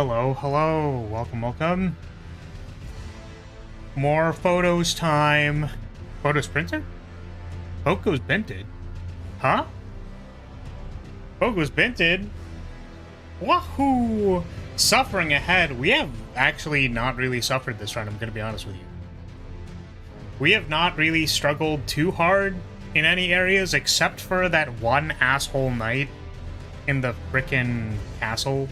Hello, hello, welcome, welcome. More photos time. Photos printed? Poco's Bented? Huh? Poco's Bented? Wahoo! Suffering ahead. We have actually not really suffered this run, I'm gonna be honest with you. We have not really struggled too hard in any areas except for that one asshole knight in the frickin' castle.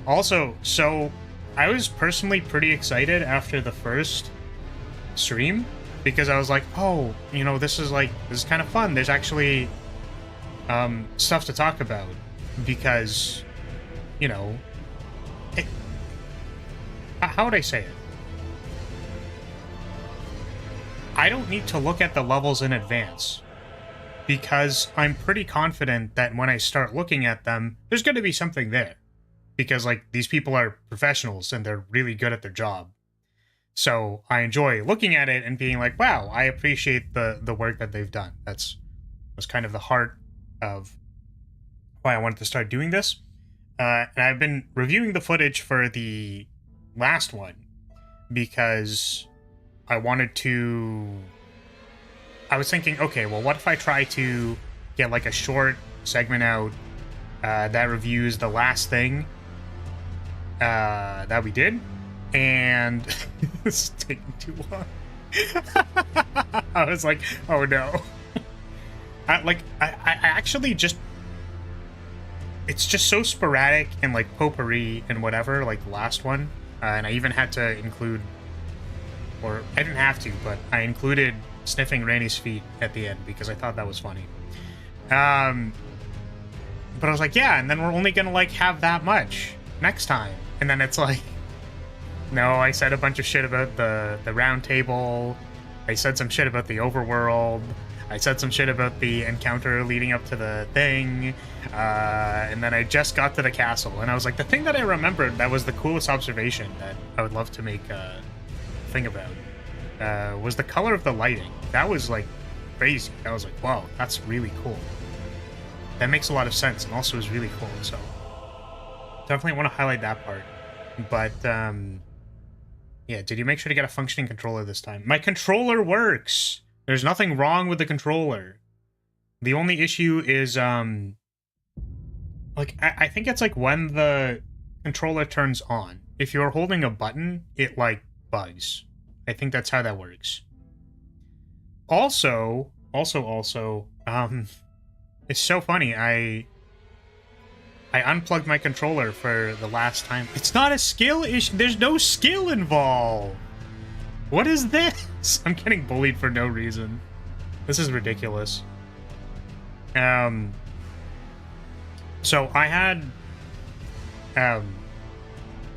Also, so I was personally pretty excited after the first stream because I was like, oh, you know, this is kind of fun. There's actually stuff to talk about because, you know, how would I say it? I don't need to look at the levels in advance because I'm pretty confident that when I start looking at them, there's going to be something there. Because, like, these people are professionals and they're really good at their job. So I enjoy looking at it and being like, wow, I appreciate the work that they've done. Was kind of the heart of why I wanted to start doing this. And I've been reviewing the footage for the last one because I wanted to... I was thinking, okay, well, what if I try to get, like, a short segment out that reviews the last thing that we did, and it's taking too long. I was like, oh no. I actually just, it's just so sporadic and like potpourri and whatever, like the last one, and I even had to include, or I didn't have to, but I included sniffing Randy's feet at the end because I thought that was funny. But I was like, yeah, and then we're only gonna like have that much next time. And then it's like, no, I said a bunch of shit about the round table. I said some shit about the overworld. I said some shit about the encounter leading up to the thing. And then I just got to the castle. And I was like, the thing that I remembered that was the coolest observation that I would love to make a thing about was the color of the lighting. That was like crazy. I was like, wow, that's really cool. That makes a lot of sense and also is really cool. So definitely want to highlight that part. But yeah, did you make sure to get a functioning controller this time? My controller works. There's nothing wrong with the controller. The only issue is like I think it's like when the controller turns on. If you're holding a button, it like bugs. I think that's how that works. Also, it's so funny. I unplugged my controller for the last time. It's not a skill issue. There's no skill involved. What is this? I'm getting bullied for no reason. This is ridiculous. So I had...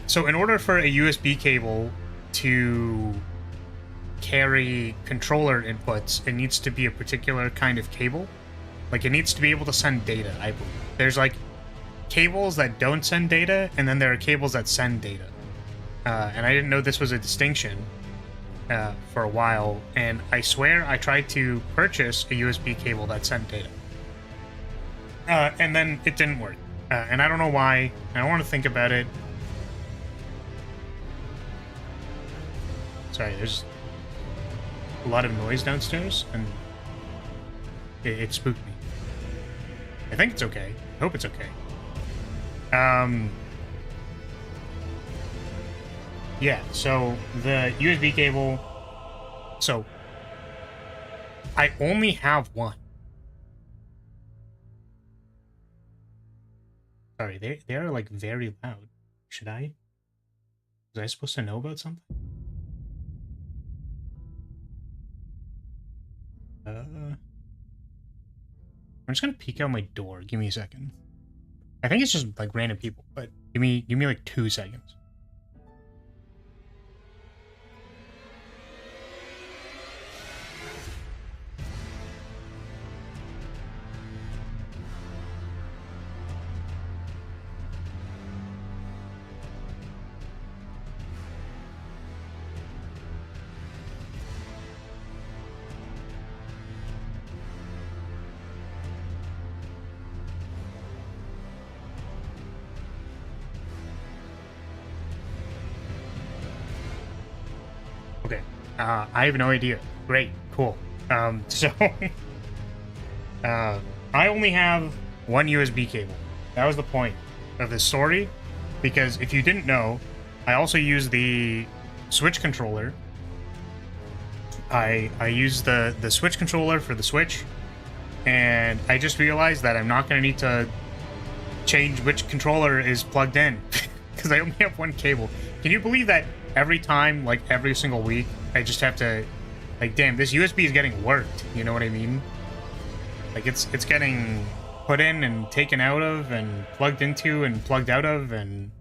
so in order for a USB cable to carry controller inputs, it needs to be a particular kind of cable. Like, it needs to be able to send data, I believe. There's, like, cables that don't send data, and then there are cables that send data. And I didn't know this was a distinction for a while, and I swear I tried to purchase a USB cable that sent data. And then it didn't work. And I don't know why. I don't want to think about it. Sorry, there's a lot of noise downstairs, and it spooked me. I think it's okay. I hope it's okay. Yeah, so the USB cable, so I only have one. Sorry, they are like very loud. Was I supposed to know about something? I'm just gonna peek out my door. Give me a second. I think it's just like random people, but give me like 2 seconds. Okay. I have no idea. Great. Cool. So I only have one USB cable. That was the point of this story, because if you didn't know, I also use the Switch controller. I use the Switch controller for the Switch, and I just realized that I'm not going to need to change which controller is plugged in because I only have one cable. Can you believe that every time, like every single week, I just have to, like, damn, this USB is getting worked, you know what I mean? Like, it's getting put in and taken out of and plugged into and plugged out of, and,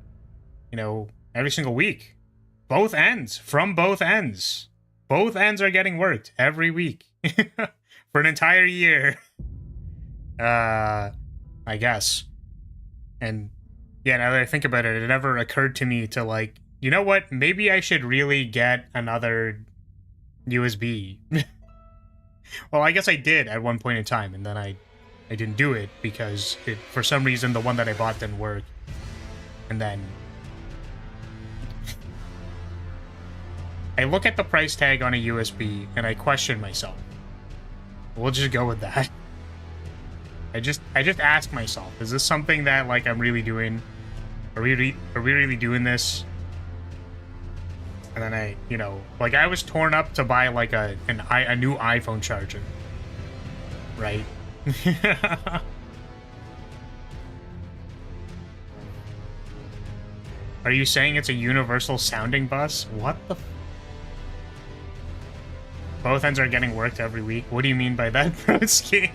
you know, every single week. Both ends, from both ends. Both ends are getting worked every week for an entire year. I guess. And yeah, now that I think about it, it never occurred to me to, like, you know what? Maybe I should really get another USB. Well, I guess I did at one point in time, and then I didn't do it because for some reason the one that I bought didn't work. And then I look at the price tag on a USB and I question myself. We'll just go with that. I just ask myself, is this something that, like, I'm really doing? Are we really doing this? And then I, you know, like, I was torn up to buy, like, a new iPhone charger. Right? Are you saying it's a universal sounding bus? What the Both ends are getting worked every week? What do you mean by that, broski?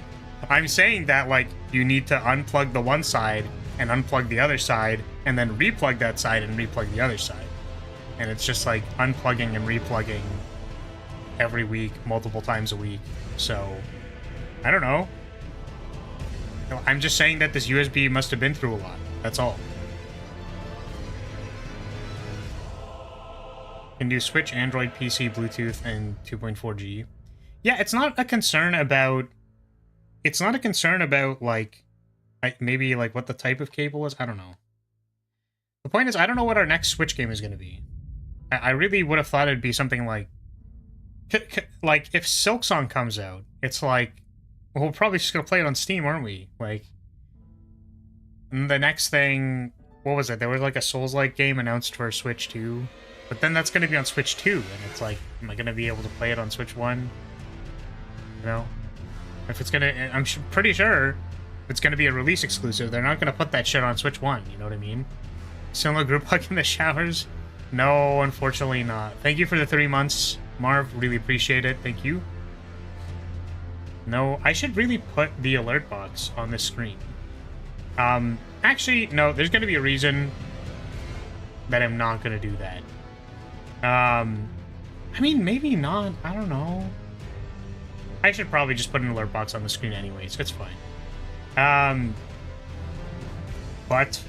I'm saying that, like, you need to unplug the one side and unplug the other side, and then replug that side and replug the other side. And it's just, like, unplugging and replugging every week, multiple times a week. So, I don't know. I'm just saying that this USB must have been through a lot. That's all. Can do Switch, Android, PC, Bluetooth, and 2.4G. Yeah, it's not a concern about... It's not a concern about, like, maybe, like, what the type of cable is. I don't know. The point is, I don't know what our next Switch game is going to be. I really would have thought it'd be something like... Like, if Silksong comes out, it's like... Well, we're probably just going to play it on Steam, aren't we? Like... And the next thing... What was it? There was, like, a Souls-like game announced for Switch 2. But then that's going to be on Switch 2, and it's like, am I going to be able to play it on Switch 1? You know? If it's going to... I'm pretty sure it's going to be a release exclusive. They're not going to put that shit on Switch 1, you know what I mean? Similar group hug in the showers? No, unfortunately not. Thank you for the 3 months, Marv. Really appreciate it. Thank you. No, I should really put the alert box on this screen. Actually, no, there's going to be a reason that I'm not going to do that. I mean, maybe not. I don't know. I should probably just put an alert box on the screen anyways. It's fine. But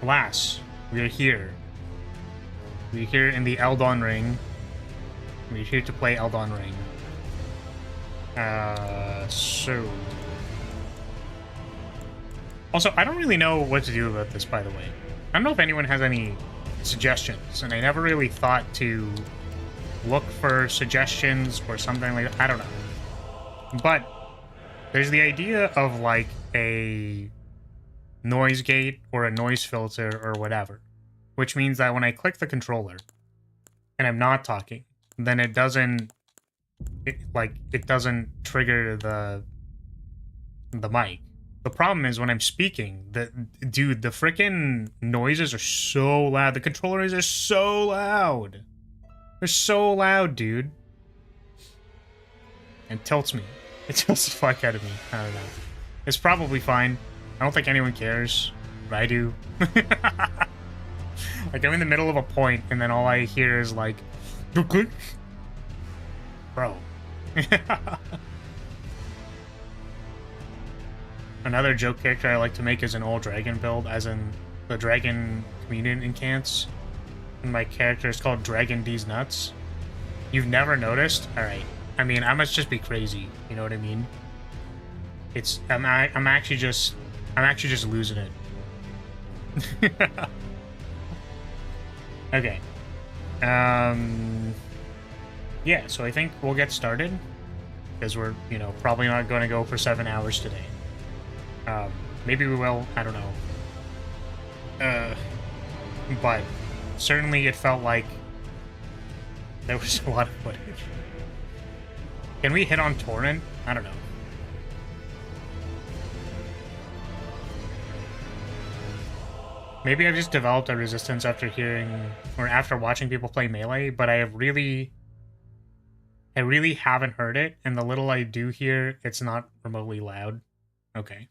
alas, we are here. We're here in the Elden Ring. We're here to play Elden Ring. So... Also, I don't really know what to do about this, by the way. I don't know if anyone has any suggestions, and I never really thought to look for suggestions or something like that. I don't know. But there's the idea of, like, a noise gate or a noise filter or whatever, which means that when I click the controller and I'm not talking, then it doesn't trigger the mic. The problem is when I'm speaking, the frickin' noises are so loud. The controller noises are so loud. They're so loud, dude. And tilts me. It tilts the fuck out of me. I don't know. It's probably fine. I don't think anyone cares. But I do. Like, I'm in the middle of a point, and then all I hear is, like... Bro. Another joke character I like to make is an old dragon build, as in the dragon comedian in Cants. And my character is called Dragon D's Nuts. You've never noticed? Alright. I mean, I must just be crazy. You know what I mean? I'm actually just losing it. Okay. Yeah, so I think we'll get started because we're, you know, probably not going to go for 7 hours today. Maybe we will, I don't know. But certainly it felt like there was a lot of footage. Can we hit on torrent? I don't know. Maybe I've just developed a resistance after hearing or after watching people play Melee, but I really haven't heard it, and the little I do hear, it's not remotely loud. Okay.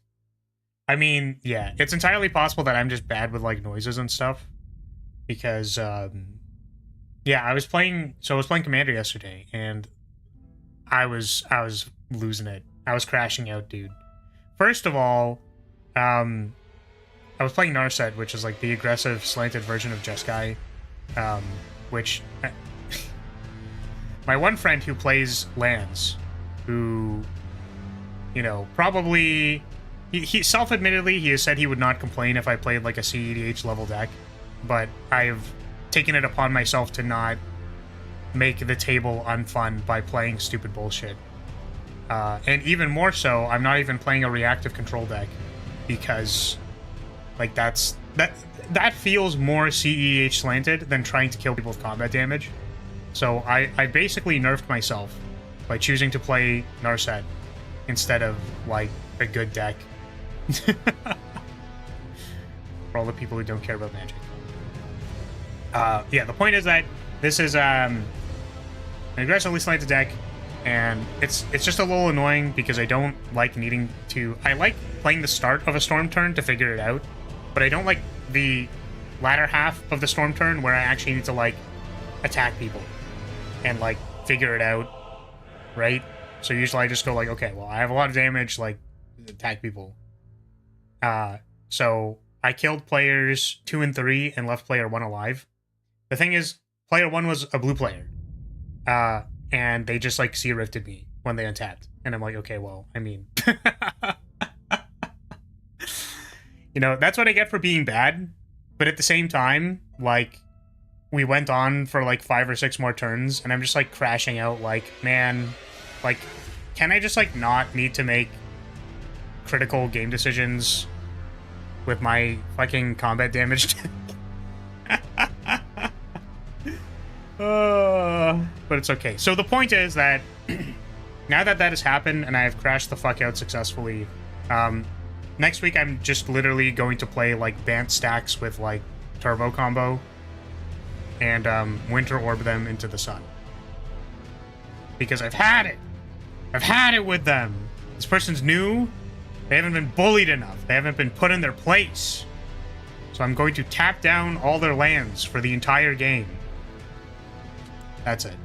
I mean, yeah, it's entirely possible that I'm just bad with like noises and stuff. Because yeah, I was playing Commander yesterday, and I was losing it. I was crashing out, dude. First of all, I was playing Narset, which is like the aggressive slanted version of Jeskai, which my one friend who plays lands, who, you know, probably he self-admittedly he has said he would not complain if I played like a CEDH level deck, but I've taken it upon myself to not make the table unfun by playing stupid bullshit. And even more so, I'm not even playing a reactive control deck because, like, that feels more CEH slanted than trying to kill people with combat damage. So I basically nerfed myself by choosing to play Narset instead of, like, a good deck. For all the people who don't care about Magic. Yeah, the point is that this is an aggressively slanted deck, and it's just a little annoying because I don't like needing to... I like playing the start of a Storm turn to figure it out, but I don't like the latter half of the Storm turn where I actually need to, like, attack people and, like, figure it out, right? So usually I just go like, okay, well, I have a lot of damage, like, attack people. So I killed players 2 and 3 and left player 1 alive. The thing is, player 1 was a blue player, and they just, like, Sea Rifted me when they untapped. And I'm like, okay, well, I mean... you know, that's what I get for being bad, but at the same time, like, we went on for, like, 5 or 6 more turns, and I'm just, like, crashing out, like, man, like, can I just, like, not need to make critical game decisions with my fucking combat damage? But it's okay. So the point is that now that has happened and I have crashed the fuck out successfully, next week I'm just literally going to play like Bant stacks with like Turbo combo and Winter Orb them into the sun. Because I've had it. I've had it with them. This person's new. They haven't been bullied enough. They haven't been put in their place. So I'm going to tap down all their lands for the entire game. That's it.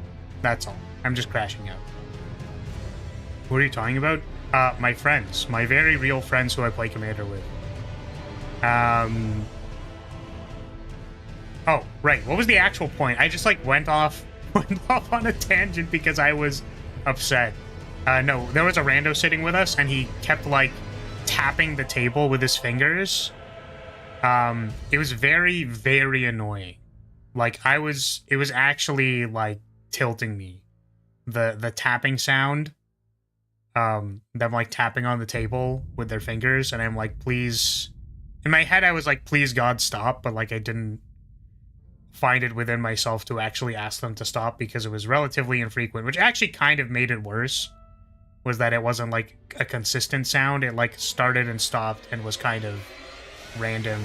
That's all. I'm just crashing out. Who are you talking about? My friends. My very real friends who I play Commander with. Oh, right. What was the actual point? I just, like, went off on a tangent because I was upset. No, there was a rando sitting with us, and he kept, like, tapping the table with his fingers. It was very, very annoying. Like, it was actually, like, tilting me. The tapping sound, them, like, tapping on the table with their fingers, and I'm like, please... In my head, I was like, please, God, stop, but, like, I didn't find it within myself to actually ask them to stop because it was relatively infrequent, which actually kind of made it worse, was that it wasn't, like, a consistent sound. It, like, started and stopped and was kind of random.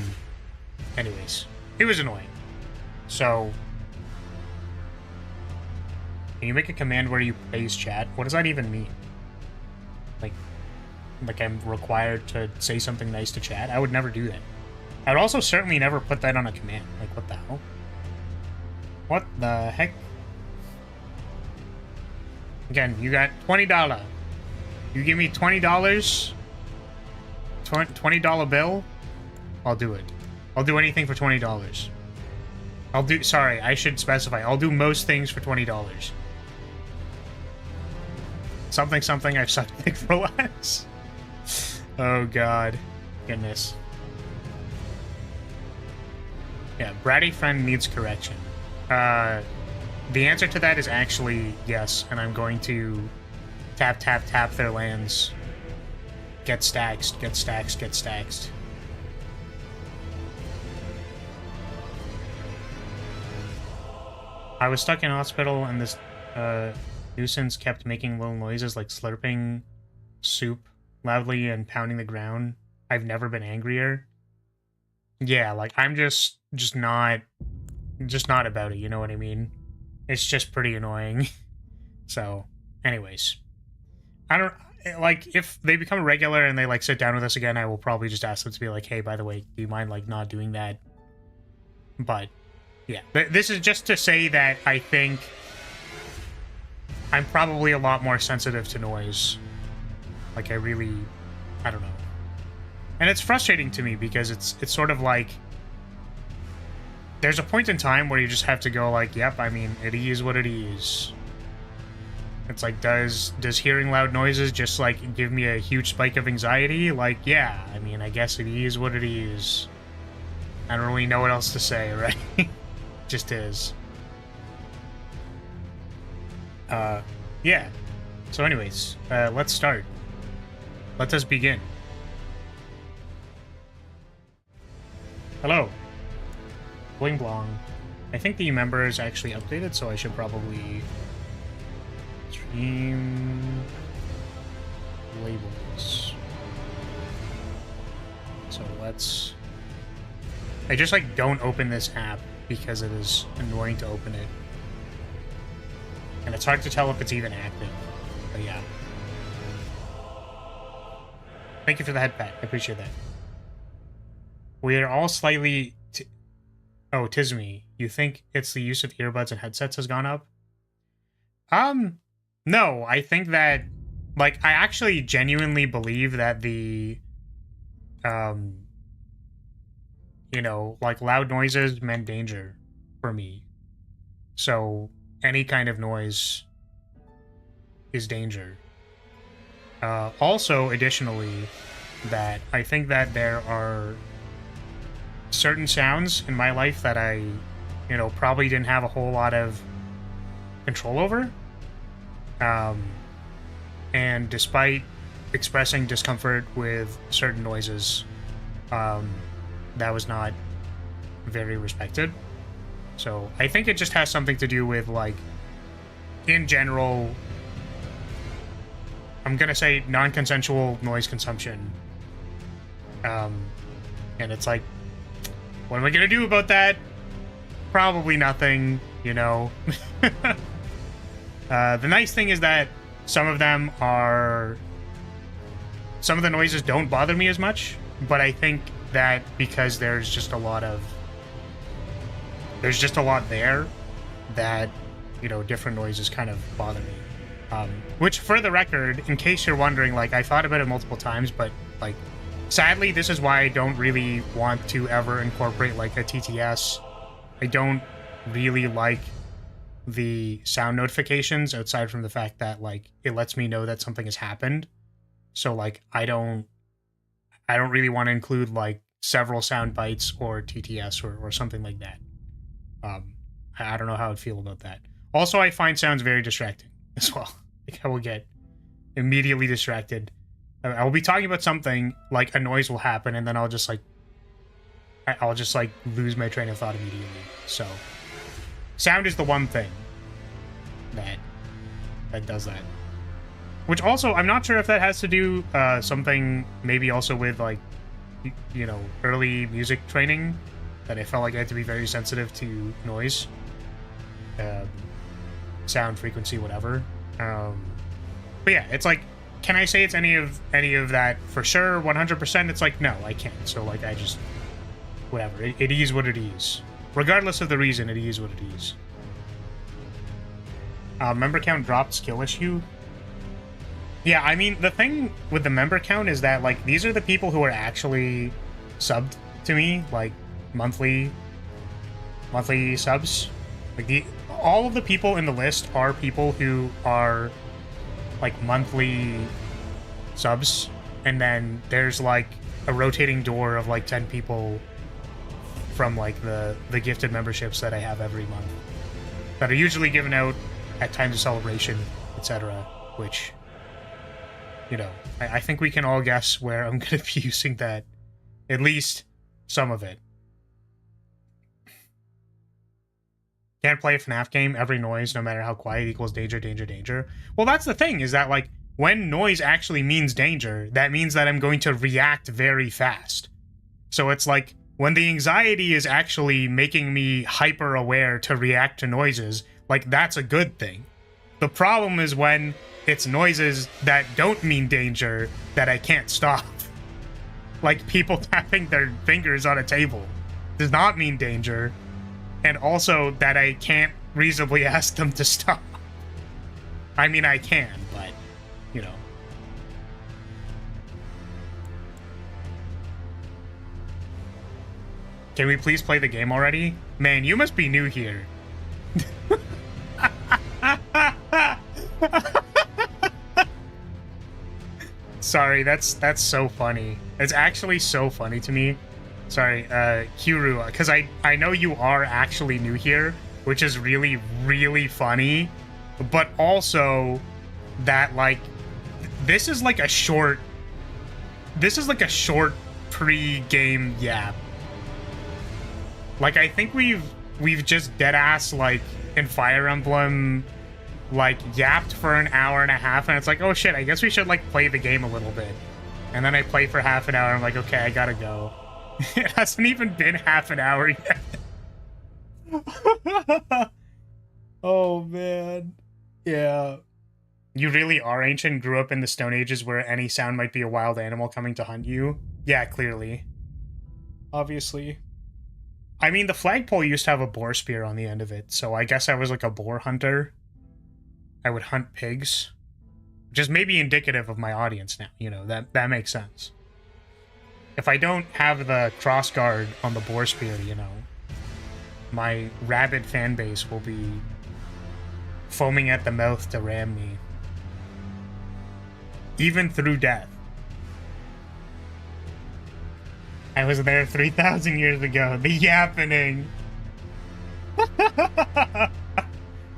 Anyways, it was annoying. So, can you make a command where you praise chat? What does that even mean? Like I'm required to say something nice to chat? I would never do that. I would also certainly never put that on a command. Like, what the hell? What the heck? Again, you got $20. You give me $20? $20 bill? I'll do it. I'll do anything for $20. Sorry, I should specify. I'll do most things for $20. Something, I've sucked big for less. Oh, God. Goodness. Yeah, bratty friend needs correction. The answer to that is actually yes, and I'm going to tap, tap, tap their lands. Get stacked, get stacked, get stacked. I was stuck in hospital, and this nuisance kept making little noises like slurping soup loudly and pounding the ground. I've never been angrier. Yeah, like, I'm just not about it, you know what I mean? It's just pretty annoying. So, anyways. I don't, like, if they become a regular and they, like, sit down with us again, I will probably just ask them to be like, hey, by the way, do you mind, like, not doing that? But, yeah. This is just to say that I think I'm probably a lot more sensitive to noise. Like, I don't know. And it's frustrating to me because it's sort of like there's a point in time where you just have to go like, yep, I mean, it is what it is. It's like, does hearing loud noises just like give me a huge spike of anxiety? Like, yeah, I mean, I guess it is what it is. I don't really know what else to say, right? Just is. Yeah. So anyways, let's start. Let us begin. Hello. Bling Blong. I think the member is actually updated, so I should probably stream labels. So let's... I just like don't open this app because it is annoying to open it. And it's hard to tell if it's even active. But yeah. Thank you for the head pat. I appreciate that. We are all slightly... Oh, tis me. You think it's the use of earbuds and headsets has gone up? No. I think that... Like, I actually genuinely believe that the... you know, like, loud noises meant danger for me. So, any kind of noise is danger. Also, additionally, that I think that there are certain sounds in my life that I, you know, probably didn't have a whole lot of control over. And despite expressing discomfort with certain noises, that was not very respected. So I think it just has something to do with, like, in general, I'm gonna say non-consensual noise consumption. And it's like, what am I gonna do about that? Probably nothing, you know. The nice thing is that some of the noises don't bother me as much, but I think that because there's just a lot there that, you know, different noises kind of bother me. Which, for the record, in case you're wondering, like, I thought about it multiple times, but, like, sadly, this is why I don't really want to ever incorporate, like, a TTS. I don't really like the sound notifications, outside from the fact that, like, it lets me know that something has happened. So, like, I don't really want to include, like, several sound bites or TTS or something like that. I don't know how I'd feel about that. Also, I find sounds very distracting as well. Like, I will get immediately distracted. I will be talking about something, like, a noise will happen, and then I'll just lose my train of thought immediately. So, sound is the one thing that does that. Which also, I'm not sure if that has to do something maybe also with, like, you know, early music training, that I felt like I had to be very sensitive to noise, sound, frequency, whatever. But yeah, it's like, can I say it's any of that for sure, 100%? It's like, no, I can't. So, like, I just, whatever. It is what it is. Regardless of the reason, it is what it is. Member count dropped, skill issue. Yeah, I mean, the thing with the member count is that, like, these are the people who are actually subbed to me, like, monthly subs. Like, all of the people in the list are people who are, like, monthly subs, and then there's, like, a rotating door of, like, 10 people from, like, the gifted memberships that I have every month. that are usually given out at times of celebration, etc. Which, you know, I think we can all guess where I'm going to be using that. At least some of it. Can't play a FNAF game. Every noise, no matter how quiet, equals danger, danger, danger. Well, that's the thing, is that, like, when noise actually means danger, that means that I'm going to react very fast. So it's like, when the anxiety is actually making me hyper aware to react to noises, like, that's a good thing. The problem is when it's noises that don't mean danger that I can't stop. Like people tapping their fingers on a table does not mean danger. And also that I can't reasonably ask them to stop. I mean, I can, but, you know. Can we please play the game already? Man, you must be new here. Sorry, that's so funny. It's actually so funny to me. Sorry, Kiru, because I know you are actually new here, which is really, really funny. But also that, like, this is like a short pre-game yap. Like, I think we've just deadass, like, in Fire Emblem, like, yapped for an hour and a half, and it's like, oh shit, I guess we should, like, play the game a little bit. And then I play for half an hour, and I'm like, okay, I gotta go. It hasn't even been half an hour yet. Oh, man. Yeah. You really are ancient, grew up in the Stone Ages where any sound might be a wild animal coming to hunt you? Yeah, clearly. Obviously. I mean, the flagpole used to have a boar spear on the end of it, so I guess I was like a boar hunter. I would hunt pigs. Which is maybe indicative of my audience now, you know, that makes sense. If I don't have the crossguard on the boar spear, you know, my rabid fan base will be foaming at the mouth to ram me. Even through death. I was there 3,000 years ago. The yappening.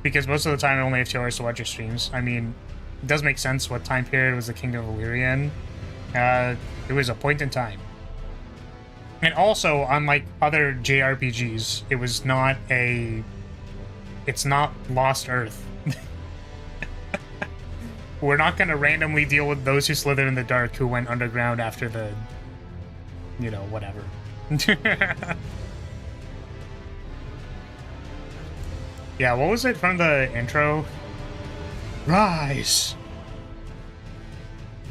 Because most of the time I only have 2 hours to watch your streams. I mean, it does make sense what time period was the Kingdom of Lyria in. It was a point in time. And also, unlike other JRPGs, it was not a... It's not Lost Earth. We're not going to randomly deal with those who slithered in the dark who went underground after the... You know, whatever. Yeah, what was it from the intro? Rise!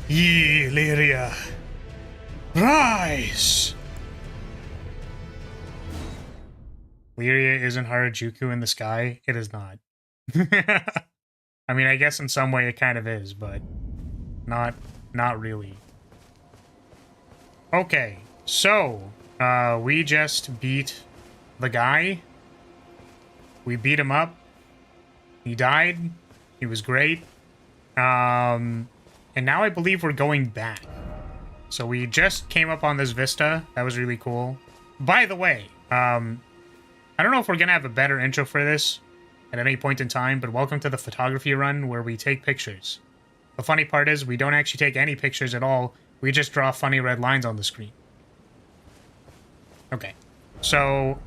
Ye Lyria! Rise! Lyria isn't Harajuku in the sky? It is not. I mean, I guess in some way it kind of is, but not really. Okay, so we just beat the guy. We beat him up. He died. He was great. And now I believe we're going back. So we just came up on this vista. That was really cool. By the way, I don't know if we're going to have a better intro for this at any point in time, but welcome to the photography run where we take pictures. The funny part is we don't actually take any pictures at all. We just draw funny red lines on the screen. Okay. So,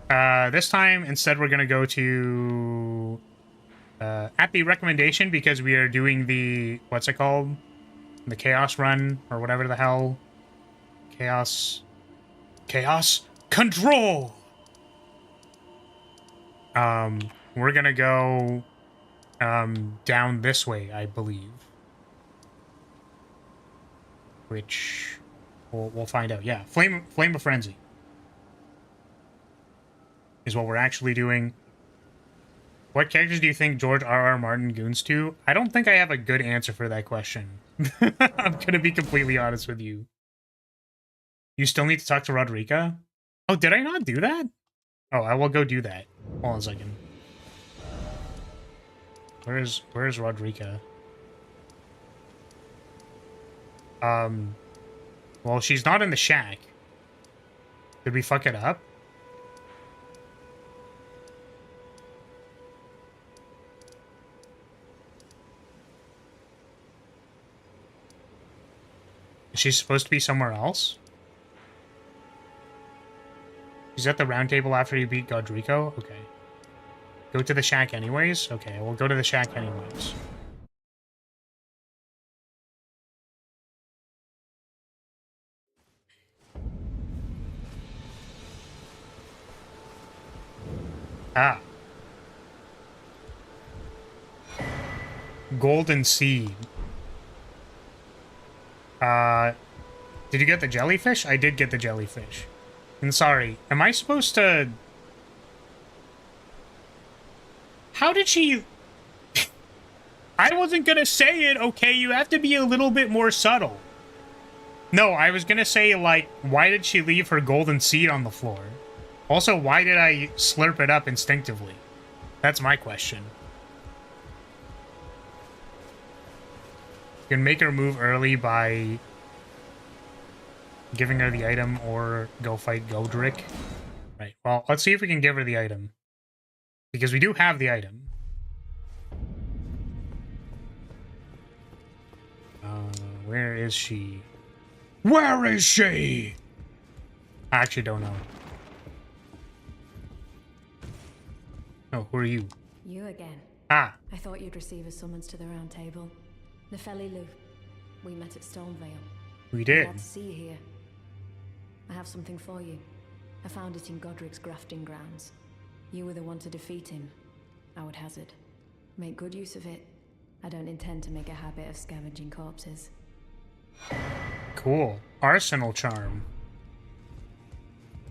this time, instead, we're going to go to, at the recommendation, because we are doing the, what's it called? The Chaos Run, or whatever the hell. Chaos Control! We're going to go, down this way, I believe. Which, we'll find out. Yeah, Flame of Frenzy is what we're actually doing. What characters do you think George R.R. Martin goons to? I don't think I have a good answer for that question. I'm gonna be completely honest with you. You still need to talk to Rodrika? Oh, did I not do that? Oh, I will go do that. Hold on a second. Where's Rodrika? Well, she's not in the shack. Did we fuck it up? Is she supposed to be somewhere else? She's at the round table after you beat Godrico? Okay. Go to the shack anyways? Okay, we'll go to the shack anyways. Ah. Golden Seed. Did you get the jellyfish? I did get the jellyfish. And sorry, am I supposed to... How did she... I wasn't gonna say it, okay? You have to be a little bit more subtle. No, I was gonna say, like, why did she leave her golden seed on the floor? Also, why did I slurp it up instinctively? That's my question. You can make her move early by giving her the item or go fight Godric. Right, well, let's see if we can give her the item. Because we do have the item. Where is she? Where is she? I actually don't know. Oh, who are you? You again. Ah. I thought you'd receive a summons to the round table. Nefeli Lu. We met at Stonevale. We did. Glad to see you here. I have something for you. I found it in Godric's grafting grounds. You were the one to defeat him, I would hazard. Make good use of it. I don't intend to make a habit of scavenging corpses. Cool. Arsenal charm.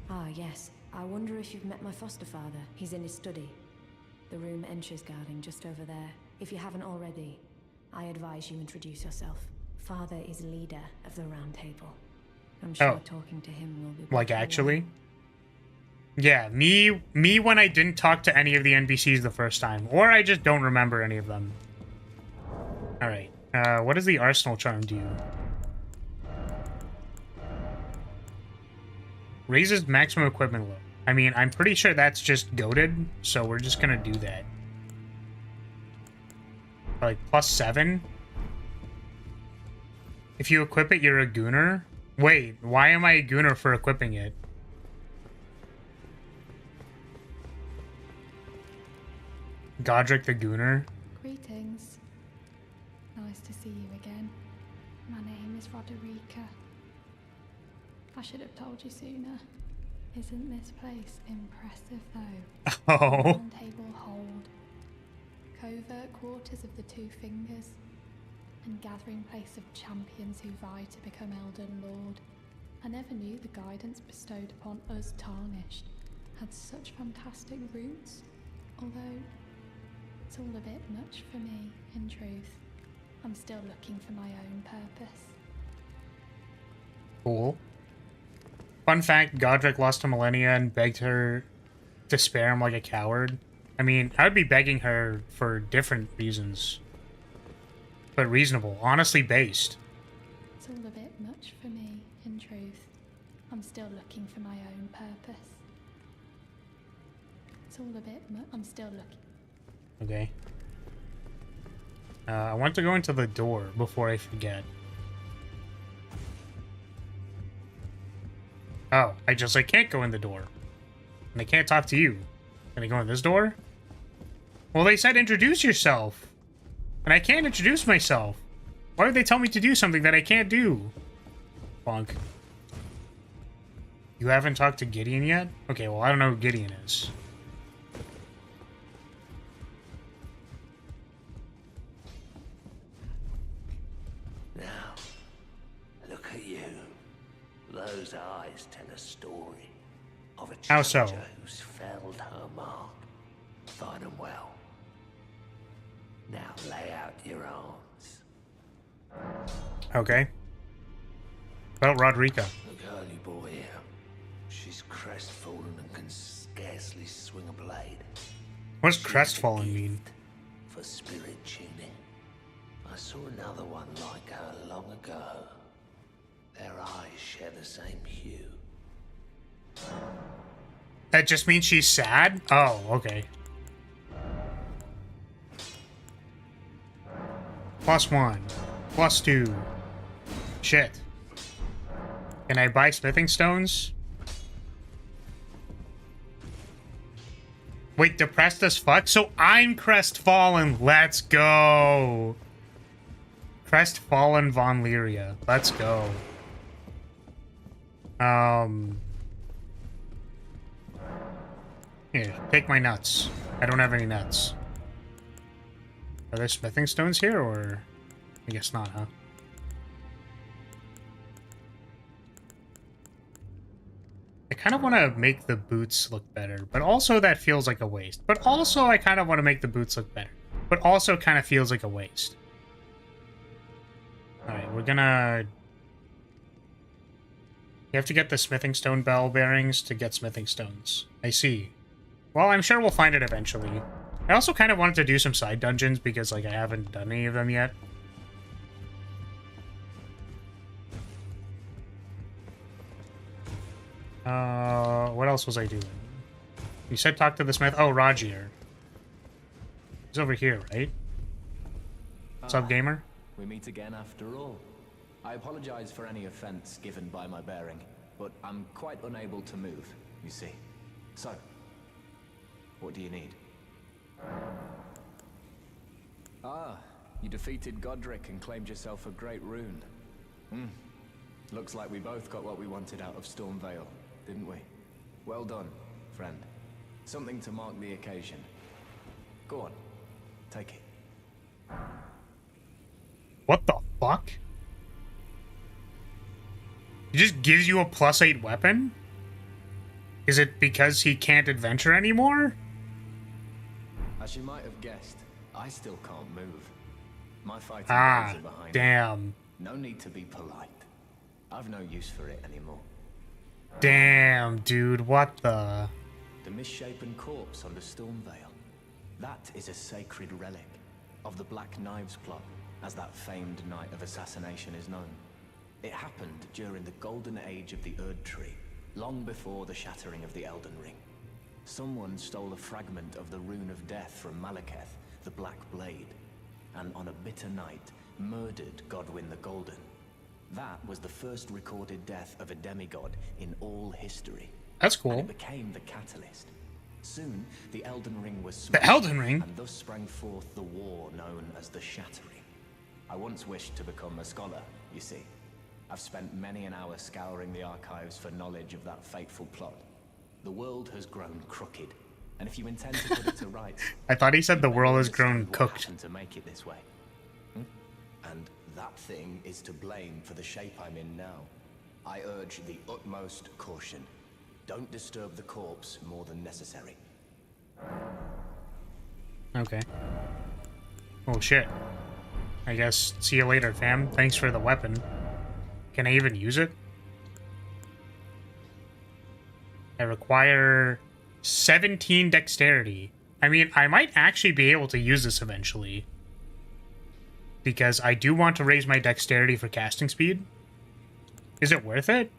Ah, yes. I wonder if you've met my foster father. He's in his study. The room entries guarding just over there. If you haven't already, I advise you introduce yourself. Father is leader of the round table. I'm sure talking to him will be... Like, actually? Yeah, me when I didn't talk to any of the NPCs the first time. Or I just don't remember any of them. Alright. What does the Arsenal charm do? Raises maximum equipment load. I mean, I'm pretty sure that's just goated, so we're just gonna do that. Like, +7? If you equip it, you're a gooner? Wait, why am I a gooner for equipping it? Godric the Gooner? Greetings. Nice to see you again. My name is Roderica. I should have told you sooner. Isn't this place impressive though? Oh. Round table hold. Covert quarters of the Two Fingers. And gathering place of champions who vie to become Elden Lord. I never knew the guidance bestowed upon us Tarnished had such fantastic roots, although it's all a bit much for me, in truth. I'm still looking for my own purpose. Cool. Fun fact, Godric lost to Millennia and begged her to spare him like a coward. I mean, I would be begging her for different reasons. But reasonable. Honestly based. It's all a bit much for me, in truth. I'm still looking for my own purpose. It's all a bit much. I'm still looking. Okay. I want to go into the door before I forget. Oh, I can't go in the door. And I can't talk to you. Can I go in this door? Well, they said introduce yourself. And I can't introduce myself. Why would they tell me to do something that I can't do? Bonk. You haven't talked to Gideon yet? Okay, well, I don't know who Gideon is. Now, look at you. Those eyes tell a story of a How so? challenger who's felled her mark. Fine and well. Now lay out your arms. Okay. Well, Roderica. The girly boy here. She's crestfallen and can scarcely swing a blade. What does She has a crestfallen mean? gift for spirit tuning. I saw another one like her long ago. Their eyes share the same hue. That just means she's sad? Oh, okay. +1. +2. Shit. Can I buy smithing stones? Wait, depressed as fuck? So I'm crestfallen. Let's go. Crestfallen von Lyria. Let's go. Here, take my nuts. I don't have any nuts. Are there smithing stones here, or... I guess not, huh? I kind of want to make the boots look better, but also that feels like a waste. But also I kind of want to make the boots look better, but also kind of feels like a waste. Alright, we're gonna... You have to get the smithing stone bell bearings to get smithing stones. I see. Well, I'm sure we'll find it eventually. I also kind of wanted to do some side dungeons because, like, I haven't done any of them yet. What else was I doing? You said talk to the smith. Oh, Rogier. He's over here, right? What's up, gamer? We meet again after all. I apologize for any offense given by my bearing, but I'm quite unable to move, you see. So, what do you need? Ah, you defeated Godric and claimed yourself a great rune. Looks like we both got what we wanted out of Stormvale, didn't we? Well done, friend. Something to mark the occasion. Go on, take it. What the fuck? He just gives you a +8 weapon? Is it because he can't adventure anymore? As you might have guessed, I still can't move. My fighting days are behind me. Damn. No need to be polite. I've no use for it anymore. Damn, dude, what the... The misshapen corpse under Stormvale. That is a sacred relic of the Black Knives plot, as that famed night of assassination is known. It happened during the golden age of the Erd Tree, long before the shattering of the Elden Ring. Someone stole a fragment of the Rune of Death from Malekith, the Black Blade, and on a bitter night, murdered Godwyn the Golden. That was the first recorded death of a demigod in all history. That's cool. And it became the catalyst. Soon, the Elden Ring was smashed, The Elden Ring? and thus sprang forth the war known as the Shattering. I once wished to become a scholar, you see. I've spent many an hour scouring the archives for knowledge of that fateful plot. The world has grown crooked, and if you intend to put it to rights... I thought he said the you world better has grown understand what cooked. happened to make it this way. And that thing is to blame for the shape I'm in now. I urge the utmost caution. Don't disturb the corpse more than necessary. Okay. Oh, shit. I guess see you later, fam. Thanks for the weapon. Can I even use it? I require 17 dexterity. I mean, I might actually be able to use this eventually. Because I do want to raise my dexterity for casting speed. Is it worth it?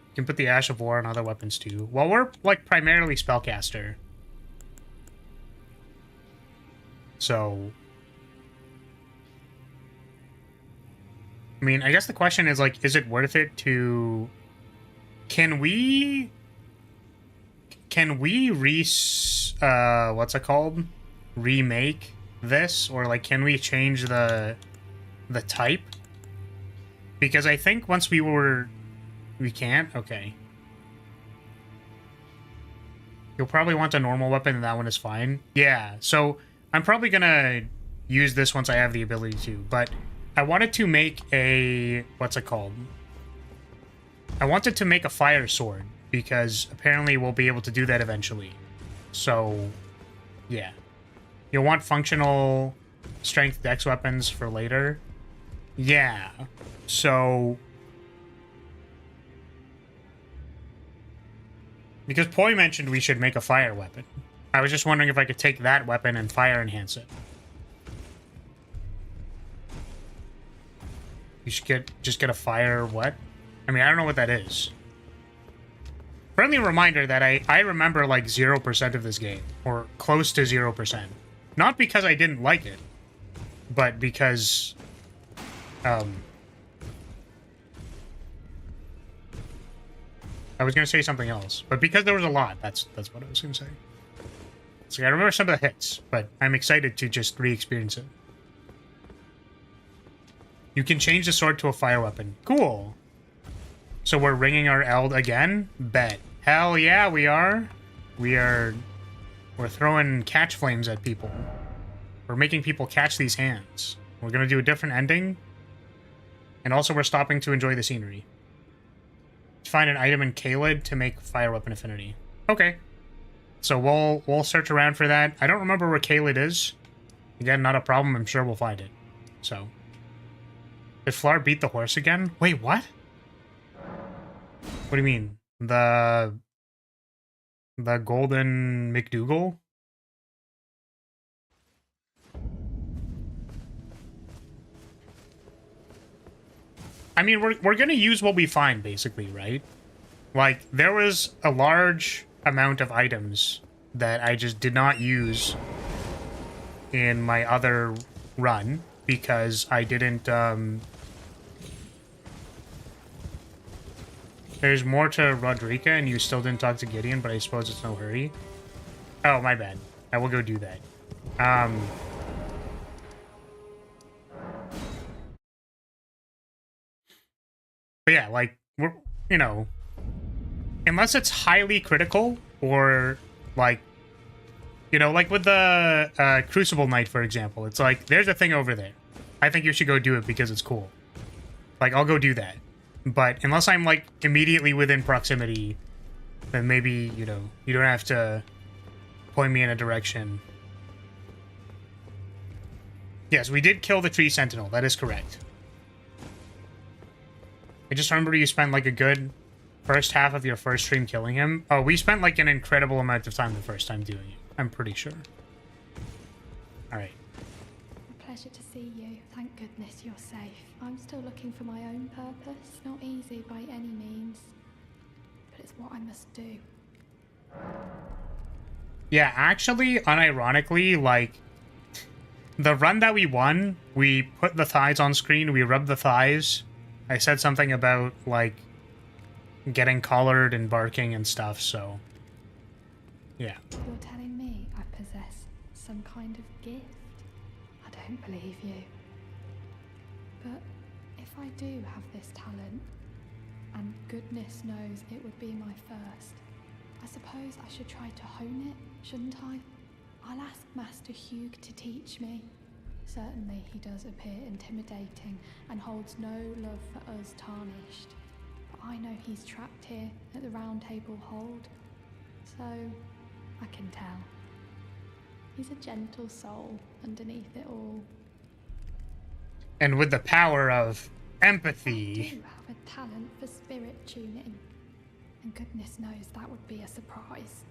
You can put the Ash of War on other weapons too. Well, we're, like, primarily spellcaster. So... I mean, I guess the question is, like, is it worth it to... Can we what's it called? Remake this? Or, like, can we change the type? Because I think once we were... We can't? Okay. You'll probably want a normal weapon, and that one is fine. Yeah, so I'm probably gonna use this once I have the ability to, but I wanted to make a... What's it called? I wanted to make a fire sword, because apparently we'll be able to do that eventually. So, yeah. You'll want functional strength dex weapons for later. Yeah. So... Because Poi mentioned we should make a fire weapon. I was just wondering if I could take that weapon and fire enhance it. You should just get a fire what? I mean, I don't know what that is. Friendly reminder that I remember like 0% of this game. Or close to 0%. Not because I didn't like it. but because I was gonna say something else, but because there was a lot, that's what I was gonna say. So I remember some of the hits, but I'm excited to just re-experience it. You can change the sword to a fire weapon. Cool. So we're ringing our eld again? Bet. Hell yeah, we are. We're throwing catch flames at people. We're making people catch these hands. We're gonna do a different ending. And also we're stopping to enjoy the scenery. Find an item in Kaled to make fire weapon affinity. Okay. So we'll search around for that. I don't remember where Kaled is. Again, not a problem. I'm sure we'll find it. So. Did Flar beat the horse again? Wait, what? What do you mean? The golden McDougal? I mean, we're gonna use what we find, basically, right? Like, there was a large amount of items that I just did not use in my other run because I didn't, There's more to Rodrika, and you still didn't talk to Gideon, but I suppose it's no hurry. Oh, my bad. I will go do that. But yeah, like, we're, you know, unless it's highly critical, or, like, you know, like with the Crucible Knight, for example, it's like, there's a thing over there. I think you should go do it because it's cool. Like, I'll go do that. But unless I'm, like, immediately within proximity, then maybe, you know, you don't have to point me in a direction. Yes, we did kill the Tree Sentinel. That is correct. I just remember you spent, like, a good first half of your first stream killing him. Oh, we spent, like, an incredible amount of time the first time doing it. I'm pretty sure. Alright. A pleasure to see you. Thank goodness you're safe. I'm still looking for my own purpose. Not easy by any means, but it's what I must do. Yeah, actually, unironically, like, the run that we won, we put the thighs on screen, we rubbed the thighs. I said something about, like, getting collared and barking and stuff, so... yeah. You're telling me I possess some kind of gift? I don't believe you. But if I do have this talent, and goodness knows it would be my first, I suppose I should try to hone it, shouldn't I? I'll ask Master Hugh to teach me. Certainly he does appear intimidating and holds no love for us tarnished. But I know he's trapped here at the Round Table Hold, so I can tell. He's a gentle soul underneath it all. And with the power of empathy... I do have a talent for spirit tuning, and goodness knows that would be a surprise.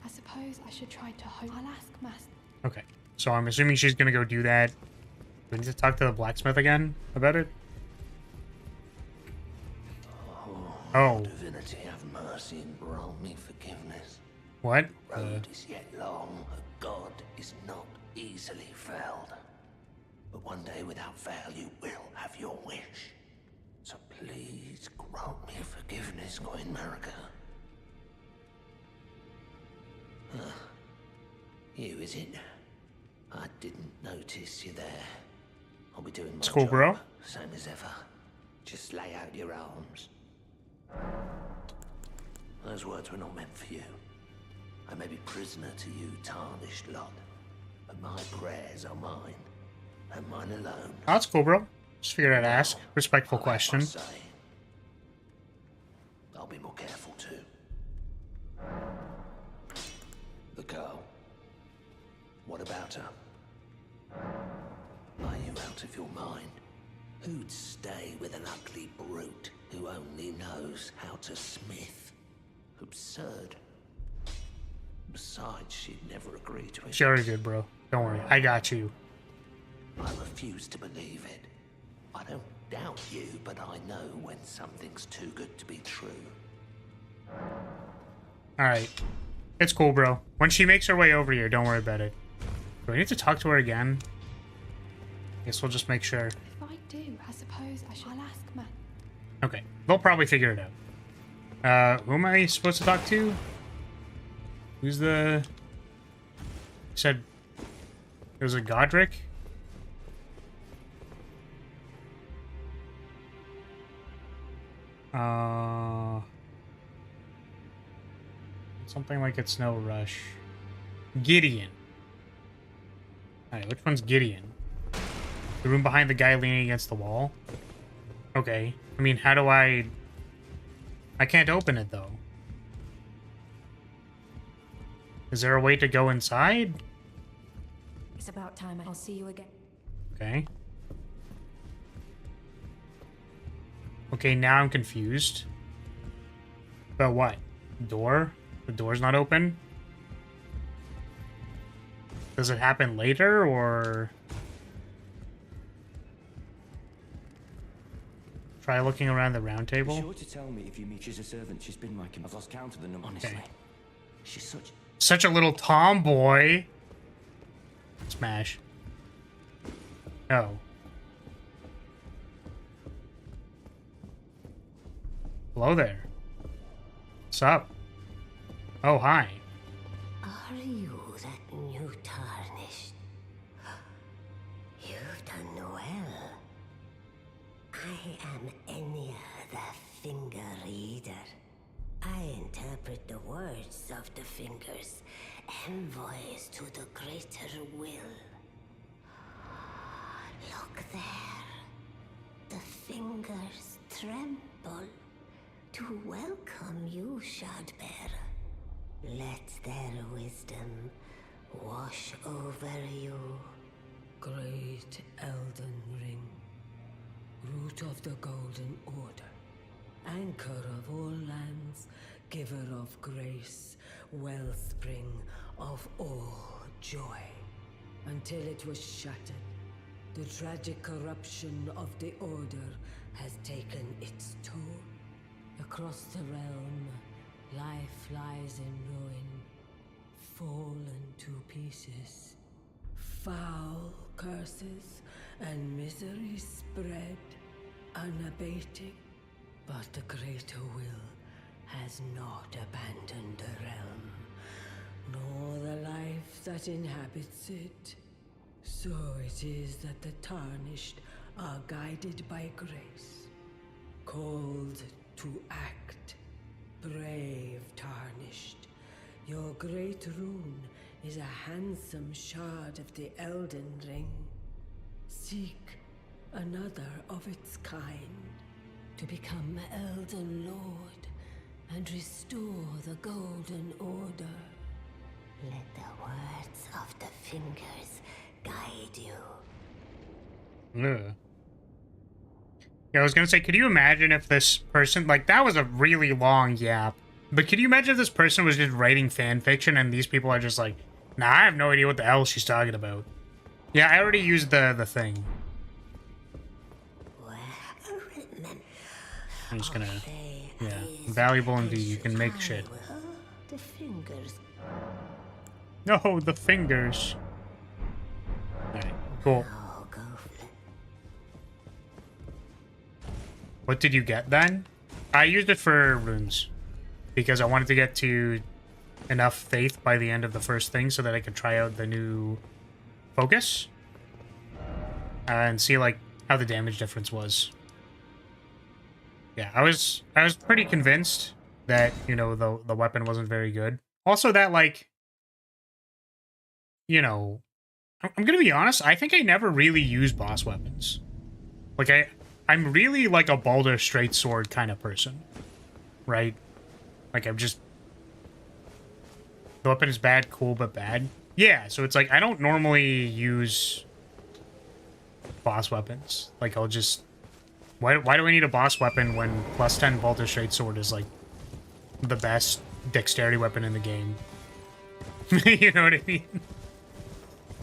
I suppose I should try to hope. I'll ask Master. Okay, so I'm assuming she's gonna go do that. We need to talk to the blacksmith again about it? Oh. Divinity, have mercy and grant me forgiveness. What? The road is yet long, a god is not easily felled. But one day without fail you will have your wish. So please grant me forgiveness, Queen Marika. You, is it? I didn't notice you there. I'll be doing my It's cool, job, bro. same as ever. Just lay out your arms. Those words were not meant for you. I may be prisoner to you, tarnished lot, but my prayers are mine, and mine alone. Oh, that's cool, bro. Just figured I'd ask. Respectful I'll have question. my say. I'll be more careful too. The girl. What about her? Are you out of your mind? Who'd stay with an ugly brute who only knows how to smith? Absurd. Besides, she'd never agree to it. She already did, bro. Don't worry. I got you. I refuse to believe it. I don't doubt you, but I know when something's too good to be true. Alright. It's cool, bro. When she makes her way over here, don't worry about it. Do I need to talk to her again? Guess we'll just make sure. If I do, I suppose I'll ask Ma. Okay, they'll probably figure it out. Who am I supposed to talk to? Who's the... You said... It was a Godric? Something like it's no rush. Gideon. Alright, which one's Gideon? The room behind the guy leaning against the wall? Okay. I mean, how do I can't open it, though. Is there a way to go inside? It's about time. I'll see you again. Okay. Okay, now I'm confused. About what? Door? The door's not open? Does it happen later, or... Try looking around the round table? Be sure to tell me if you meet. She's a servant. She's been my I've lost count of the number. Honestly, Okay. she's Such a little tomboy. Smash. Oh. Hello there. What's up? Oh, hi. Are you that new tarnished? You've done well. I am Enya, the Finger Reader. I interpret the words of the fingers, envoys to the greater will. Look there. The fingers tremble to welcome you, Shardbearer. Let their wisdom wash over you. Great Elden Ring, root of the Golden Order, anchor of all lands, giver of grace, wellspring of all joy. Until it was shattered, the tragic corruption of the Order has taken its toll. Across the realm, life lies in ruin, fallen to pieces. Foul curses and misery spread, unabating. But the greater will has not abandoned the realm, nor the life that inhabits it. So it is that the tarnished are guided by grace, called to act. Brave tarnished, your great rune is a handsome shard of the Elden Ring. Seek another of its kind to become Elden Lord and restore the Golden Order. Let the words of the fingers guide you. Ugh. Yeah, I was gonna say, could you imagine if this person, like, that was a really long yap, but could you imagine if this person was just writing fan fiction and these people are just like, nah, I have no idea what the hell she's talking about. Yeah, I already used the thing. I'm just gonna, yeah, valuable indeed, you can make shit. The fingers. No, the fingers. Alright, cool. Oh, go for it. What did you get then? I used it for runes. Because I wanted to get to enough faith by the end of the first thing so that I could try out the new focus. And see, like, how the damage difference was. Yeah, I was pretty convinced that, you know, the weapon wasn't very good. Also that, like, you know, I'm gonna be honest, I think I never really used boss weapons. Like, I'm really, like, a Baldur's Straight Sword kind of person. Right? Like, I'm just... The weapon is bad, cool, but bad. Yeah, so it's like, I don't normally use boss weapons. Like, I'll just... Why do I need a boss weapon when plus 10 Baldur's Straight Sword is, like, the best dexterity weapon in the game? You know what I mean?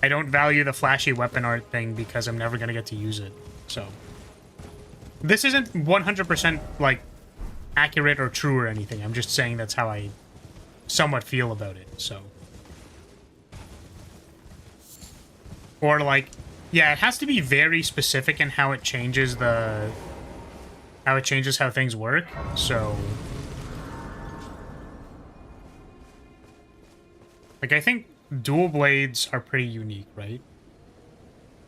I don't value the flashy weapon art thing because I'm never going to get to use it. So, this isn't 100%, like, accurate or true or anything. I'm just saying that's how I somewhat feel about it, so. Or, like, Yeah, it has to be very specific in how it changes the... how it changes how things work, so... Like, I think dual blades are pretty unique, right?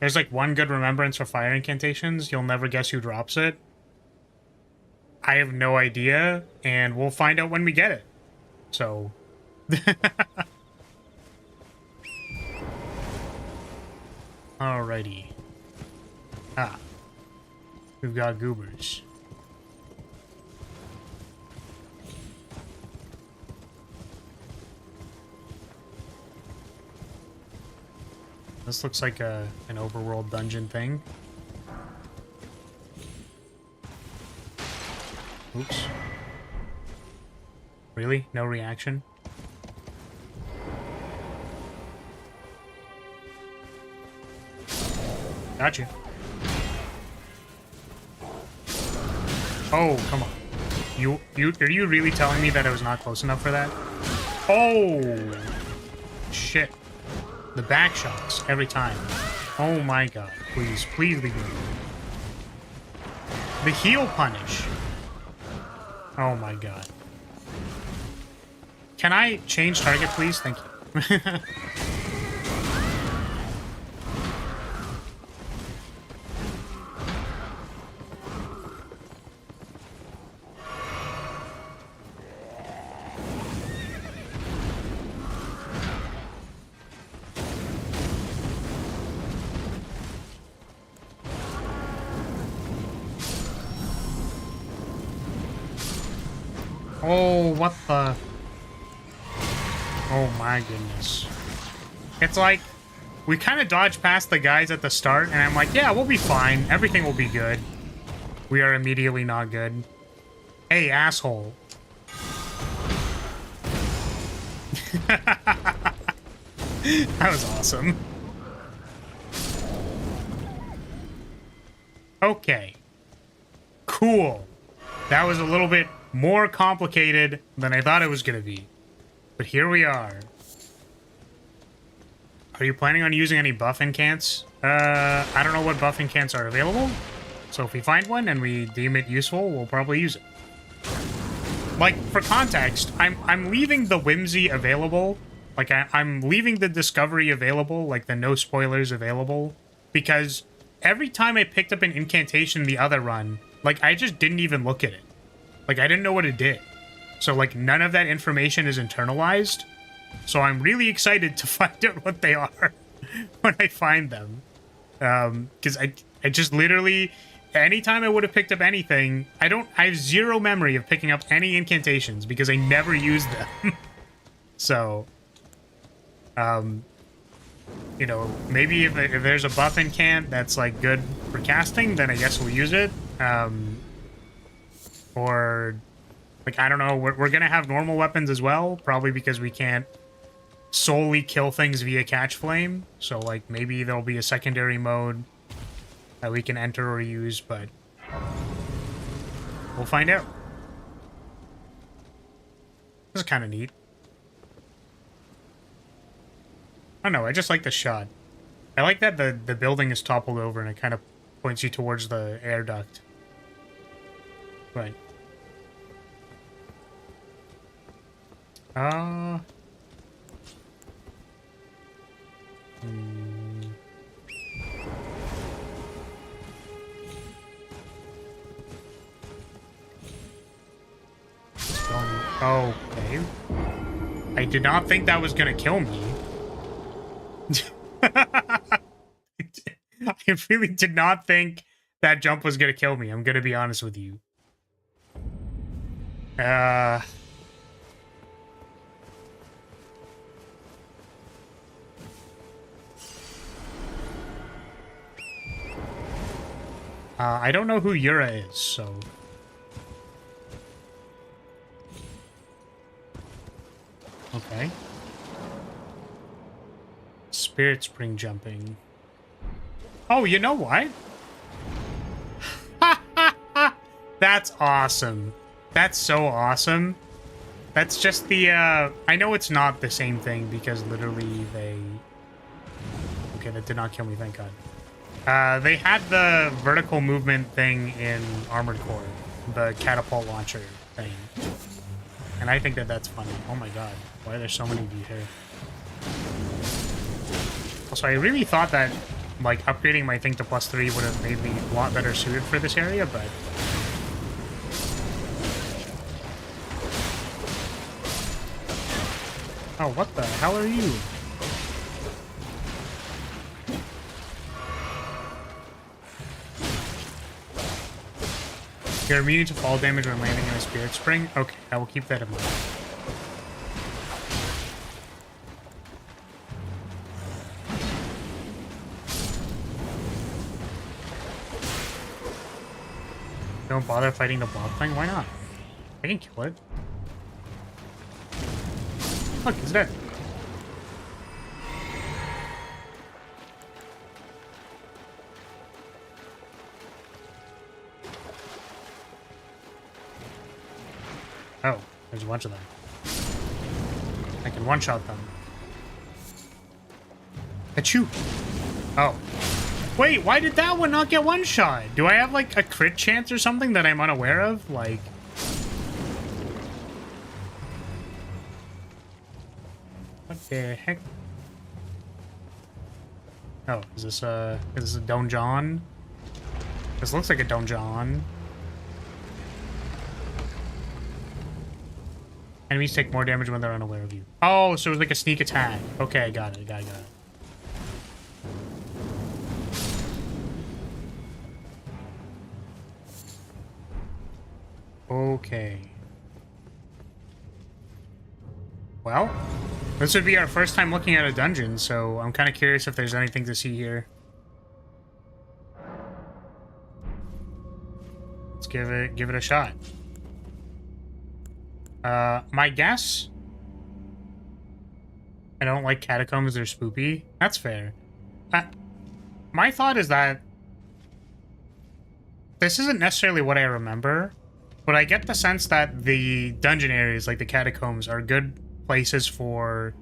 There's, like, one good remembrance for fire incantations. You'll never guess who drops it. I have no idea, and we'll find out when we get it. So... Alrighty. Ah. We've got goobers. This looks like an overworld dungeon thing. Oops. Really? No reaction? Gotcha. Oh, come on. Are you really telling me that I was not close enough for that? Oh! Shit. The back shots every time. Oh my god. Please, please leave me alone. The heel punish. Oh my god. Can I change target, please? Thank you. Oh, what the... Oh my goodness. It's like, we kind of dodged past the guys at the start, and I'm like, yeah, we'll be fine. Everything will be good. We are immediately not good. Hey, asshole. That was awesome. Okay. Cool. That was a little bit more complicated than I thought it was going to be. But here we are. Are you planning on using any buff incants? I don't know what buff incants are available. So if we find one and we deem it useful, we'll probably use it. Like, for context, I'm leaving the whimsy available. Like, I'm leaving the discovery available, like the no spoilers available. Because every time I picked up an incantation in the other run, like, I just didn't even look at it. Like, I didn't know what it did. So, like, none of that information is internalized. So I'm really excited to find out what they are when I find them. Because I just literally... Anytime I would have picked up anything, I have zero memory of picking up any incantations because I never used them. So, you know, maybe if there's a buff incant that's, like, good for casting, then I guess we'll use it. Or, like, I don't know, we're gonna have normal weapons as well, probably because we can't solely kill things via catch flame. So, like, maybe there'll be a secondary mode that we can enter or use, but we'll find out. This is kind of neat. I don't know, I just like the shot. I like that the building is toppled over and it kind of points you towards the air duct. Right. Okay. I did not think that was gonna kill me. I really did not think that jump was gonna kill me. I'm gonna be honest with you. I don't know who Yura is, so... Okay. Spirit Spring jumping. Oh, you know what? That's awesome. That's so awesome. That's just the, I know it's not the same thing because literally they... Okay, that did not kill me, thank God. They had the vertical movement thing in Armored Core, the catapult launcher thing. And I think that that's funny. Oh my god, why are there so many of you here? Also, I really thought that, like, upgrading my thing to +3 would have made me a lot better suited for this area, but... Oh, what the hell are you? You're immune to fall damage when landing in a spirit spring? Okay, I will keep that in mind. Don't bother fighting the blob thing? Why not? I can kill it. Look, it's dead. Oh, there's a bunch of them. I can one-shot them. Achoo! Oh. Wait, why did that one not get one-shot? Do I have, like, a crit chance or something that I'm unaware of? Like... What the heck? Oh, is this a donjon? This looks like a donjon. Enemies take more damage when they're unaware of you. Oh, so it's like a sneak attack. Okay, got it. Okay. Well, this would be our first time looking at a dungeon, so I'm kind of curious if there's anything to see here. Let's give it a shot. My guess? I don't like catacombs, they're spoopy. That's fair. My thought is that this isn't necessarily what I remember, but I get the sense that the dungeon areas, like the catacombs, are good places for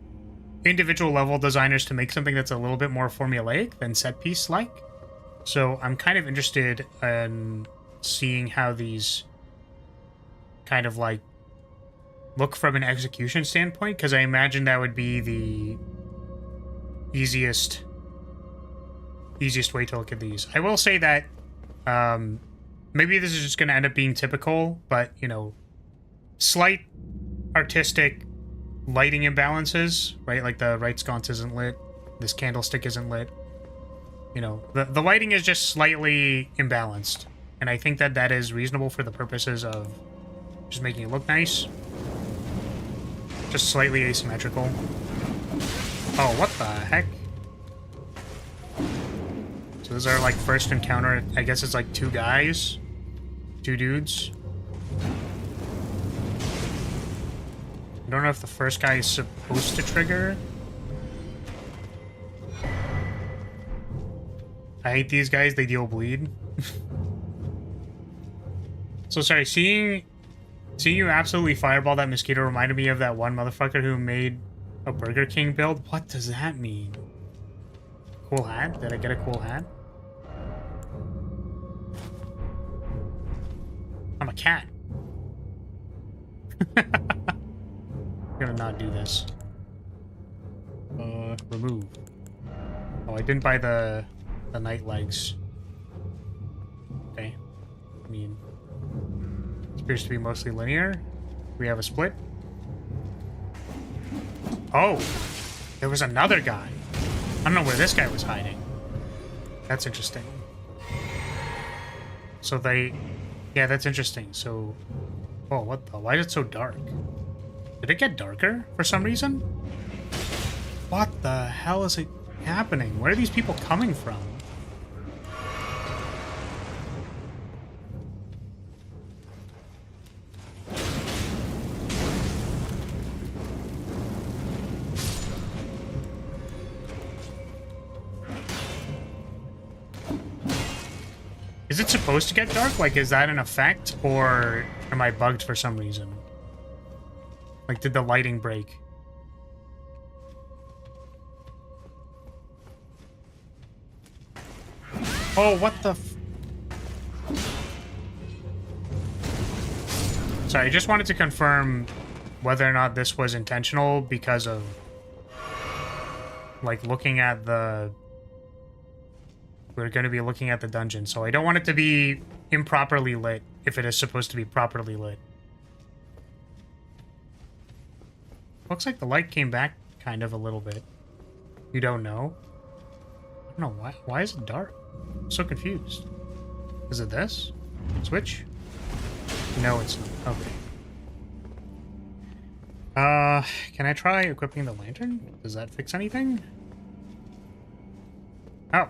individual level designers to make something that's a little bit more formulaic than set piece like. So I'm kind of interested in seeing how these kind of like look from an execution standpoint, because I imagine that would be the easiest way to look at these. I will say that maybe this is just going to end up being typical, but, you know, slight artistic lighting imbalances, right? Like the right sconce isn't lit, this candlestick isn't lit. You know, the lighting is just slightly imbalanced, and I think that that is reasonable for the purposes of just making it look nice. Just slightly asymmetrical. Oh, what the heck? So this is our, like, first encounter. I guess it's, like, two guys. Two dudes. I don't know if the first guy is supposed to trigger. I hate these guys. They deal bleed. So, sorry, seeing you absolutely fireball that mosquito reminded me of that one motherfucker who made a Burger King build. What does that mean? Cool hat? Did I get a cool hat? I'm a cat. I'm gonna not do this. Remove. Oh, I didn't buy the night legs. Okay. I mean... appears to be mostly linear. We have a split. Oh! There was another guy. I don't know where this guy was hiding. That's interesting. So they... yeah, that's interesting. So... oh, what the... why is it so dark? Did it get darker for some reason? What the hell is it happening? Where are these people coming from? Is it supposed to get dark? Like, is that an effect? Or am I bugged for some reason? Like, did the lighting break? Oh, what the Sorry, I just wanted to confirm whether or not this was intentional because of, like, looking at the... We're going to be looking at the dungeon, so I don't want it to be improperly lit if it is supposed to be properly lit. Looks like the light came back kind of a little bit. You don't know? I don't know, why is it dark? I'm so confused. Is it this? Switch? No, it's not. Okay. Can I try equipping the lantern? Does that fix anything? Oh.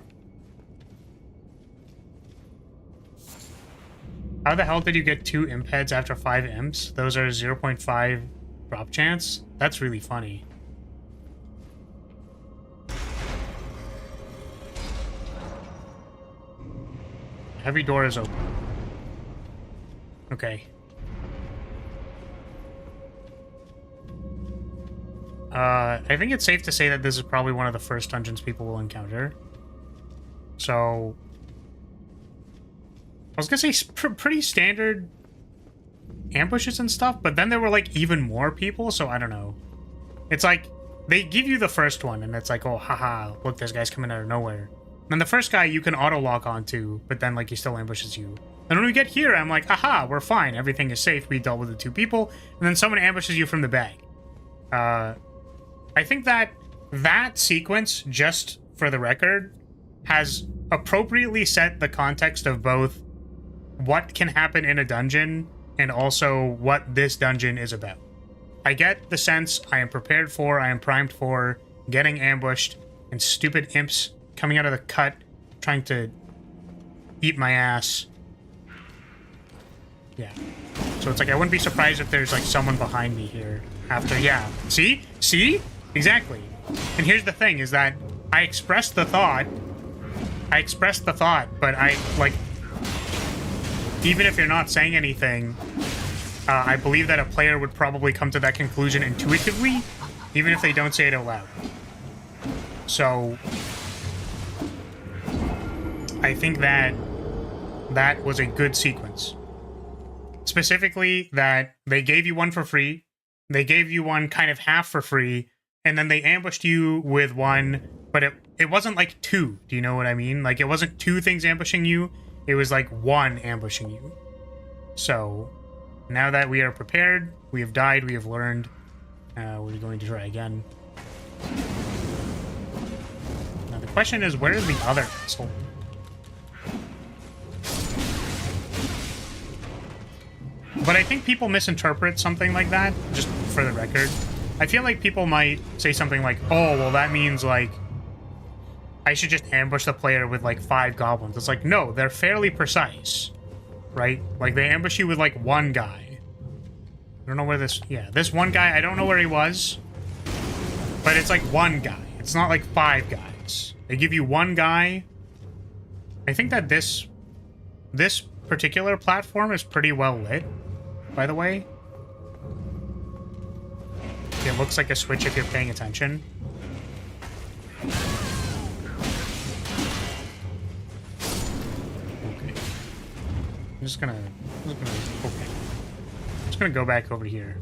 How the hell did you get 2 imp heads after 5 imps? Those are 0.5 drop chance? That's really funny. Heavy door is open. Okay. I think it's safe to say that this is probably one of the first dungeons people will encounter. So... I was gonna say pretty standard ambushes and stuff, but then there were, like, even more people, so I don't know. It's like, they give you the first one, and it's like, oh, haha, look, this guy's coming out of nowhere. And the first guy you can auto-lock onto, but then, like, he still ambushes you. And when we get here, I'm like, aha, we're fine, everything is safe, we dealt with the 2 people, and then someone ambushes you from the back. I think that sequence, just for the record, has appropriately set the context of both what can happen in a dungeon and also what this dungeon is about. I get the sense I am prepared for, I am primed for getting ambushed and stupid imps coming out of the cut trying to eat my ass. Yeah. So it's like I wouldn't be surprised if there's like someone behind me here after. Yeah. See? See? Exactly. And here's the thing is that I expressed the thought, but I, like, even if you're not saying anything, I believe that a player would probably come to that conclusion intuitively, even if they don't say it out loud. So, I think that that was a good sequence. Specifically, that they gave you one for free, they gave you one kind of half for free, and then they ambushed you with one, but it wasn't like 2, do you know what I mean? Like, it wasn't 2 things ambushing you, it was like 1 ambushing you. So, now that we are prepared, we have died, we have learned, we're going to try again. Now the question is, where is the other asshole? But I think people misinterpret something like that, just for the record. I feel like people might say something like, oh, well that means like, I should just ambush the player with like 5 goblins. It's like, no, they're fairly precise, right? Like they ambush you with like 1 guy. I don't know where this, yeah, this 1 guy, I don't know where he was, but it's like 1 guy. It's not like 5 guys. They give you 1 guy. I think that this particular platform is pretty well lit, by the way. It looks like a switch if you're paying attention. I'm just gonna go back over here.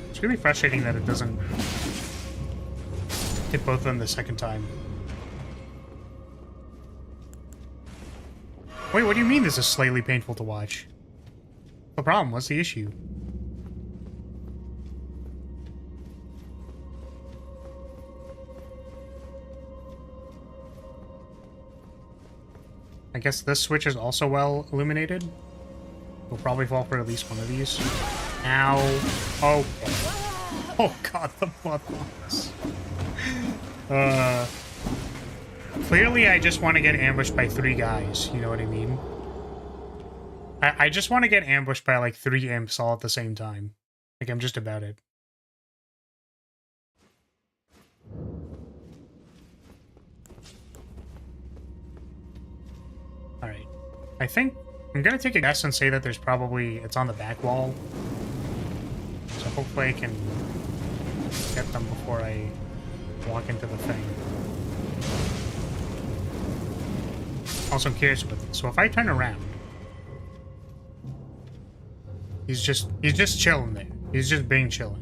It's really frustrating that it doesn't hit both of them the second time. Wait, what do you mean this is slightly painful to watch? The problem? What's the issue? I guess this switch is also well illuminated. We'll probably fall for at least one of these. Ow. Oh. Oh god, the blood loss. Clearly I just want to get ambushed by 3 guys, you know what I mean? I just want to get ambushed by like 3 imps all at the same time. Like, I'm just about it. I think I'm gonna take a guess and say that there's probably it's on the back wall. So hopefully I can get them before I walk into the thing. Also, I'm curious with it. So if I turn around, he's just chilling there. He's just being chilling.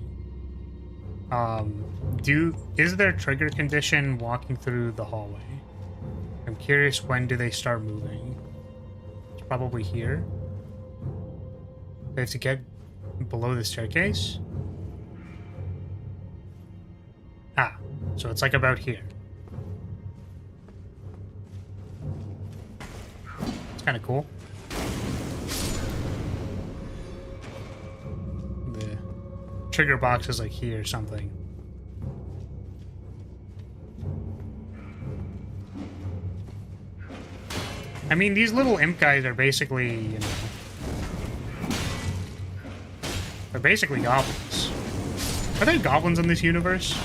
Is there a trigger condition walking through the hallway? I'm curious, when do they start moving? It's probably here. They have to get below the staircase. Ah, so it's like about here. It's kind of cool. The trigger box is like here or something. I mean, these little imp guys are basically, you know, they're basically goblins. Are there goblins in this universe?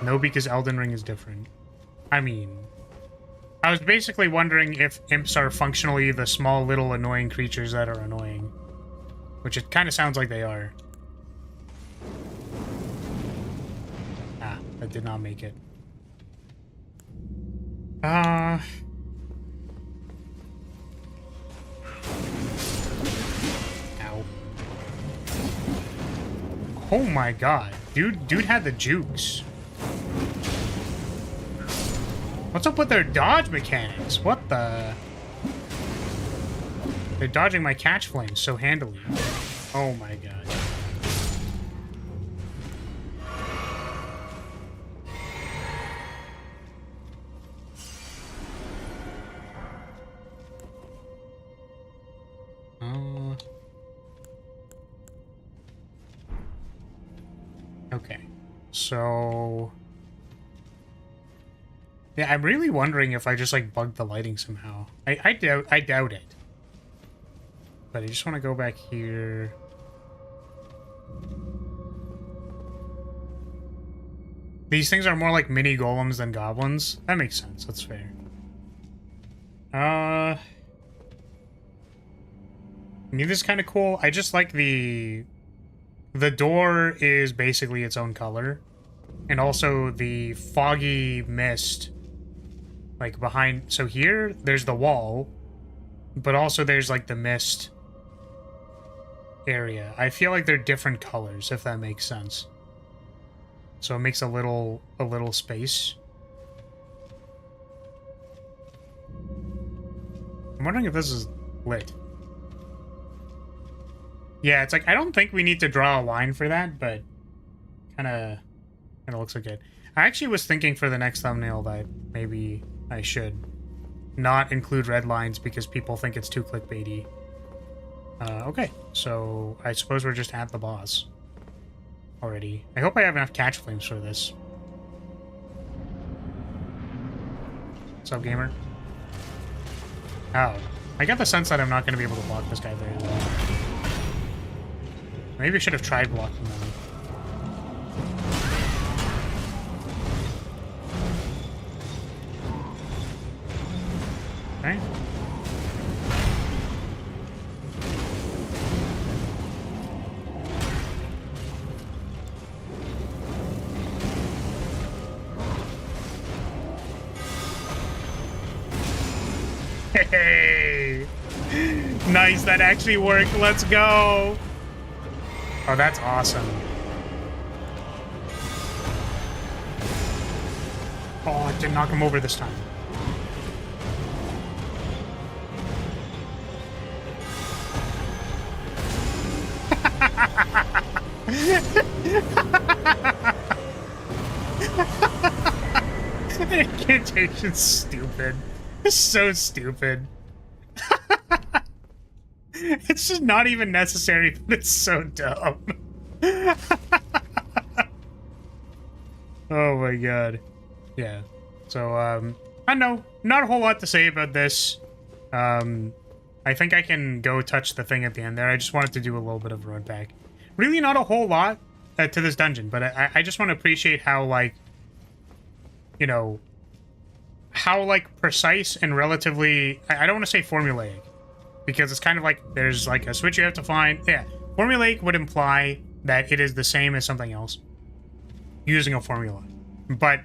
No, because Elden Ring is different. I mean, I was basically wondering if imps are functionally the small little annoying creatures that are annoying. Which it kind of sounds like they are. Ah, that did not make it. Ow. Oh my god. Dude had the jukes. What's up with their dodge mechanics? What the? They're dodging my catch flames so handily. Oh my god. Okay. So... yeah, I'm really wondering if I just, like, bugged the lighting somehow. I doubt it. But I just want to go back here. These things are more like mini golems than goblins. That makes sense. That's fair. I mean, this is kind of cool. I just like the door is basically its own color. And also the foggy mist, like behind, so here there's the wall, but also there's like the mist area. I feel like they're different colors, if that makes sense. So it makes a little space. I'm wondering if this is lit. Yeah, it's like, I don't think we need to draw a line for that, but kind of looks like it. I actually was thinking for the next thumbnail that maybe I should not include red lines because people think it's too clickbaity. Okay, so I suppose we're just at the boss already. I hope I have enough catch flames for this. What's up, gamer? Oh, I got the sense that I'm not going to be able to block this guy very well. Maybe I should have tried blocking them. Okay. Hey! Nice, that actually worked. Let's go! Oh, that's awesome. Oh, I didn't knock him over this time. Incantation's stupid. It's so stupid. It's just not even necessary, but it's so dumb. Oh my god. Yeah. So, I don't know. Not a whole lot to say about this. I think I can go touch the thing at the end there. I just wanted to do a little bit of road back. Really not a whole lot to this dungeon, but I just want to appreciate how, like, you know, how, like, precise and relatively... I don't want to say formulaic, because it's kind of like there's, like, a switch you have to find. Yeah, formulaic would imply that it is the same as something else using a formula. But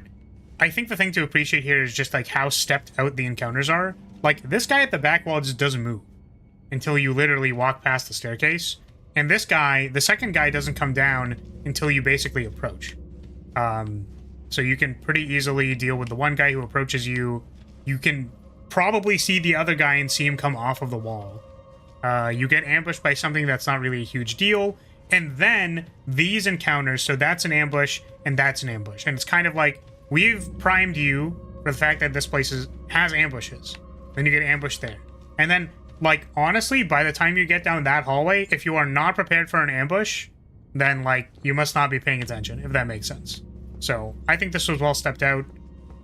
I think the thing to appreciate here is just, like, how stepped out the encounters are. Like, this guy at the back wall just doesn't move until you literally walk past the staircase. And this guy, the second guy, doesn't come down until you basically approach. So you can pretty easily deal with the one guy who approaches you. You can probably see the other guy and see him come off of the wall. You get ambushed by something that's not really a huge deal. And then these encounters, so that's an ambush and that's an ambush. And it's kind of like, we've primed you for the fact that this place has ambushes. Then you get ambushed there. And then, like, honestly, by the time you get down that hallway, if you are not prepared for an ambush, then, like, you must not be paying attention, if that makes sense. So, I think this was well stepped out.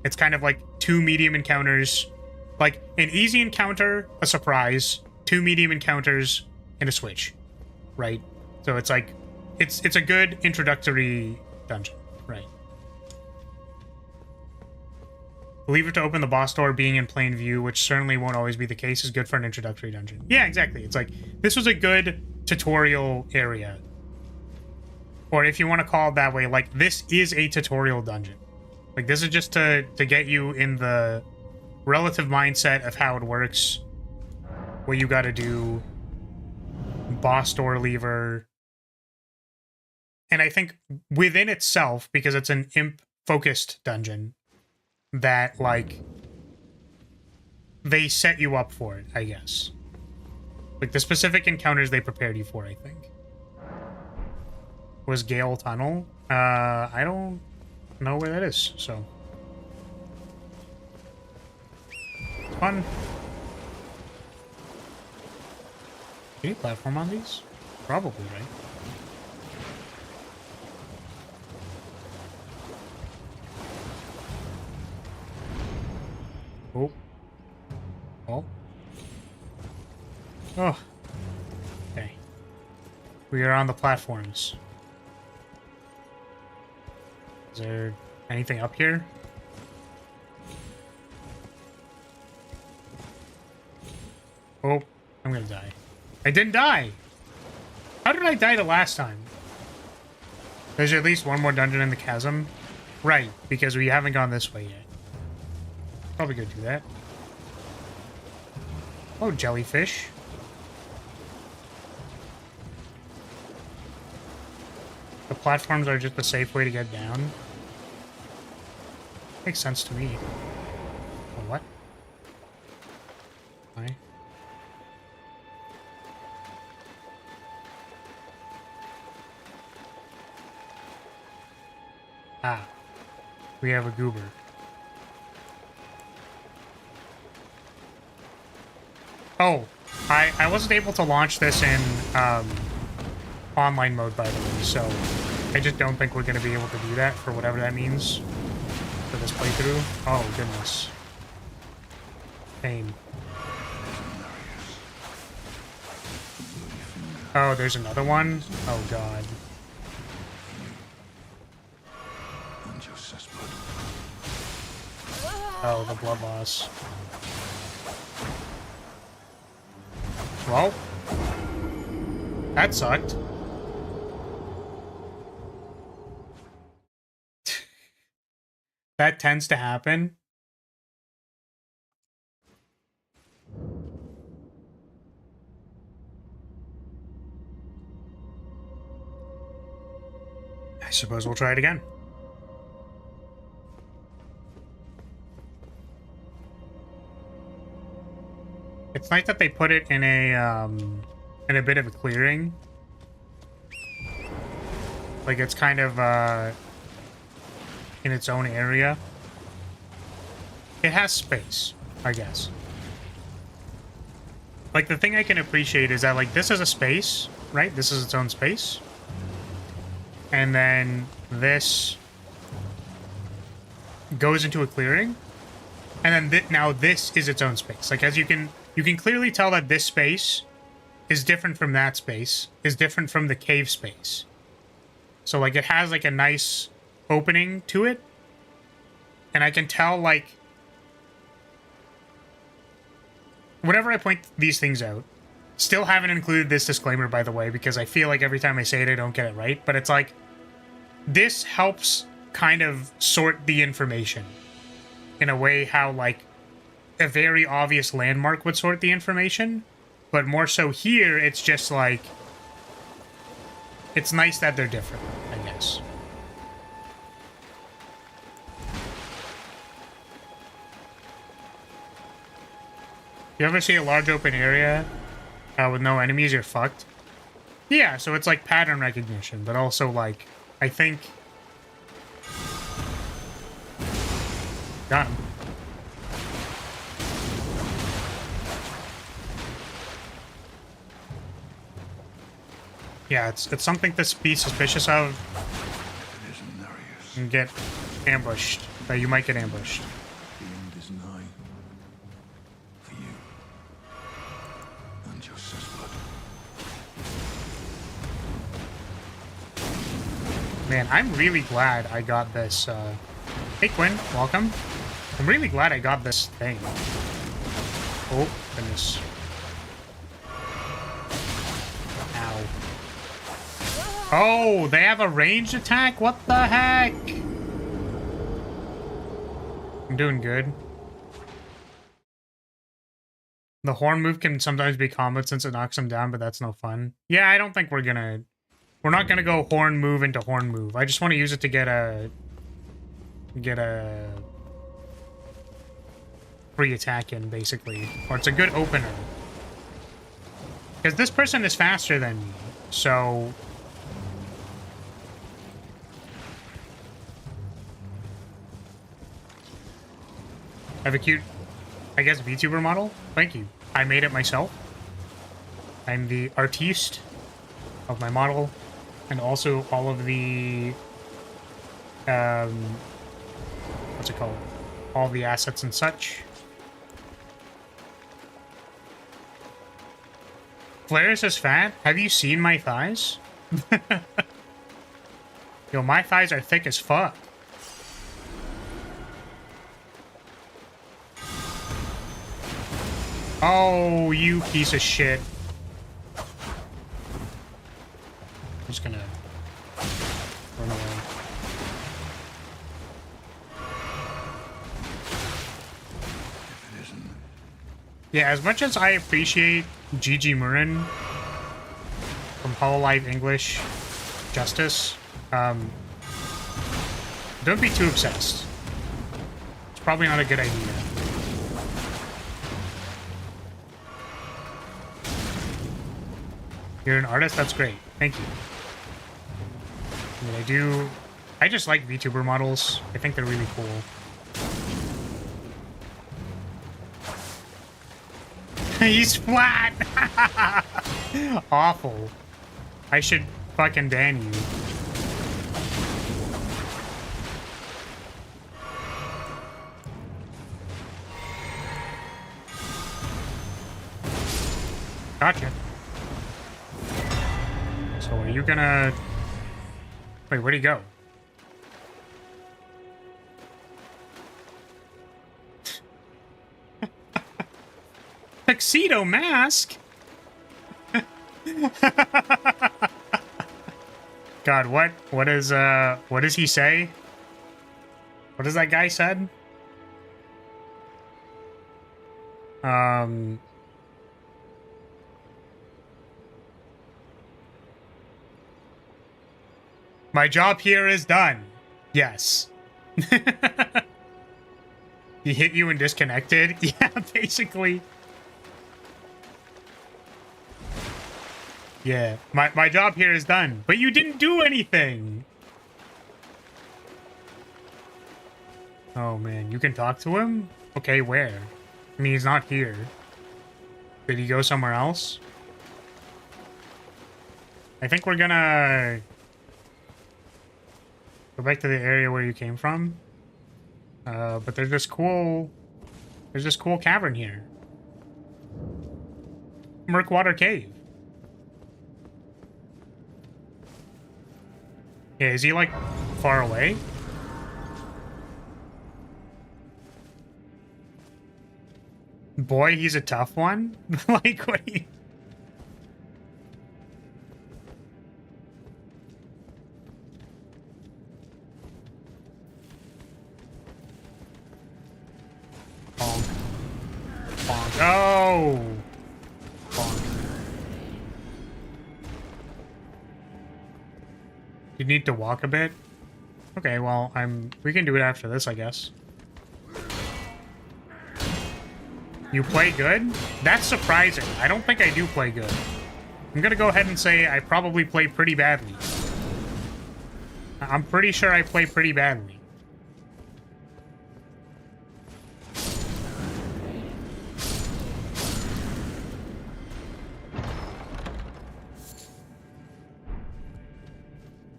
It's kind of like 2 medium encounters. Like, an easy encounter, a surprise, 2 medium encounters, and a switch. Right? So it's like, it's a good introductory dungeon. Right. Leave it to open the boss door being in plain view, which certainly won't always be the case, is good for an introductory dungeon. Yeah, exactly. It's like, this was a good tutorial area. Or if you want to call it that way, like, this is a tutorial dungeon. Like, this is just to get you in the relative mindset of how it works. What you gotta do. Boss door lever. And I think within itself, because it's an imp-focused dungeon, that, like, they set you up for it, I guess. Like, the specific encounters they prepared you for, I think. Was Gale Tunnel? I don't know where that is, so. It's fun. Can you platform on these? Probably, right? Oh. Oh. Oh. Okay. We are on the platforms. Is there anything up here? Oh, I'm gonna die. I didn't die! How did I die the last time? There's at least one more dungeon in the chasm. Right, because we haven't gone this way yet. Probably go do that. Oh, jellyfish. The platforms are just a safe way to get down. Makes sense to me. Oh, what? Why? Ah. We have a goober. Oh, I wasn't able to launch this in online mode, by the way, so I just don't think we're going to be able to do that for whatever that means for this playthrough. Oh, goodness. Pain. Oh, there's another one? Oh, God. Oh, the blood loss. Well, that sucked. That tends to happen. I suppose we'll try it again. It's nice that they put it in a bit of a clearing. Like, it's kind of in its own area. It has space, I guess. Like, the thing I can appreciate is that, like, this is a space, right? This is its own space. And then this goes into a clearing. And then now this is its own space. Like, as you can you can clearly tell that this space is different from that space, is different from the cave space. So, like, it has, like, a nice opening to it. And I can tell, like, whenever I point these things out, still haven't included this disclaimer, by the way, because I feel like every time I say it, I don't get it right. But it's like, this helps kind of sort the information in a way how, like, a very obvious landmark would sort the information. But more so here, it's just like, it's nice that they're different, I guess. You ever see a large open area with no enemies, you're fucked? Yeah, so it's like pattern recognition, but also like, I think... Got him. Yeah, it's something to be suspicious of and get ambushed. That you might get ambushed. The end is nigh. For you. And your sister's blood. Man, I'm really glad I got this, Hey Quinn, welcome. I'm really glad I got this thing. Oh, goodness. Ow. Oh, they have a ranged attack? What the heck? I'm doing good. The horn move can sometimes be comboed since it knocks them down, but that's no fun. Yeah, I don't think we're not gonna go horn move into horn move. I just want to use it to get a free attack in, basically. Or it's a good opener. Because this person is faster than me, so... I have a cute, I guess, VTuber model. Thank you. I made it myself. I'm the artiste of my model, and also all of the, what's it called? All the assets and such. Flares is fat? Have you seen my thighs? Yo, my thighs are thick as fuck. Oh, you piece of shit. I'm just gonna run away. If it isn't. Yeah, as much as I appreciate Gigi Murin from Hololive English Justice, don't be too obsessed. It's probably not a good idea. You're an artist? That's great. Thank you. I mean, I just like VTuber models. I think they're really cool. He's flat! Awful. I should fucking ban you. Gotcha. So are you gonna... Wait, where'd he go? Tuxedo mask? God, what does he say? What does that guy said? My job here is done. Yes. He hit you and disconnected? Yeah, basically. Yeah, my job here is done. But you didn't do anything. Oh, man. You can talk to him? Okay, where? I mean, he's not here. Did he go somewhere else? I think we're gonna... go back to the area where you came from. But there's this cool cavern here. Murkwater Cave. Yeah, is he like far away? Boy, he's a tough one. Like, what do you... Bonk. Bonk. Oh! Bonk. You need to walk a bit? Okay, well, we can do it after this, I guess. You play good? That's surprising. I don't think I do play good. I'm gonna go ahead and say I probably play pretty badly. I'm pretty sure I play pretty badly.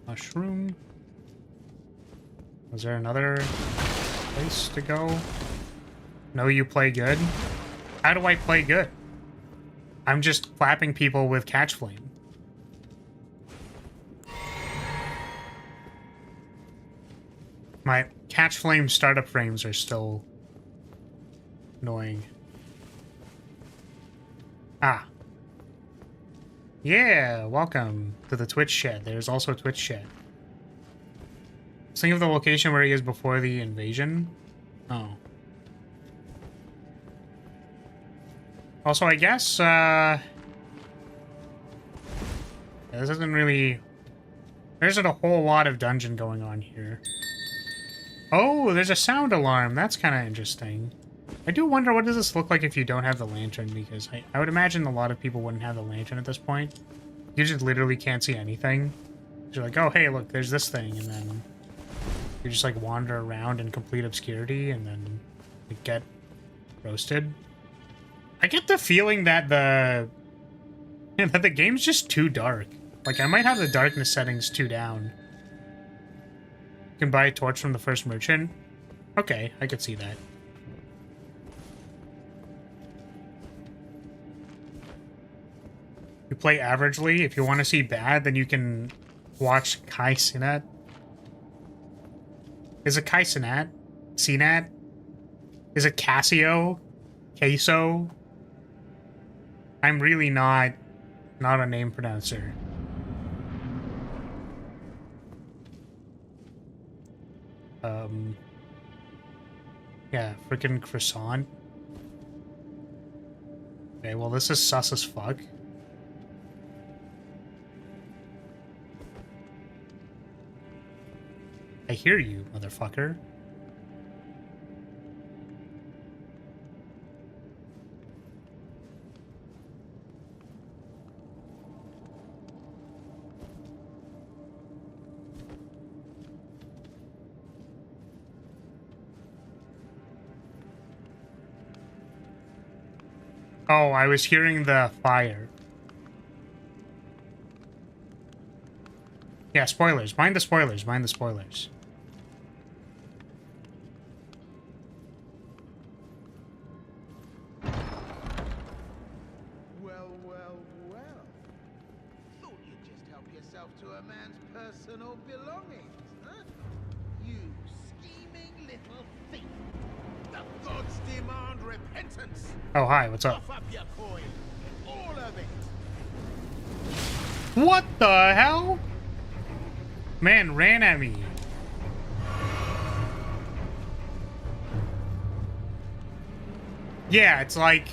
Mushroom. Was there another place to go? No, you play good? How do I play good? I'm just clapping people with catch flame. My catch flame startup frames are still annoying. Ah. Yeah, welcome to the Twitch chat. There's also a Twitch chat. Think of the location where he is before the invasion. Oh. Also, I guess, this isn't really... There isn't a whole lot of dungeon going on here. Oh, there's a sound alarm. That's kind of interesting. I do wonder, what does this look like if you don't have the lantern? Because I would imagine a lot of people wouldn't have the lantern at this point. You just literally can't see anything. You're like, oh, hey, look, there's this thing. And then you just, like, wander around in complete obscurity and then like, get roasted. I get the feeling that the game's just too dark. Like, I might have the darkness settings too down. You can buy a torch from the first merchant. Okay, I could see that. You play averagely. If you want to see bad, then you can watch Kai Sinat. Is it Kai Sinat? Sinat? Is it Casio? Queso? I'm really not a name pronouncer. Yeah, freaking croissant. Okay, well, this is sus as fuck. I hear you, motherfucker. Oh, I was hearing the fire. Yeah, spoilers. Mind the spoilers. Mind the spoilers. Well, well, well. Thought you'd just help yourself to a man's personal belongings, huh? You scheming little thief. The gods demand repentance. Oh, hi, what's up? Cough up your coin. All of it. What the hell? Man ran at me. Yeah, it's like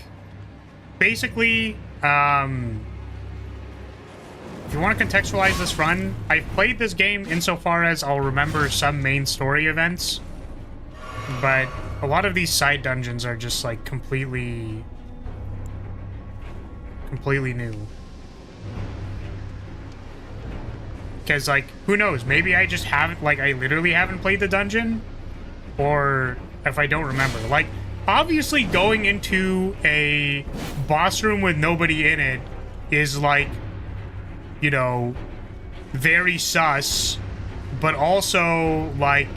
basically if you want to contextualize this run, I've played this game insofar as I'll remember some main story events, but a lot of these side dungeons are just like completely new. Because, like, who knows? Maybe I just haven't, like, I literally haven't played the dungeon. Or if I don't remember. Like, obviously going into a boss room with nobody in it is, like, you know, very sus. But also, like,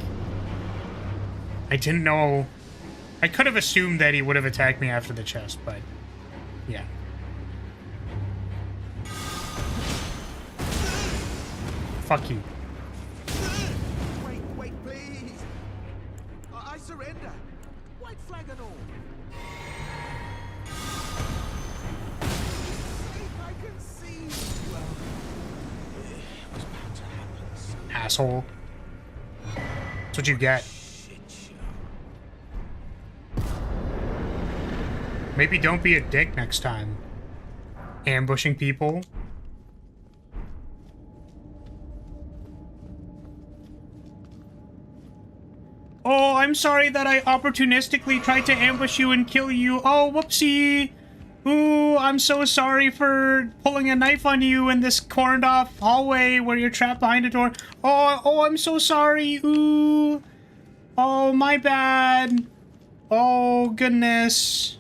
I didn't know... I could have assumed that he would have attacked me after the chest, but... Yeah. fuck you. Wait, please. I surrender. White flag and all. I can see. Well, it was bound to happen. Asshole. That's what you get. Maybe don't be a dick next time. Ambushing people. Oh, I'm sorry that I opportunistically tried to ambush you and kill you. Oh, whoopsie. Ooh, I'm so sorry for pulling a knife on you in this cornered off hallway where you're trapped behind a door. Oh, I'm so sorry. Ooh. Oh, my bad. Oh, goodness.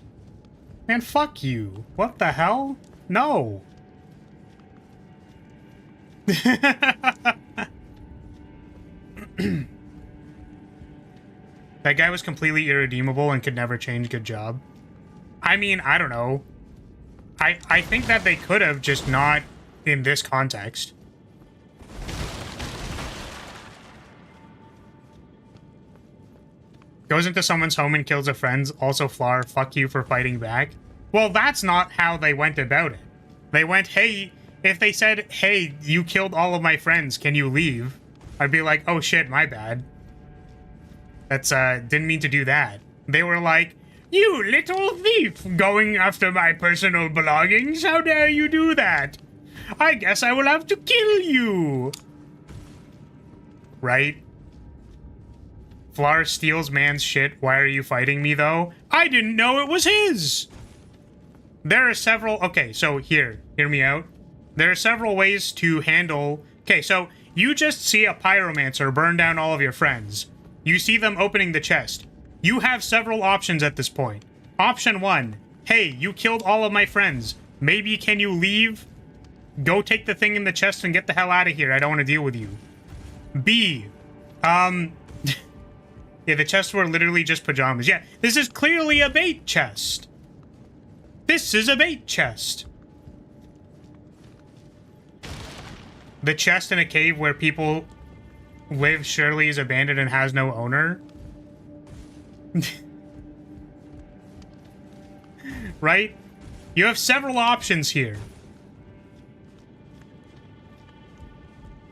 Man, fuck you. What the hell? No. That guy was completely irredeemable and could never change. Good job. I mean, I don't know. I think that they could have, just not in this context. Goes into someone's home and kills a friend. Also, Flar, fuck you for fighting back. Well, that's not how they went about it. They went, hey, if they said, hey, you killed all of my friends, can you leave? I'd be like, oh shit, my bad. That's, didn't mean to do that. They were like, you little thief, going after my personal belongings? How dare you do that? I guess I will have to kill you. Right? Flar steals man's shit. Why are you fighting me, though? I didn't know it was his. There are several... Okay, so hear me out. There are several ways to handle... Okay, so you just see a pyromancer burn down all of your friends. You see them opening the chest. You have several options at this point. Option 1. Hey, you killed all of my friends. Maybe can you leave? Go take the thing in the chest and get the hell out of here. I don't want to deal with you. B. Yeah, the chests were literally just pajamas. Yeah, this is clearly a bait chest. This is a bait chest. The chest in a cave where people live surely is abandoned and has no owner. Right? You have several options here.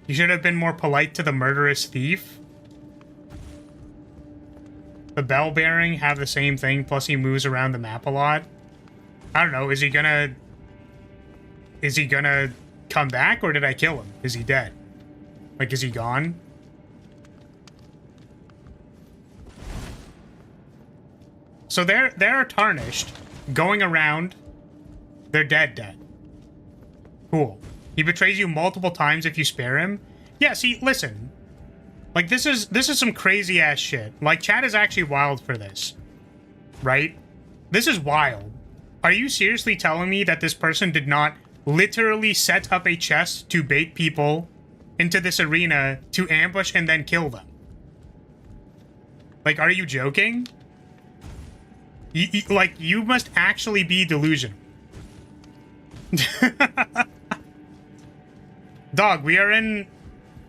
You should have been more polite to the murderous thief. The bell bearing have the same thing, plus he moves around the map a lot. I don't know, is he gonna come back, or did I kill him? Is he dead? Like, is he gone? So they're tarnished, going around. They're dead. Cool. He betrays you multiple times if you spare him. Yeah, see, listen. Like, this is some crazy ass shit. Like, chat is actually wild for this. Right? This is wild. Are you seriously telling me that this person did not literally set up a chest to bait people into this arena to ambush and then kill them? Like, are you joking? Like, you must actually be delusional. Dog, we are in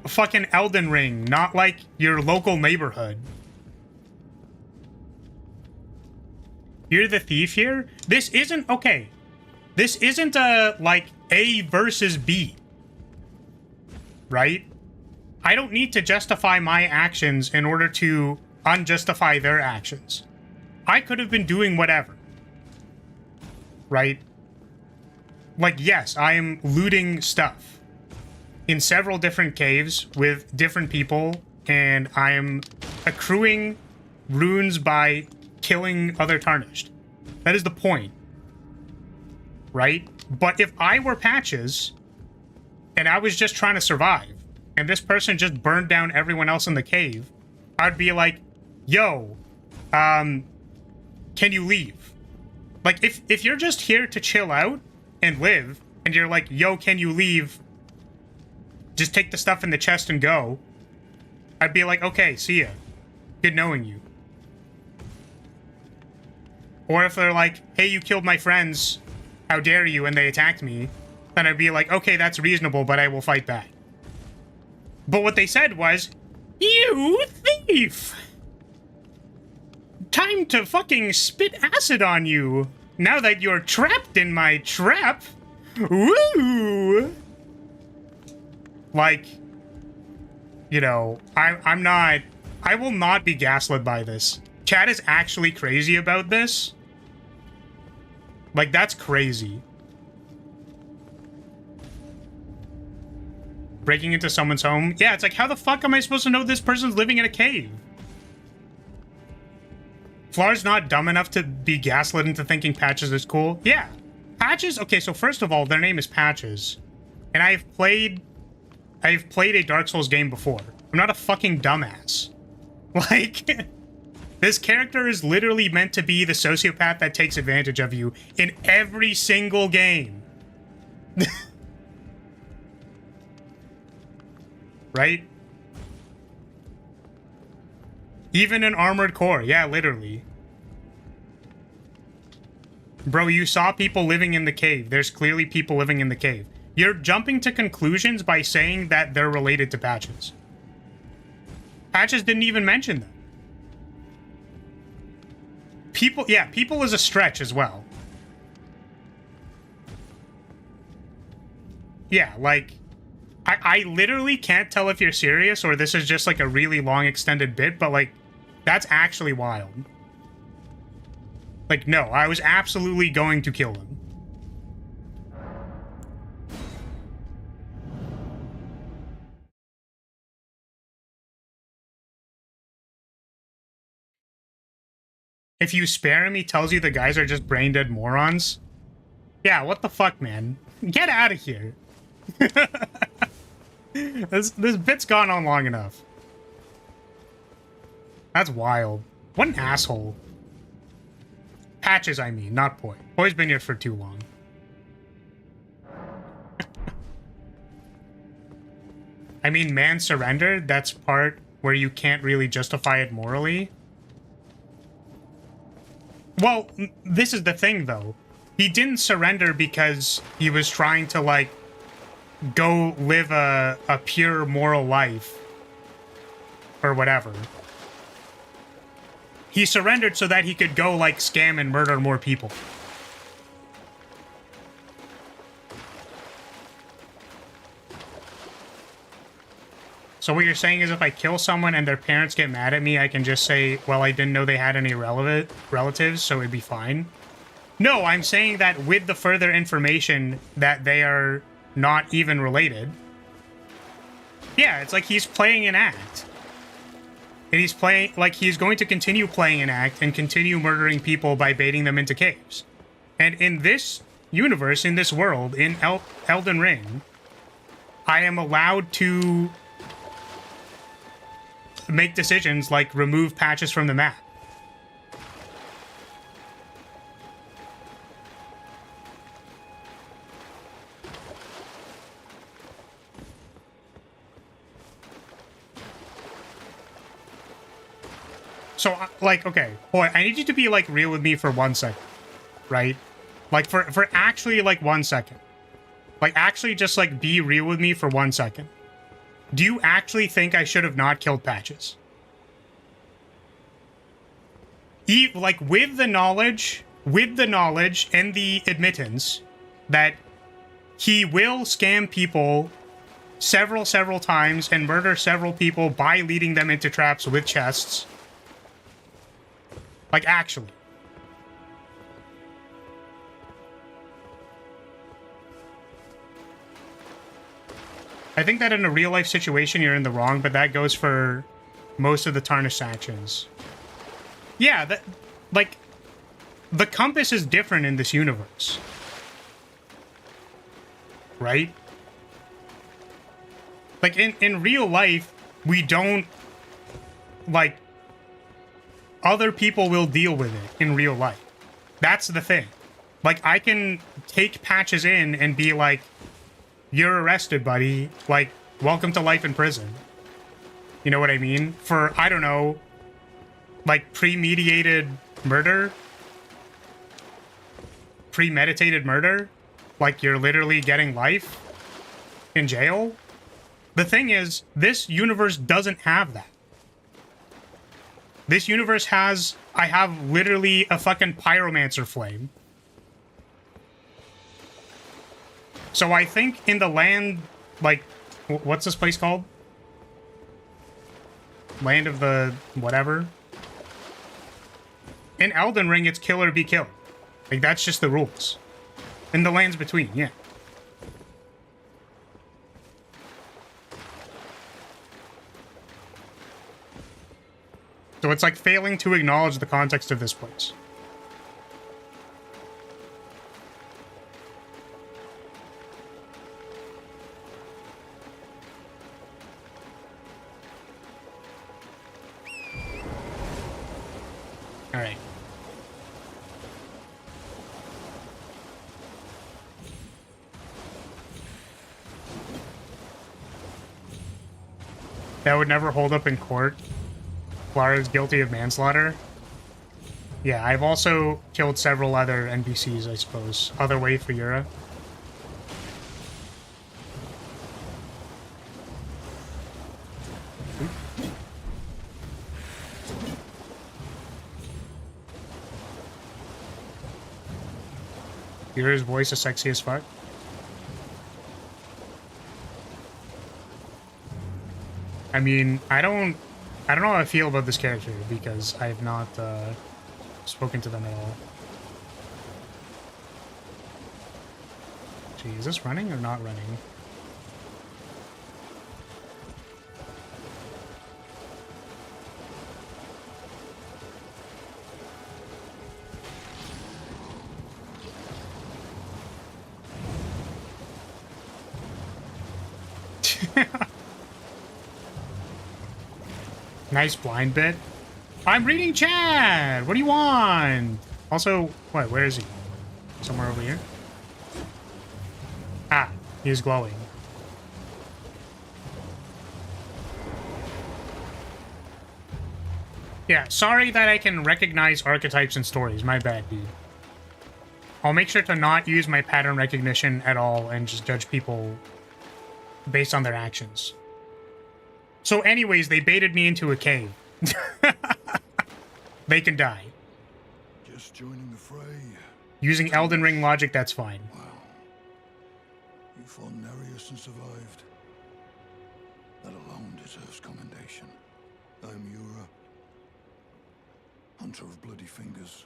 fucking Elden Ring, not like your local neighborhood. You're the thief here? This isn't... Okay. This isn't like, A versus B. Right? I don't need to justify my actions in order to unjustify their actions. I could have been doing whatever. Right? Like, yes, I am looting stuff in several different caves with different people, and I am accruing runes by killing other tarnished. That is the point. Right? But if I were Patches, and I was just trying to survive, and this person just burned down everyone else in the cave, I'd be like, yo, can you leave? Like, if you're just here to chill out and live, and you're like, yo, can you leave? Just take the stuff in the chest and go. I'd be like, okay, see ya. Good knowing you. Or if they're like, hey, you killed my friends, how dare you, and they attacked me, then I'd be like, okay, that's reasonable, but I will fight back. But what they said was, "You thief! Time to fucking spit acid on you, now that you're trapped in my trap." Woo! Like, you know, I will not be gaslit by this. Chat is actually crazy about this. Like, that's crazy. Breaking into someone's home? Yeah, it's like, how the fuck am I supposed to know this person's living in a cave? Flar's not dumb enough to be gaslit into thinking Patches is cool. Yeah. Patches? Okay, so first of all, their name is Patches. And I've played a Dark Souls game before. I'm not a fucking dumbass. Like, this character is literally meant to be the sociopath that takes advantage of you in every single game. Right? Even in Armored Core. Yeah, literally. Bro, you saw people living in the cave. There's clearly people living in the cave. You're jumping to conclusions by saying that they're related to Patches. Patches didn't even mention them. People, yeah, people is a stretch as well. Yeah, like, I literally can't tell if you're serious or this is just like a really long extended bit, but like, that's actually wild. Like, no, I was absolutely going to kill him. If you spare him, he tells you the guys are just brain-dead morons. Yeah, what the fuck, man? Get out of here. This bit's gone on long enough. That's wild. What an asshole. Patches, I mean, not Poi. Poi's been here for too long. I mean, man surrendered. That's part where you can't really justify it morally. Well, this is the thing, though. He didn't surrender because he was trying to, like, go live a pure moral life. Or whatever. He surrendered so that he could go, like, scam and murder more people. So what you're saying is if I kill someone and their parents get mad at me, I can just say, well, I didn't know they had any relatives, so it'd be fine? No, I'm saying that with the further information that they are not even related. Yeah, it's like he's playing an act. And he's playing, like, he's going to continue playing an act and continue murdering people by baiting them into caves. And in this universe, in this world, in Elden Ring, I am allowed to make decisions like remove Patches from the map. So, like, okay, boy, I need you to be, like, real with me for 1 second, right? Like, for actually, like, 1 second. Like, actually just, like, be real with me for 1 second. Do you actually think I should have not killed Patches? Like, with the knowledge and the admittance that he will scam people several times and murder several people by leading them into traps with chests. Like, actually. I think that in a real-life situation, you're in the wrong, but that goes for most of the tarnished actions. Yeah, that, like, the compass is different in this universe. Right? Like, in real life, we don't, like, other people will deal with it in real life. That's the thing. Like, I can take Patches in and be like, you're arrested, buddy. Like, welcome to life in prison. You know what I mean? For, I don't know, like, premeditated murder? Premeditated murder? Like, you're literally getting life in jail? The thing is, this universe doesn't have that. This universe has... I have literally a fucking pyromancer flame. So I think in the land... Like, what's this place called? Land of the... whatever. In Elden Ring, it's kill or be killed. Like, that's just the rules. In the lands between, yeah. So it's like failing to acknowledge the context of this place. All right. That would never hold up in court. Clara is guilty of manslaughter. Yeah, I've also killed several other NPCs, I suppose. Other way for Yura. Yura's voice is sexy as fuck. I mean, I don't know how I feel about this character because I have not spoken to them at all. Gee, is this running or not running? Nice blind bit. I'm reading chat! What do you want? Also, what? Where is he? Somewhere over here? Ah, he is glowing. Yeah, sorry that I can recognize archetypes in stories. My bad, dude. I'll make sure to not use my pattern recognition at all and just judge people based on their actions. So anyways, they baited me into a cave. They can die. Just joining the fray. Using Elden Ring logic, that's fine. Wow. You fought Nereus and survived. That alone deserves commendation. I'm Yura. Hunter of bloody fingers.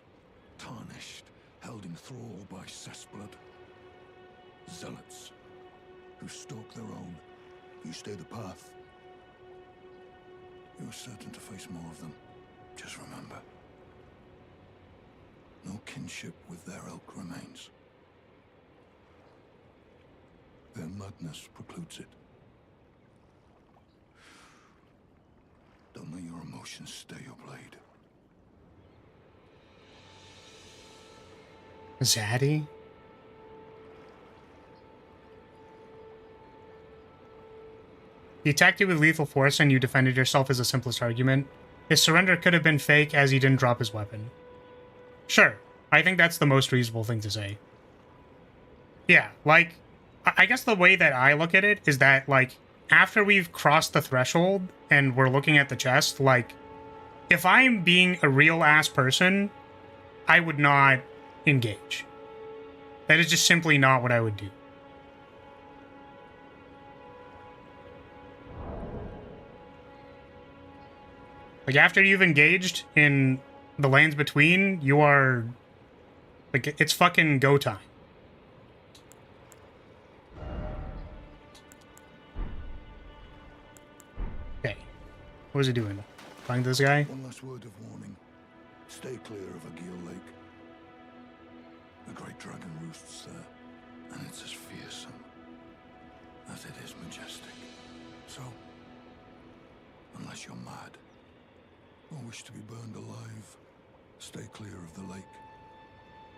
Tarnished. Held in thrall by cessblood. Zealots. Who stalk their own. You stay the path. You're certain to face more of them. Just remember, no kinship with their ilk remains. Their madness precludes it. Don't let your emotions stay your blade. Zaddy? He attacked you with lethal force and you defended yourself is the simplest argument. His surrender could have been fake as he didn't drop his weapon. Sure, I think that's the most reasonable thing to say. Yeah, like, I guess the way that I look at it is that, like, after we've crossed the threshold and we're looking at the chest, like, if I'm being a real-ass person, I would not engage. That is just simply not what I would do. Like, after you've engaged in the lands between, you are... Like, it's fucking go time. Okay. What is he doing? Find this guy? One last word of warning. Stay clear of Agil Lake. The great dragon roosts there, and it's as fearsome as it is majestic. So, unless you're mad, or wish to be burned alive, stay clear of the lake.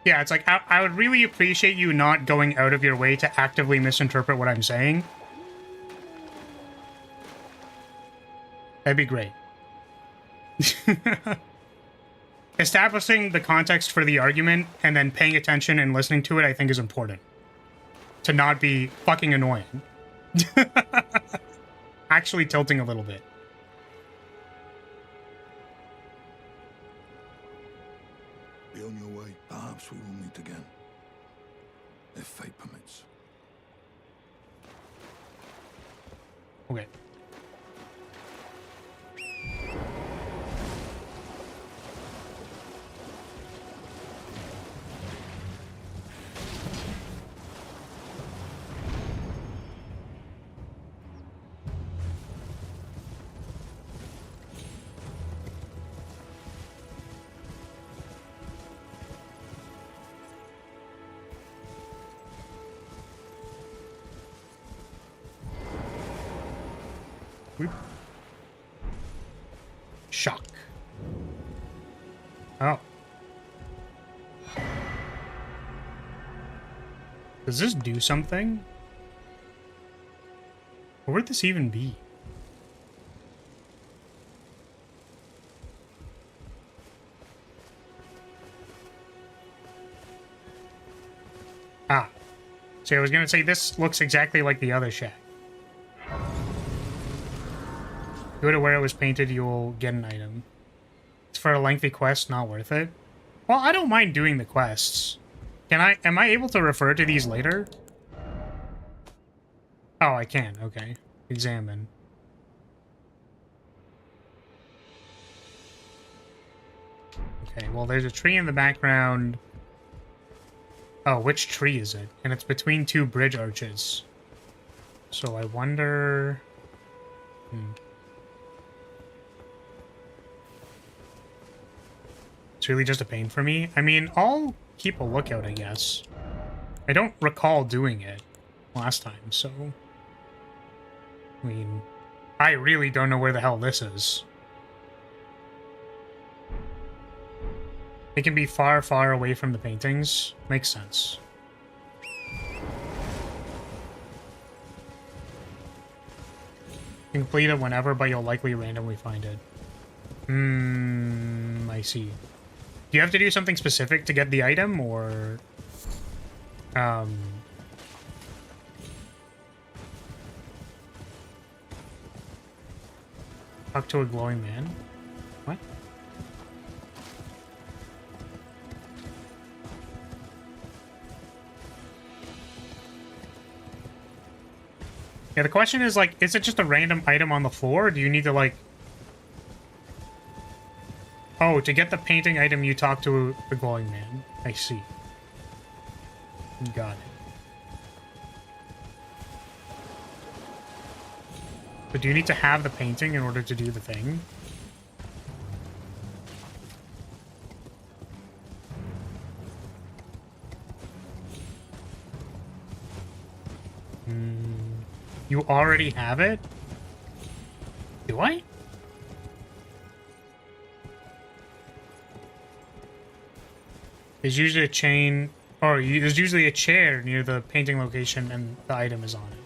Yeah, it's like, I would really appreciate you not going out of your way to actively misinterpret what I'm saying. That'd be great. Establishing the context for the argument and then paying attention and listening to it, I think, is important. To not be fucking annoying. actually tilting a little bit. Be on your way. Perhaps we will meet again. If fate permits. Okay. Shock. Oh. Does this do something? Where would this even be? Ah. See, I was gonna say this looks exactly like the other shack. Go to where it was painted, you'll get an item. It's for a lengthy quest, not worth it. Well, I don't mind doing the quests. Am I able to refer to these later? Oh, I can, okay. Examine. Okay, well, there's a tree in the background. Oh, which tree is it? And it's between two bridge arches. So I wonder... It's really just a pain for me. I mean, I'll keep a lookout, I guess. I don't recall doing it last time, so... I mean, I really don't know where the hell this is. It can be far, far away from the paintings. Makes sense. You can complete it whenever, but you'll likely randomly find it. I see. Do you have to do something specific to get the item, or... Talk to a glowing man? What? Yeah, the question is, like, is it just a random item on the floor, or do you need to, like... Oh, to get the painting item, you talk to the glowing man. I see. Got it. But do you need to have the painting in order to do the thing? You already have it? Do I? There's usually a chain, or there's usually a chair near the painting location and the item is on it.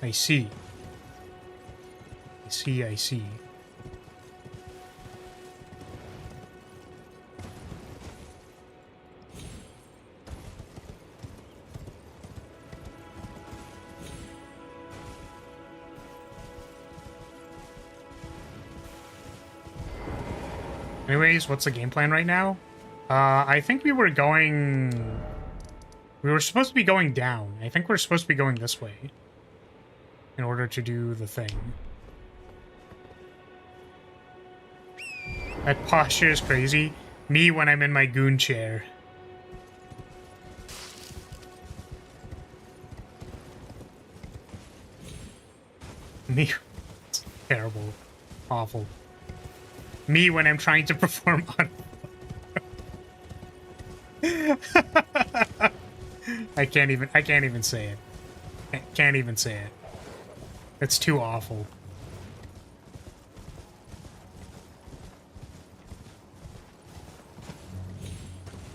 I see. I see. Anyways, what's the game plan right now? I think we were supposed to be going down. I think we're supposed to be going this way in order to do the thing. That posture is crazy. Me when I'm in my goon chair. Me. It's terrible. Awful. Me when I'm trying to perform on... I can't even say it. I can't even say it. It's too awful.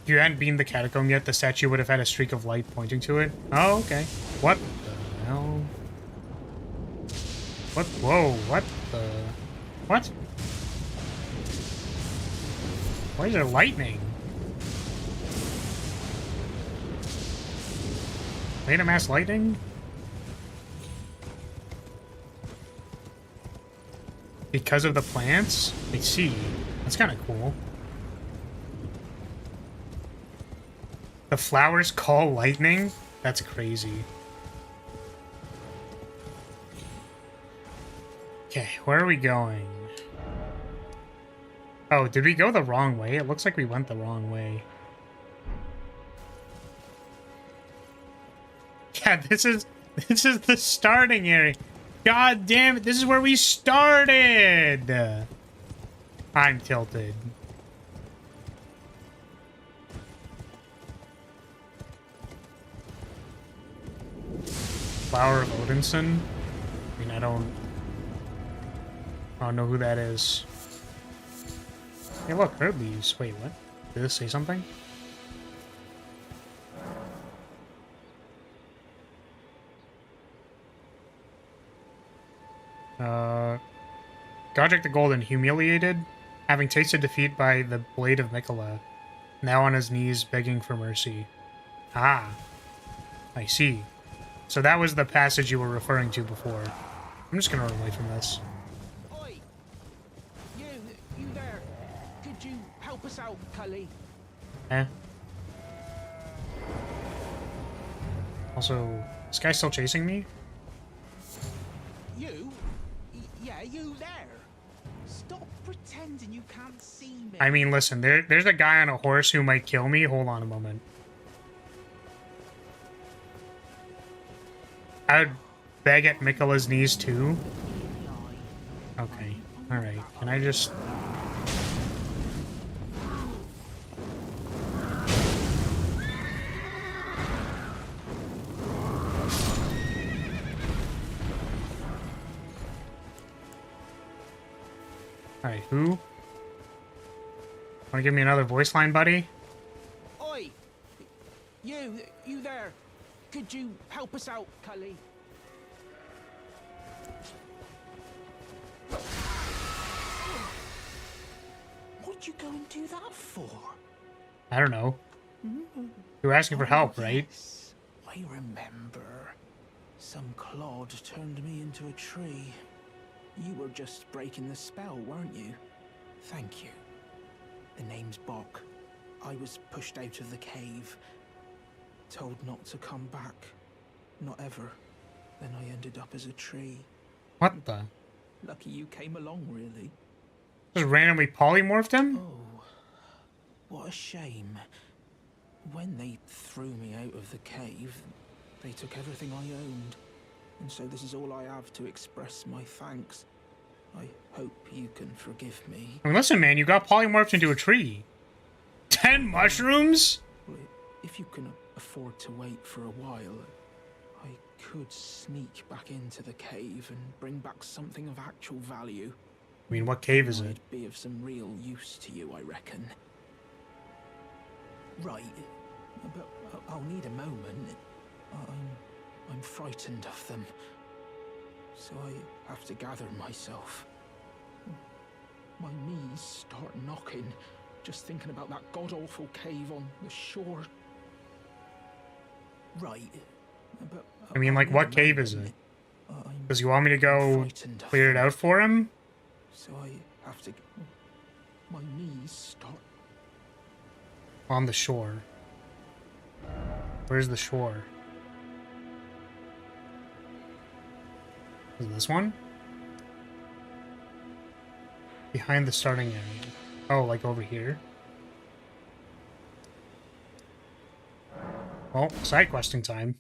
If you hadn't beamed the catacomb yet, the statue would have had a streak of light pointing to it. Oh, okay. What the hell? What? Whoa, what the... What? Why is there lightning? Random ass lightning? Because of the plants? I see. That's kind of cool. The flowers call lightning? That's crazy. Okay, where are we going? Oh, did we go the wrong way? It looks like we went the wrong way. Yeah, this is the starting area. God damn it, this is where we started! I'm tilted. Flower of Odinson? I mean, I don't know who that is. Hey, look, herb leaves. Wait, what? Did this say something? Godric the Golden, humiliated, having tasted defeat by the blade of Mikola, now on his knees begging for mercy. Ah, I see. So that was the passage you were referring to before. I'm just gonna run away from this. Oi! You there? Could you help us out, Cully? Eh? Also, this guy's still chasing me? You? Yeah, you there? Stop pretending you can't see me. I mean, listen, there's a guy on a horse who might kill me. Hold on a moment. I would beg at Mikola's knees too. Okay, alright. Can I just... Alright, who? Wanna give me another voice line, buddy? Oi! You there? Could you help us out, Cully? What'd you go and do that for? I don't know. You were asking for help, right? Yes, I remember. Some clod turned me into a tree. You were just breaking the spell, weren't you? Thank you. The name's Bok. I was pushed out of the cave. Told not to come back. Not ever. Then I ended up as a tree. What the? Lucky you came along, really. Just randomly polymorphed him? Oh, what a shame. When they threw me out of the cave, they took everything I owned. And so this is all I have to express my thanks. I hope you can forgive me. I mean, listen, man, you got polymorphed into a tree. 10 mushrooms? Well, if you can afford to wait for a while, I could sneak back into the cave and bring back something of actual value. I mean, what cave is it? Might be of some real use to you, I reckon. Right, but I'll need a moment. I'm frightened of them, so I have to gather myself. My knees start knocking, just thinking about that god-awful cave on the shore. Right, but I mean, like, what cave is it? Does he want me to go clear it out for him? So I have to... My knees start... On the shore. Where's the shore? Is it this one? Behind the starting area. Oh, like over here? Well, side questing time.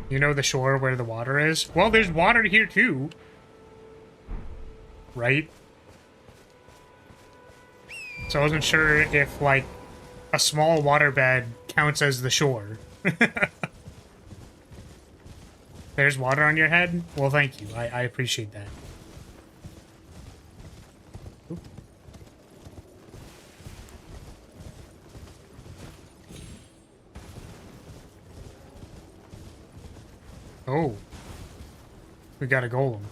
You know the shore where the water is? Well, there's water here too. Right? So I wasn't sure if, like, a small waterbed counts as the shore. There's water on your head? Well, thank you. I appreciate that. Oop. Oh. We got a golem.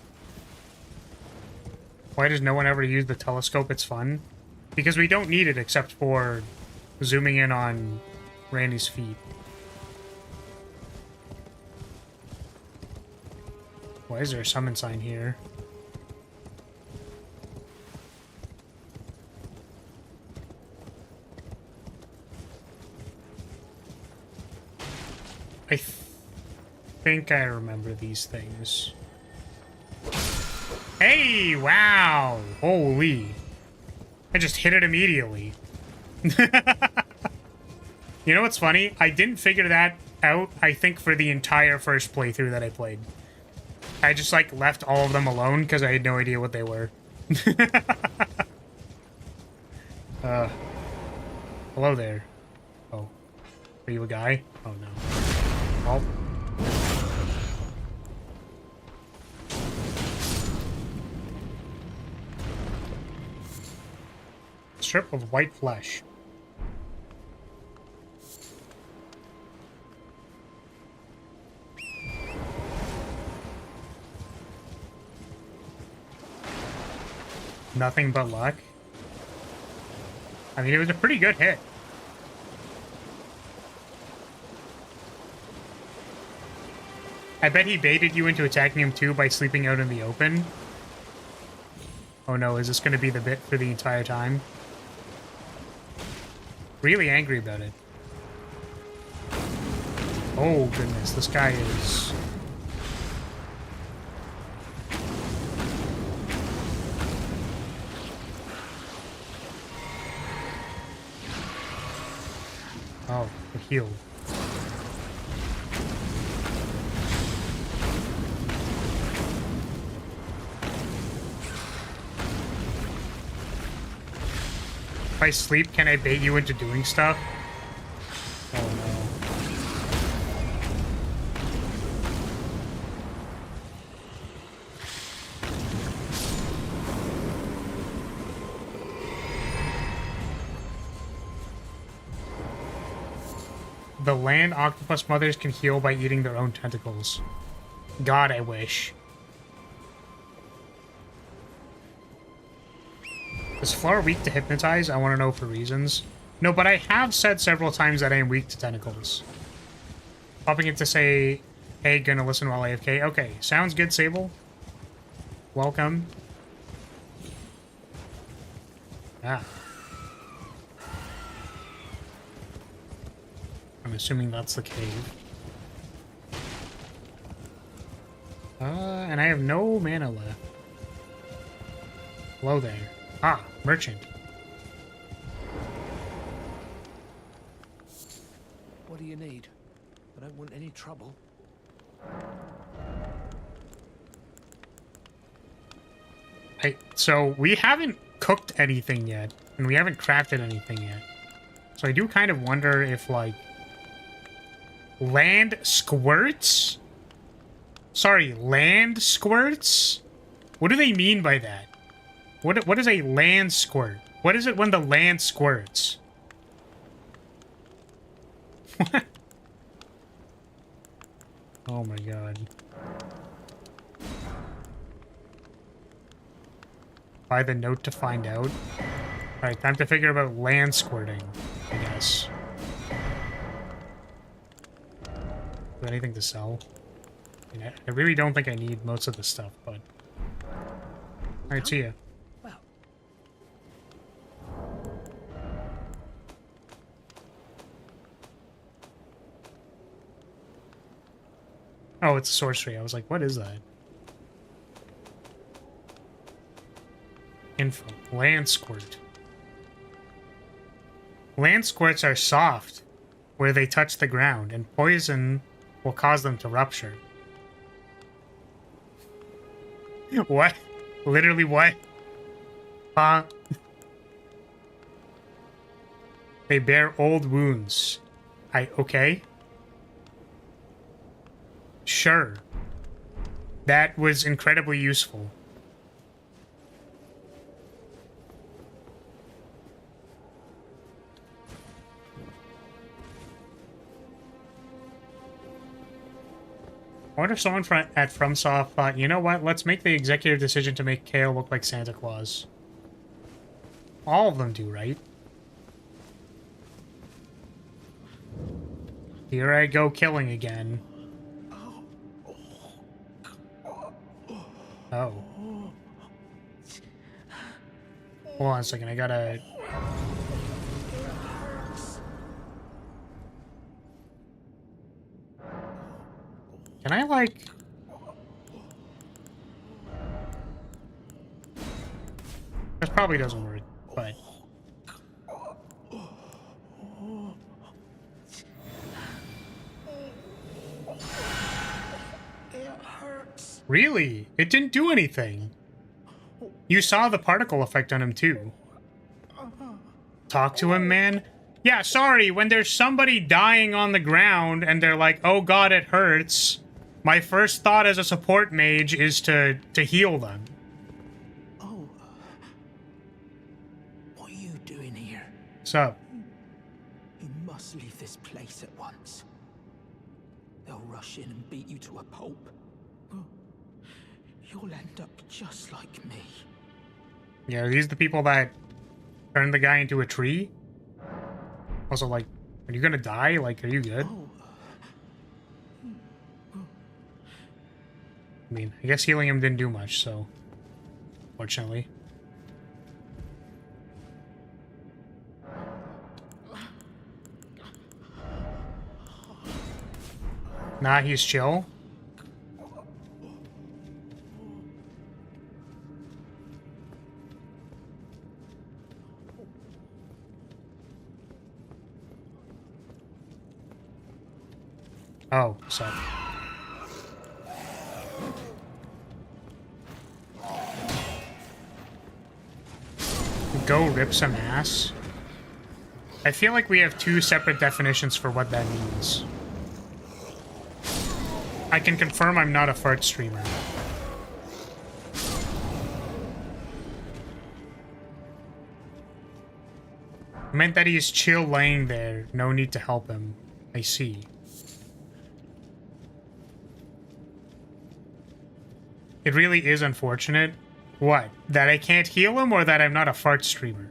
Why does no one ever use the telescope? It's fun. Because we don't need it except for zooming in on Randy's feet. Why is there a summon sign here? I think I remember these things. Hey, wow! Holy. I just hit it immediately. You know what's funny? I didn't figure that out, I think, for the entire first playthrough that I played. I just, like, left all of them alone because I had no idea what they were. Hello there. Oh. Are you a guy? Oh, no. Oh. Strip of white flesh. Nothing but luck. I mean, it was a pretty good hit. I bet he baited you into attacking him too by sleeping out in the open. Oh no, is this going to be the bit for the entire time? Really angry about it. Oh goodness, this guy is... Oh, it healed. If I sleep, can I bait you into doing stuff? Oh no. The land octopus mothers can heal by eating their own tentacles. God, I wish. Is Flora weak to hypnotize? I want to know for reasons. No, but I have said several times that I am weak to tentacles. Popping it to say, hey, gonna listen while AFK. Okay, sounds good, Sable. Welcome. Ah. I'm assuming that's the cave. And I have no mana left. Hello there. Ah, merchant. What do you need? I don't want any trouble. Hey, so we haven't cooked anything yet, and we haven't crafted anything yet. So I do kind of wonder if, like, land squirts? Sorry, land squirts? What do they mean by that? What is a land squirt? What is it when the land squirts? What? Oh my god. Buy the note to find out. Alright, time to figure about land squirting, I guess. Is there anything to sell? I mean, I really don't think I need most of the stuff, but... Alright, see ya. Well. Oh, it's a sorcery. I was like, what is that? Info. Land squirt. Land squirts are soft where they touch the ground, and poison will cause them to rupture. What? Literally what? Huh? They bear old wounds. Okay? Sure. That was incredibly useful. I wonder if someone at FromSoft thought, you know what, let's make the executive decision to make Kale look like Santa Claus. All of them do, right? Here I go killing again. Oh. Hold on a second, I gotta... Can I, like... This probably doesn't work, but... Really? It didn't do anything. You saw the particle effect on him, too. Talk to him, man? Yeah, sorry, when there's somebody dying on the ground and they're like, oh god, it hurts, my first thought as a support mage is to heal them. Oh. What are you doing here? So. You must leave this place at once. They'll rush in and beat you to a pulp. You'll end up just like me. Yeah, are these the people that turned the guy into a tree? Also, like, are you gonna die? Like, are you good? I mean, I guess healing him didn't do much, so... Fortunately. Nah, he's chill. Oh, sorry. Go rip some ass. I feel like we have two separate definitions for what that means. I can confirm I'm not a fart streamer. I meant that he's chill laying there. No need to help him. I see. It really is unfortunate. What? That I can't heal him or that I'm not a fart streamer?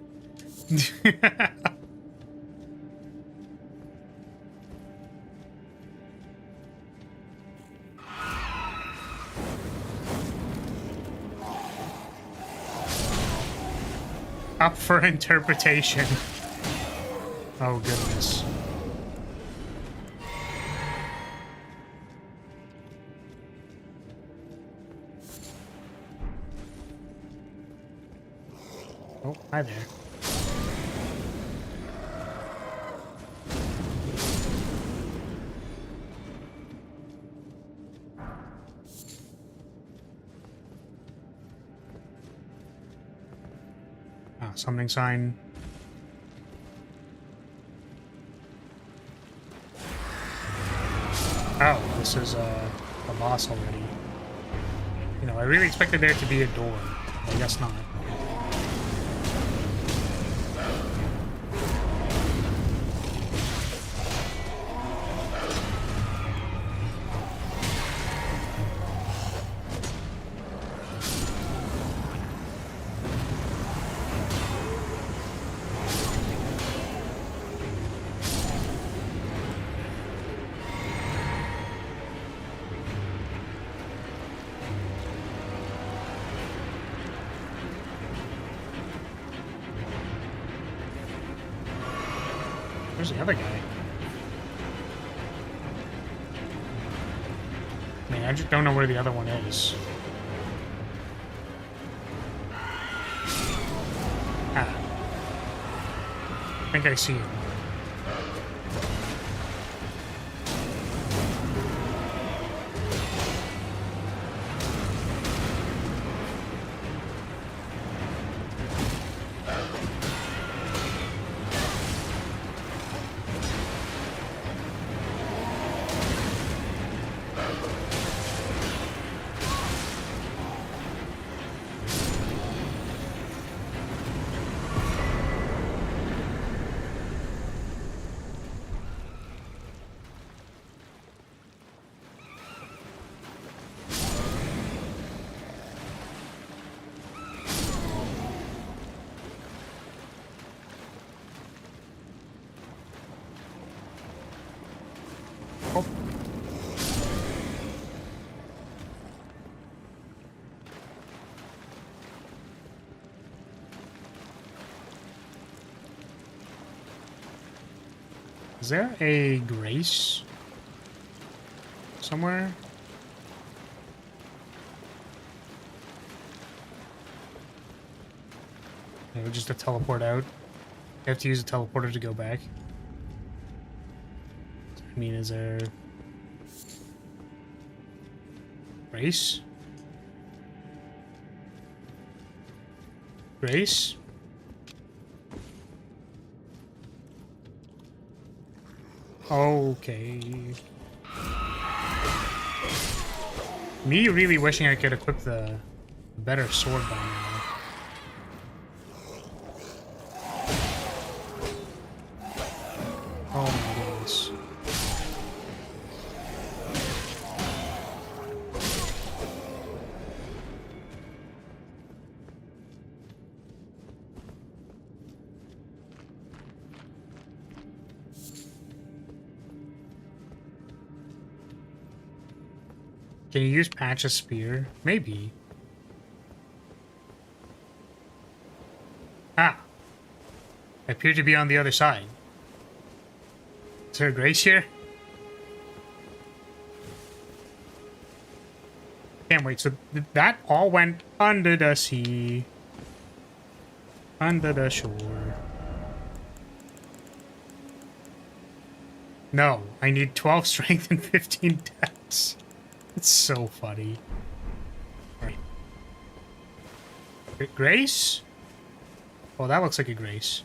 Up for interpretation. Oh, goodness. Oh, hi there. Ah, summoning sign. Oh, this is a boss already. You know, I really expected there to be a door. I guess not. Where's the other guy? I mean, I just don't know where the other one is. Ah. I think I see him. Oh. Is there a grace somewhere? Maybe just a teleport out. You have to use a teleporter to go back. I mean, is there... Grace? Grace? Okay. Me really wishing I could equip the better sword by now. Oh my goodness. Can you use Patch's spear? Maybe. Ah! I appear to be on the other side. Is there a grace here? Can't wait. So that all went under the sea. Under the shore. No, I need 12 strength and 15 dex. It's so funny. Right. Grace? Oh, that looks like a grace.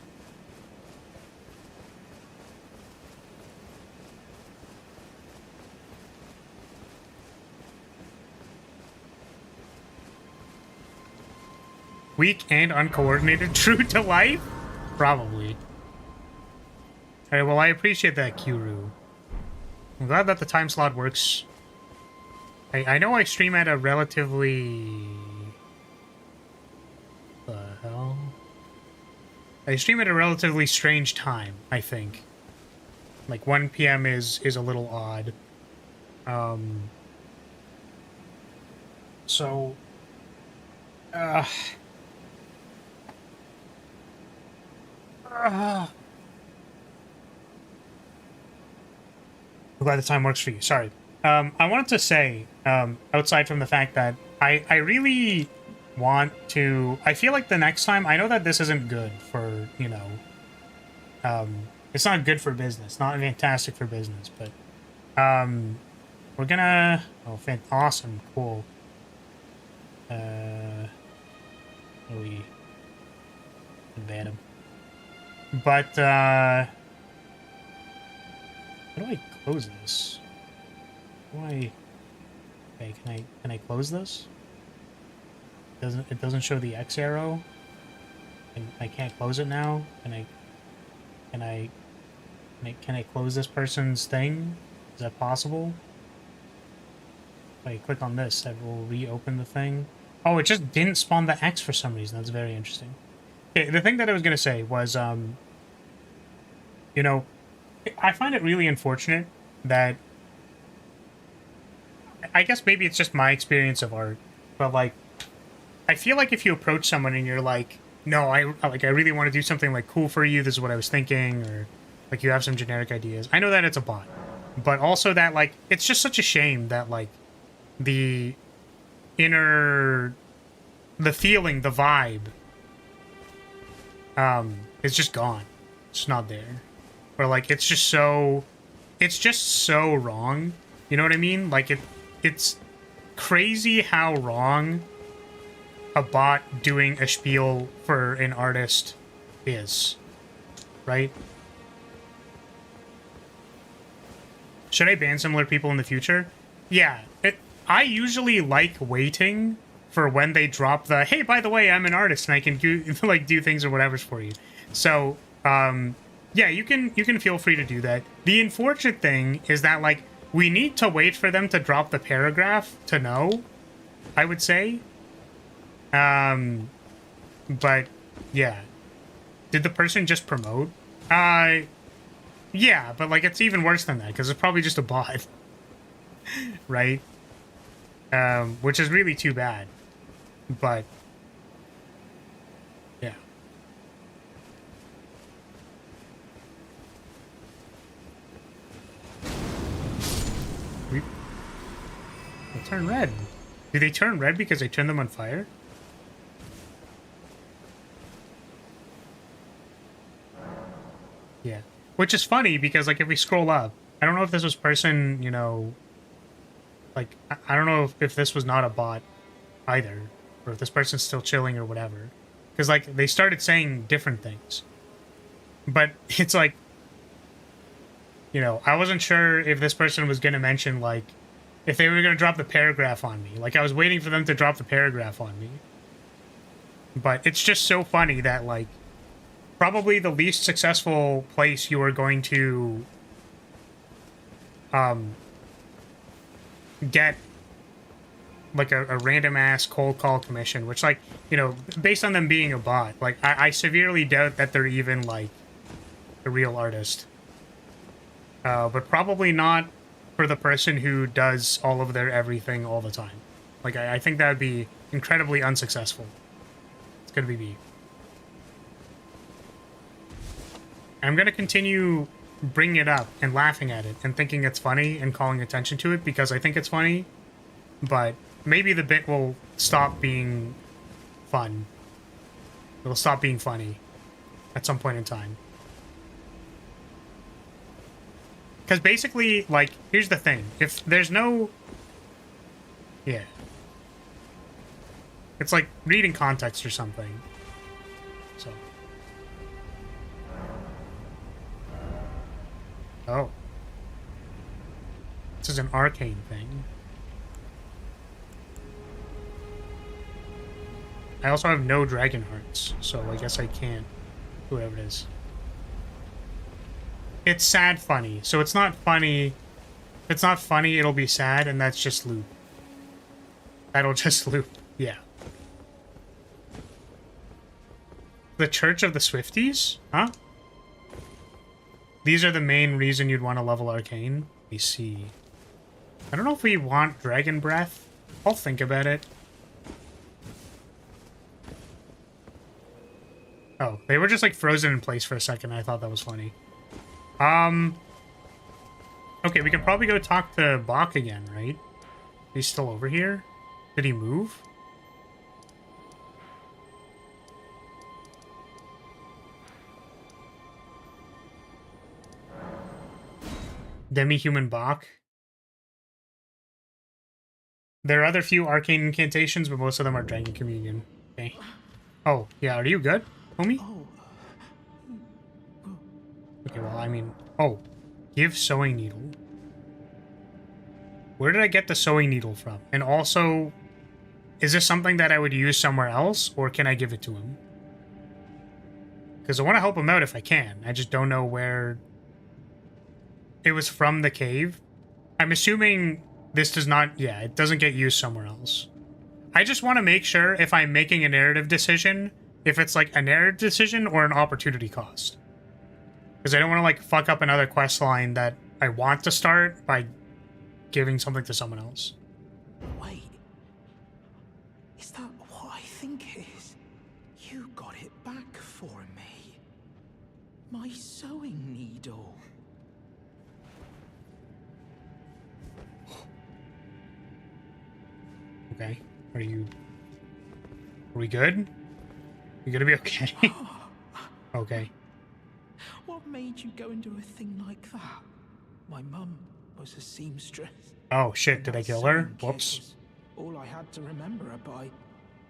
Weak and uncoordinated, true to life? Probably. Alright, well, I appreciate that, Kuru. I'm glad that the time slot works. I know I stream at a relatively... The hell? I stream at a relatively strange time, I think. Like, 1 PM is a little odd. So... I'm glad the time works for you. Sorry. I wanted to say, outside from the fact that I really want to... I feel like the next time... I know that this isn't good for, you know... it's not good for business. Not fantastic for business, but... we're gonna... Oh, awesome. Cool. We... ban him. But, how do I close this? Why? Okay, can I close this? It doesn't show the X arrow. And I can't close it now. Can I close this person's thing? Is that possible? If I click on this, that will reopen the thing. Oh, it just didn't spawn the X for some reason. That's very interesting. Okay, the thing that I was gonna say was, you know, I find it really unfortunate that... I guess maybe it's just my experience of art, but, like, I feel like if you approach someone and you're like, no, I really want to do something, like, cool for you, this is what I was thinking, or, like, you have some generic ideas. I know that it's a bot, but also that, like, it's just such a shame that, like, the feeling, the vibe, is just gone. It's not there. Or, like, it's just so wrong. You know what I mean? Like, it's crazy how wrong a bot doing a spiel for an artist is. Right? Should I ban similar people in the future? Yeah. I usually like waiting for when they drop the, hey, by the way, I'm an artist and I can do, like, do things or whatever's for you. So, yeah, you can feel free to do that. The unfortunate thing is that, like, we need to wait for them to drop the paragraph to know, I would say. But, yeah. Did the person just promote? Yeah, but like it's even worse than that because it's probably just a bot, right? Which is really too bad. But yeah. They turn red. Do they turn red because I turned them on fire? Yeah. Which is funny because, like, if we scroll up, I don't know if this was person, you know, like, I don't know if this was not a bot either, or if this person's still chilling or whatever. Because, like, they started saying different things. But it's like, you know, I wasn't sure if this person was going to mention, like, if they were going to drop the paragraph on me. Like, I was waiting for them to drop the paragraph on me. But it's just so funny that, like, probably the least successful place you are going to get like a random ass cold call commission, which, like, you know, based on them being a bot, like I severely doubt that they're even like a real artist. But probably not for the person who does all of their everything all the time. Like I think that would be incredibly unsuccessful. It's gonna be me. I'm going to continue bringing it up and laughing at it and thinking it's funny and calling attention to it because I think it's funny, but maybe the bit will stop being fun. It'll stop being funny at some point in time. Because basically, like, here's the thing. If there's no... Yeah. It's like reading context or something. So... Oh. This is an arcane thing. I also have no dragon hearts, so I guess I can't do whatever it is. It's sad funny, so it's not funny. If it's not funny, it'll be sad, and that's just loop. That'll just loop, yeah. The Church of the Swifties? Huh? These are the main reason you'd want to level Arcane. We see. I don't know if we want Dragon Breath. I'll think about it. Oh, they were just like frozen in place for a second. I thought that was funny. Okay, we can probably go talk to Bach again, right? He's still over here? Did he move? Demi-human Bach. There are other few arcane incantations, but most of them are Dragon Communion. Okay. Oh, yeah, are you good, homie? Okay, well, I mean... Oh, give sewing needle. Where did I get the sewing needle from? And also, is this something that I would use somewhere else, or can I give it to him? Because I want to help him out if I can. I just don't know where... It was from the cave. I'm assuming this does not... Yeah, it doesn't get used somewhere else. I just want to make sure if I'm making a narrative decision, if it's like a narrative decision or an opportunity cost. Because I don't want to like fuck up another quest line that I want to start by giving something to someone else. Wait. Is that what I think it is? You got it back for me. My sewing needle. Okay. Are we good? You gonna be okay? Okay. What made you go and do a thing like that? My mum was a seamstress. Oh shit, did I kill her? Whoops. All I had to remember her by.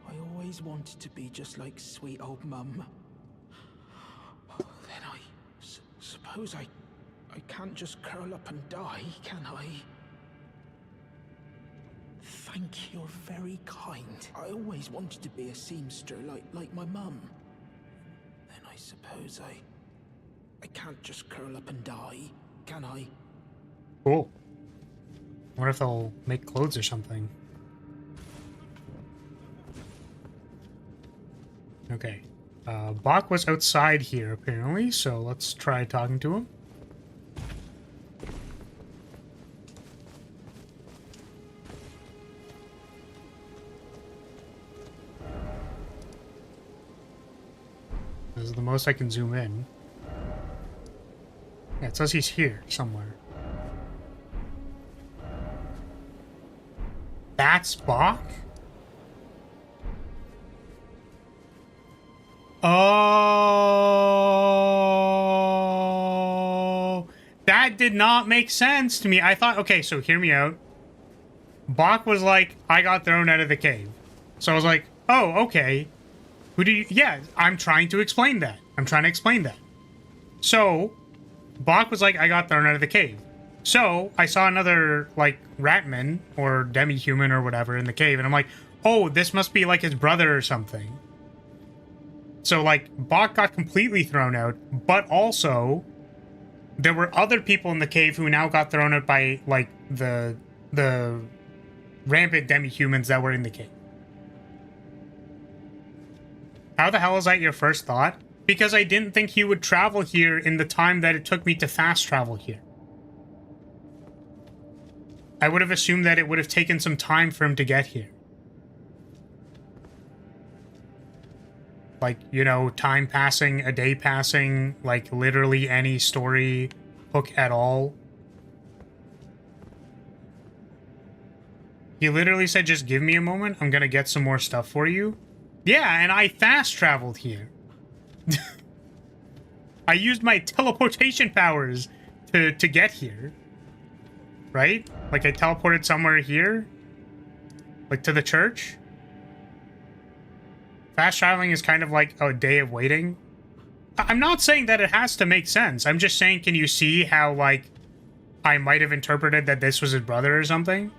I always wanted to be just like sweet old mum. Then I suppose I can't just curl up and die, can I? Thank you, you're very kind. I always wanted to be a seamster like my mum. Then I suppose I can't just curl up and die, can I? Cool. I wonder if they'll make clothes or something. Okay. Bach was outside here, apparently, so let's try talking to him. the most I can zoom in. Yeah, it says he's here somewhere. That's Bach? Oh, that did not make sense to me. I thought, okay, so hear me out. Bach was like, I got thrown out of the cave. So I was like, oh, okay. Who do you... Yeah, I'm trying to explain that. I'm trying to explain that. So, Bach was like, I got thrown out of the cave. So, I saw another, like, ratman or demi-human or whatever in the cave, and I'm like, oh, this must be, like, his brother or something. So, like, Bach got completely thrown out, but also, there were other people in the cave who now got thrown out by, like, the rampant demi-humans that were in the cave. How the hell is that your first thought? Because I didn't think he would travel here in the time that it took me to fast travel here. I would have assumed that it would have taken some time for him to get here. Like, you know, time passing, a day passing, like literally any story hook at all. He literally said, just give me a moment, I'm gonna get some more stuff for you. Yeah, and I fast traveled here. I used my teleportation powers to get here. Right? Like I teleported somewhere here? Like to the church? Fast traveling is kind of like a day of waiting. I'm not saying that it has to make sense. I'm just saying, can you see how, like, I might have interpreted that this was his brother or something?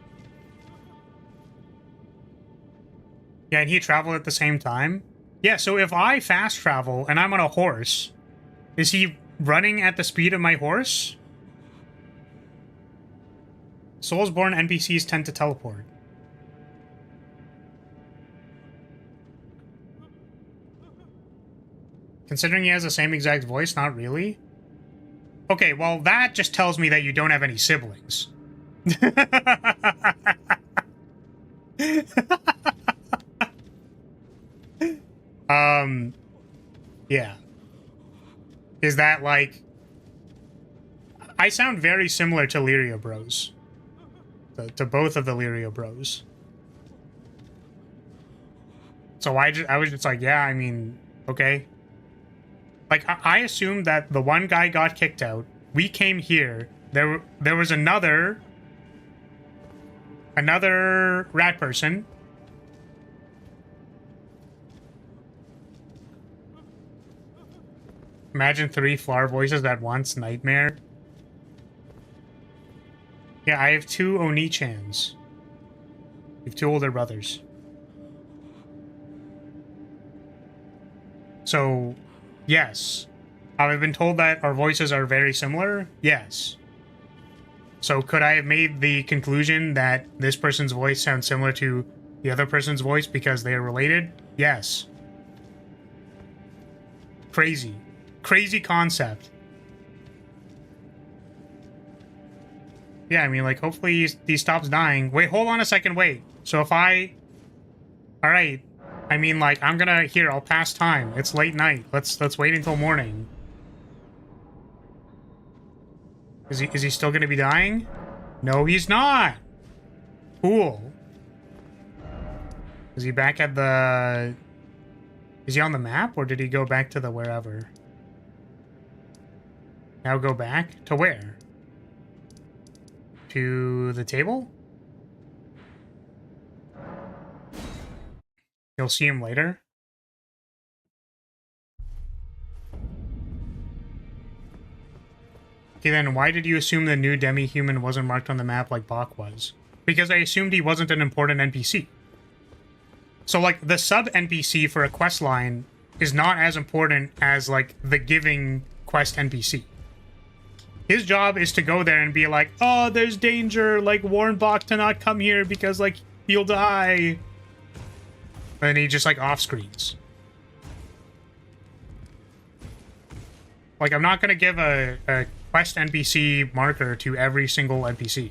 Yeah, and he traveled at the same time? Yeah, so if I fast travel and I'm on a horse, is he running at the speed of my horse? Soulsborne NPCs tend to teleport. Considering he has the same exact voice, not really? Okay, well, that just tells me that you don't have any siblings. Yeah. Is that, like... I sound very similar to Lyria bros. To both of the Lyria bros. So I was just like, yeah, I mean, okay. Like, I assumed that the one guy got kicked out. We came here. There was another rat person. Imagine 3 flower voices at once. Nightmare. Yeah, I have 2 Oni-chans. We have 2 older brothers. So, yes. Have I been told that our voices are very similar? Yes. So could I have made the conclusion that this person's voice sounds similar to the other person's voice because they are related? Yes. Crazy. Crazy concept. Yeah, I mean, like, hopefully he stops dying. Wait, hold on a second, wait. So if I... Alright. I mean, like, I'm gonna... Here, I'll pass time. It's late night. Let's wait until morning. Is he still gonna be dying? No, he's not! Cool. Is he back at the... Is he on the map, or did he go back to the wherever? Now go back? To where? To the table? You'll see him later. Okay, then why did you assume the new demi-human wasn't marked on the map like Bach was? Because I assumed he wasn't an important NPC. So, like, the sub-NPC for a quest line is not as important as, like, the giving quest NPC. His job is to go there and be like, oh, there's danger, like, warn Bach to not come here because, like, he'll die. And he just, like, off-screens. Like, I'm not gonna give a quest NPC marker to every single NPC.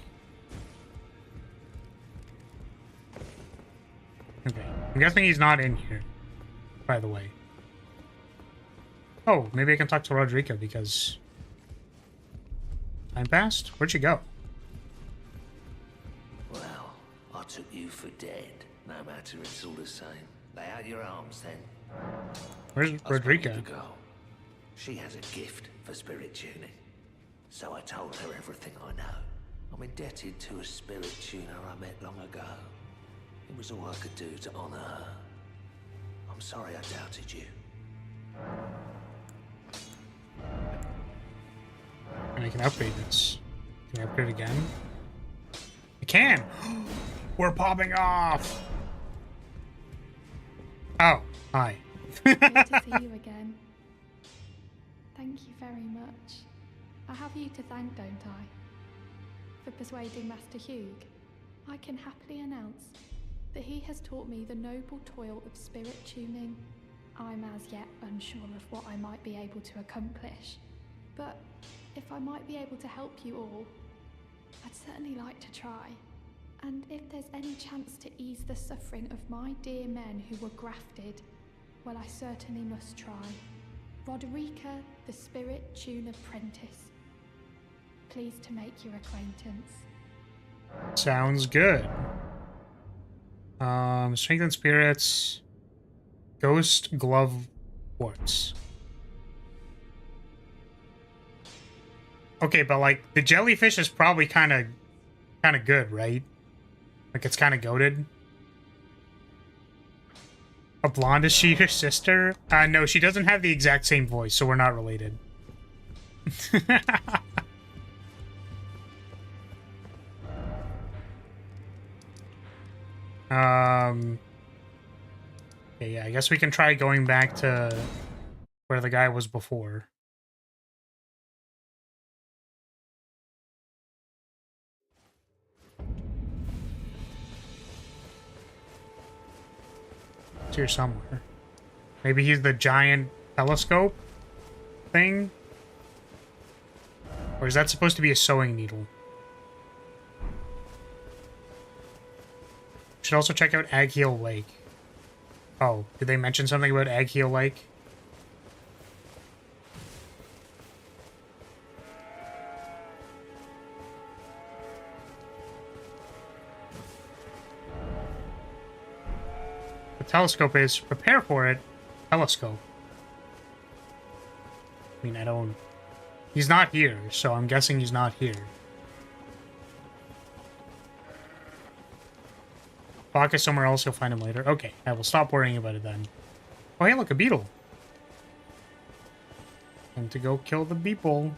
Okay. I'm guessing he's not in here, by the way. Oh, maybe I can talk to Roderica because... Time passed? Where'd she go? Well, I took you for dead. No matter, it's all the same. Lay out your arms, then. Where's I spoke with Roderica? the girl. She has a gift for spirit tuning. So I told her everything I know. I'm indebted to a spirit tuner I met long ago. It was all I could do to honor her. I'm sorry I doubted you. And I can upgrade this. Can I upgrade again? I can! We're popping off! Oh, hi. Good to see you again. Thank you very much. I have you to thank, don't I? For persuading Master Hugh. I can happily announce that he has taught me the noble toil of spirit tuning. I'm as yet unsure of what I might be able to accomplish, but if I might be able to help you all, I'd certainly like to try. And if there's any chance to ease the suffering of my dear men who were grafted, well, I certainly must try. Roderica, the Spirit Tune Apprentice. Pleased to make your acquaintance. Sounds good. Strengthen spirits. Ghost glove quartz. Okay, but like the jellyfish is probably kind of good, right? Like it's kind of goated. A blonde, is she your sister? No, she doesn't have the exact same voice, so we're not related. Okay, yeah, I guess we can try going back to where the guy was before. It's here somewhere. Maybe he's the giant telescope thing? Or is that supposed to be a sewing needle? Should also check out Agheel Lake. Oh, did they mention something about Agheel Lake? The telescope is prepare for it. Telescope. I mean, I don't... He's not here, so I'm guessing he's not here. Bach is somewhere else, you'll find him later. Okay, I will stop worrying about it then. Oh, hey, look, a beetle. Time to go kill the beetle.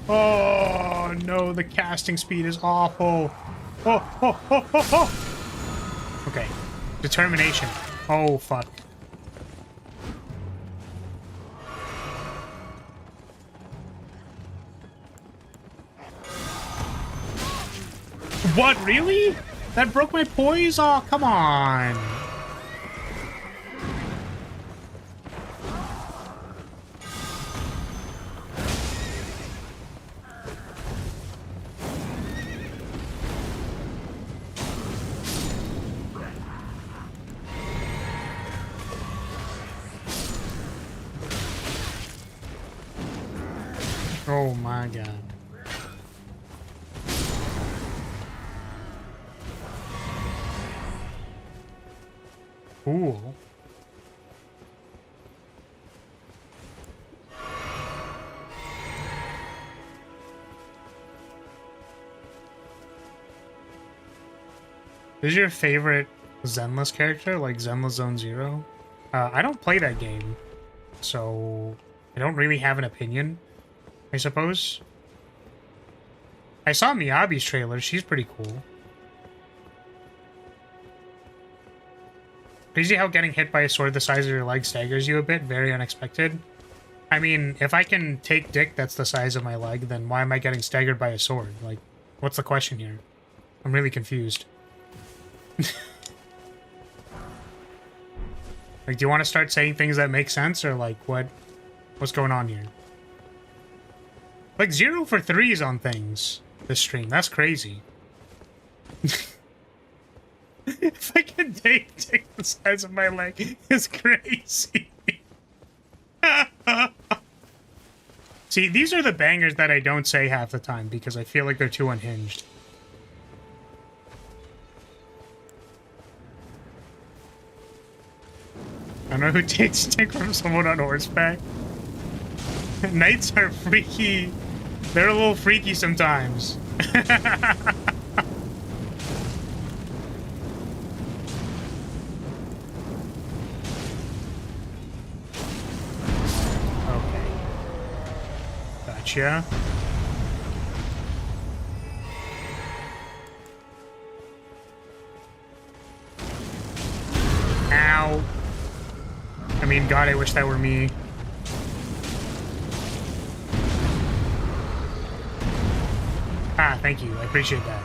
Oh, no, the casting speed is awful. Oh, oh, oh, oh, oh. Okay. Determination. Oh, fuck. What, really? That broke my poise? Oh, come on. Oh my god. Cool. Who's your favorite Zenless character, like Zenless Zone Zero? I don't play that game, so I don't really have an opinion, I suppose. I saw Miyabi's trailer. She's pretty cool. Crazy how getting hit by a sword the size of your leg staggers you a bit. Very unexpected. I mean, if I can take dick that's the size of my leg, then why am I getting staggered by a sword? Like, what's the question here? I'm really confused. Like, do you want to start saying things that make sense, or like, what What's going on here? Like 0 for 3s on things this stream. That's crazy. If I can take the size of my leg, it's crazy. See, these are the bangers that I don't say half the time because I feel like they're too unhinged. I don't know who takes stick from someone on horseback. Knights are freaky. They're a little freaky sometimes. Okay. Gotcha. Ow. I mean, God, I wish that were me. Ah, thank you. I appreciate that.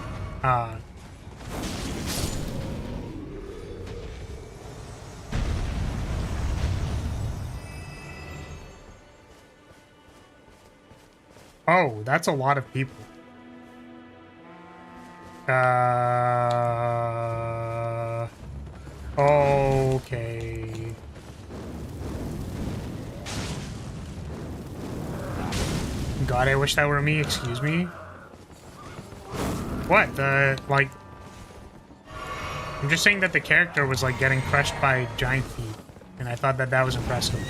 Oh, that's a lot of people. Okay. God, I wish that were me. Excuse me. What? Like... I'm just saying that the character was, like, getting crushed by giant feet. And I thought that that was impressive.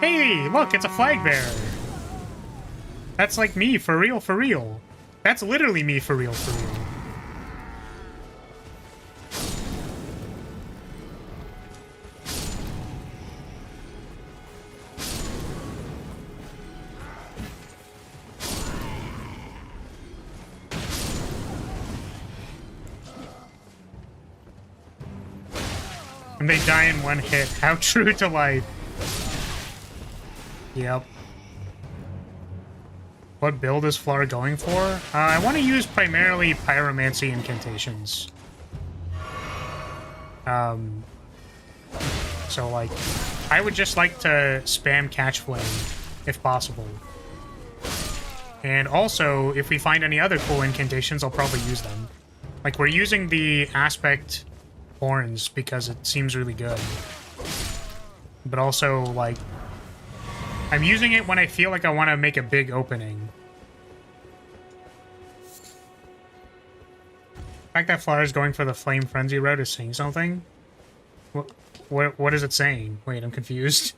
Hey, look, it's a flag bearer. That's like me, for real, for real. That's literally me, for real, for real. And they die in one hit. How true to life. Yep. What build is Flar going for? I want to use primarily pyromancy incantations. So, like, I would just like to spam Catch Flame, if possible. And also, if we find any other cool incantations, I'll probably use them. Like, we're using the Aspect Horns because it seems really good. But also, like, I'm using it when I feel like I want to make a big opening. The fact that Flower is going for the Flame Frenzy route is saying something? What is it saying? Wait, I'm confused.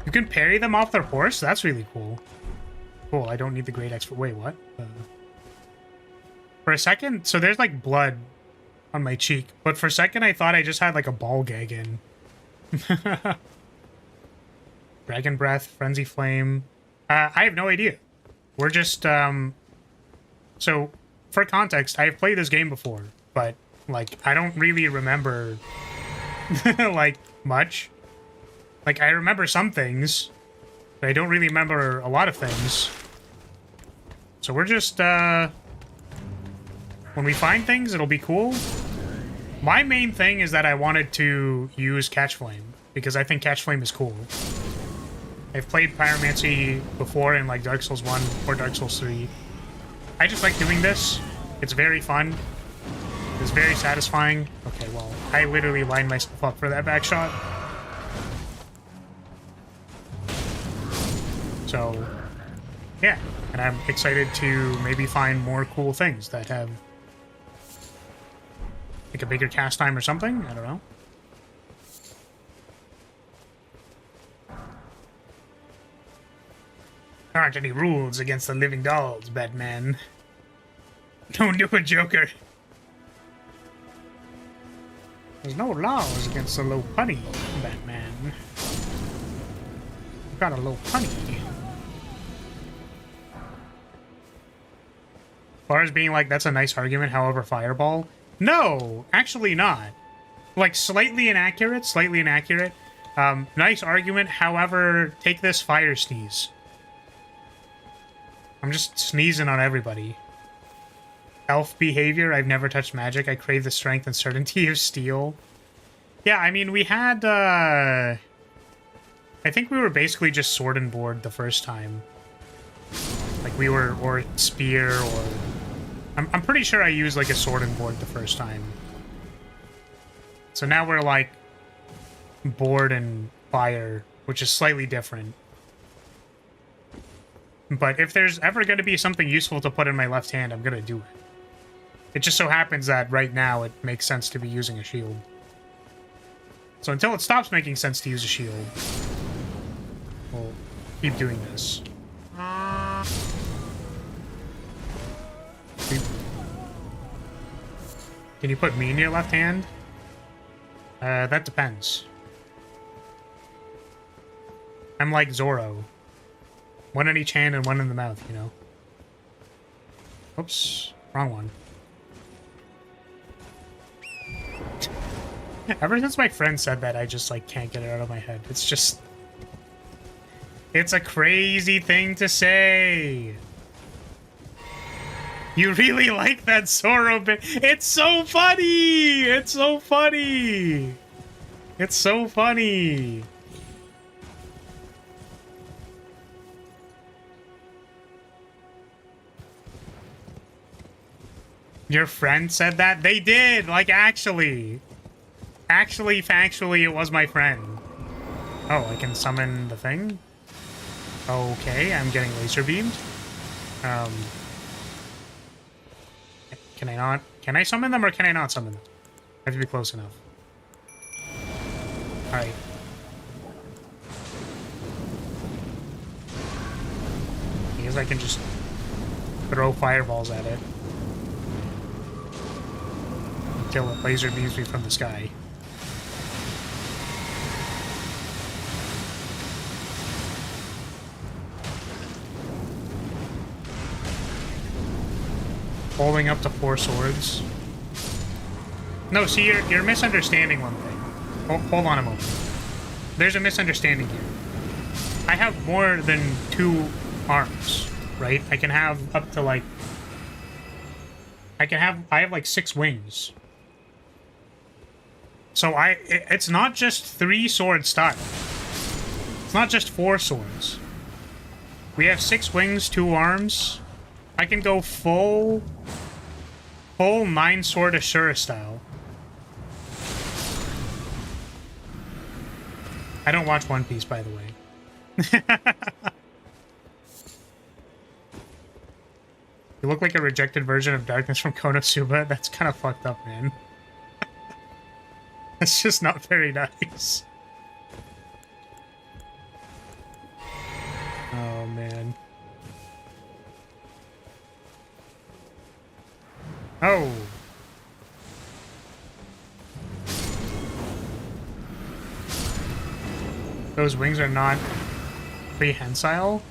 You can parry them off their horse? That's really cool. Cool, I don't need the great expert. Wait, what? For a second, so there's like blood on my cheek, but for a second I thought I just had like a ball gag in. Dragon Breath, Frenzy Flame. I have no idea. We're just, so, for context, I've played this game before, but, like, I don't really remember, like, much. Like, I remember some things, but I don't really remember a lot of things. So we're just, when we find things, it'll be cool. My main thing is that I wanted to use Catch Flame, because I think Catch Flame is cool. I've played Pyromancy before in, like, Dark Souls 1 or Dark Souls 3. I just like doing this. It's very fun. It's very satisfying. Okay, well, I literally lined myself up for that back shot. So, yeah. And I'm excited to maybe find more cool things that have like a bigger cast time or something. I don't know. There aren't any rules against the living dolls, Batman. Don't do it, Joker. There's no laws against the low punny, Batman. You've got a low punny. As far as being like, that's a nice argument, however, Fireball. No, actually not. Like, slightly inaccurate, nice argument, however, take this Fire Sneeze. I'm just sneezing on everybody. elf behavior. I've never touched magic. I crave the strength and certainty of steel. Yeah, I mean, we had, I think we were basically just sword and board the first time. Like, we were, or spear, or... I'm pretty sure I used, like, a sword and board the first time. So now we're, like, board and fire, which is slightly different. But if there's ever going to be something useful to put in my left hand, I'm going to do it. It just so happens that right now it makes sense to be using a shield. So until it stops making sense to use a shield, we'll keep doing this. Can you put me in your left hand? That depends. I'm like Zorro. One in each hand and one in the mouth, you know? Oops. Wrong one. Ever since my friend said that, I just, like, can't get it out of my head. It's just... It's a crazy thing to say! You really like that Zorro bit? It's so funny! It's so funny! It's so funny! Your friend said that? They did! Like, actually! Actually, factually, it was my friend. Oh, I can summon the thing? Okay, I'm getting laser beamed. Can I not? Can I summon them or can I not summon them? I have to be close enough. Alright. I guess I can just throw fireballs at it. Until it laser beams me from the sky. Holding up to 4 swords. No, see, you're misunderstanding one thing. Hold on a moment. There's a misunderstanding here. I have more than 2 arms, right? I can have up to, like... I have, like, 6 wings. So it's not just 3 sword style. It's not just 4 swords. We have 6 wings, 2 arms. I can go full 9 sword Ashura style. I don't watch One Piece, by the way. You look like a rejected version of Darkness from Konosuba. That's kind of fucked up, man. That's just not very nice. Oh, man. Oh. Those wings are not prehensile?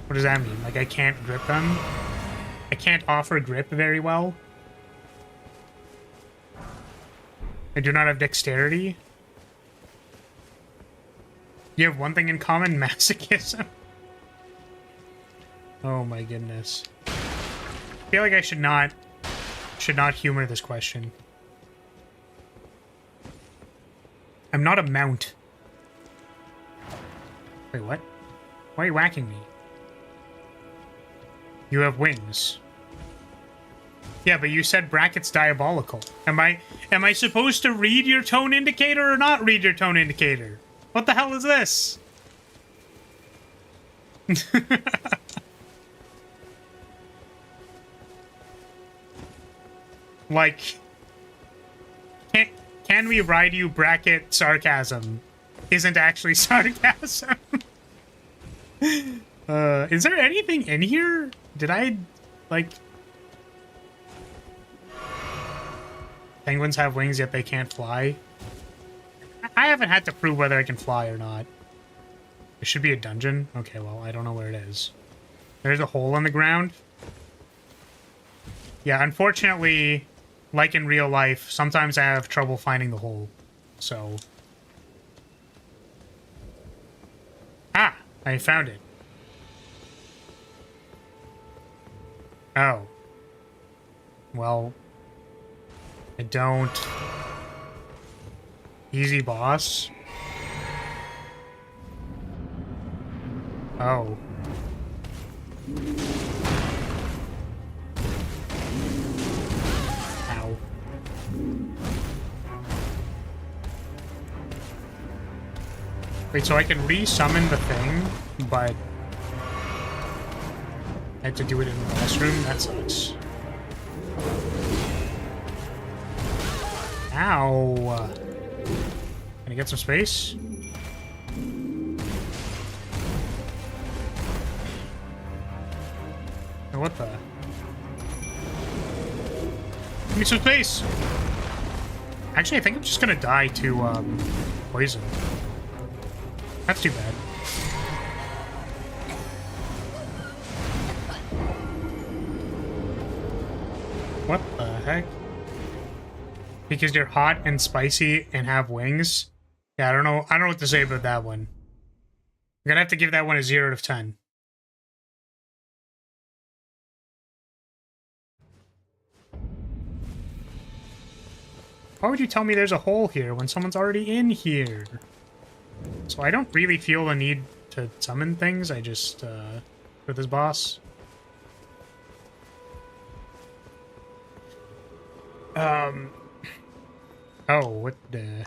What does that mean? Like, I can't grip them? I can't offer grip very well? I do not have dexterity? You have one thing in common, masochism? Oh my goodness. I feel like I should not humor this question. I'm not a mount. Wait, what? Why are you whacking me? You have wings. Yeah, but you said brackets diabolical. Am I supposed to read your tone indicator or not read your tone indicator? What the hell is this? Like, can we ride you bracket sarcasm isn't actually sarcasm? Is there anything in here? Did I, like... Penguins have wings, yet they can't fly? I haven't had to prove whether I can fly or not. It should be a dungeon? Okay, well, I don't know where it is. There's a hole in the ground. Yeah, unfortunately, like in real life, sometimes I have trouble finding the hole. So... Ah! I found it. Oh. Well, I don't. Easy boss. Oh. Ow. Wait, so I can re-summon the thing, but I had to do it in the boss room? That sucks. Ow! Can I get some space? Oh, what the? Give me some space! Actually, I think I'm just gonna die to, poison. That's too bad. What the heck? Because you're hot and spicy and have wings? Yeah, I don't know what to say about that one. I'm gonna have to give that one a 0 out of 10. Why would you tell me there's a hole here when someone's already in here? So I don't really feel the need to summon things, I just, for this boss. Oh, what the...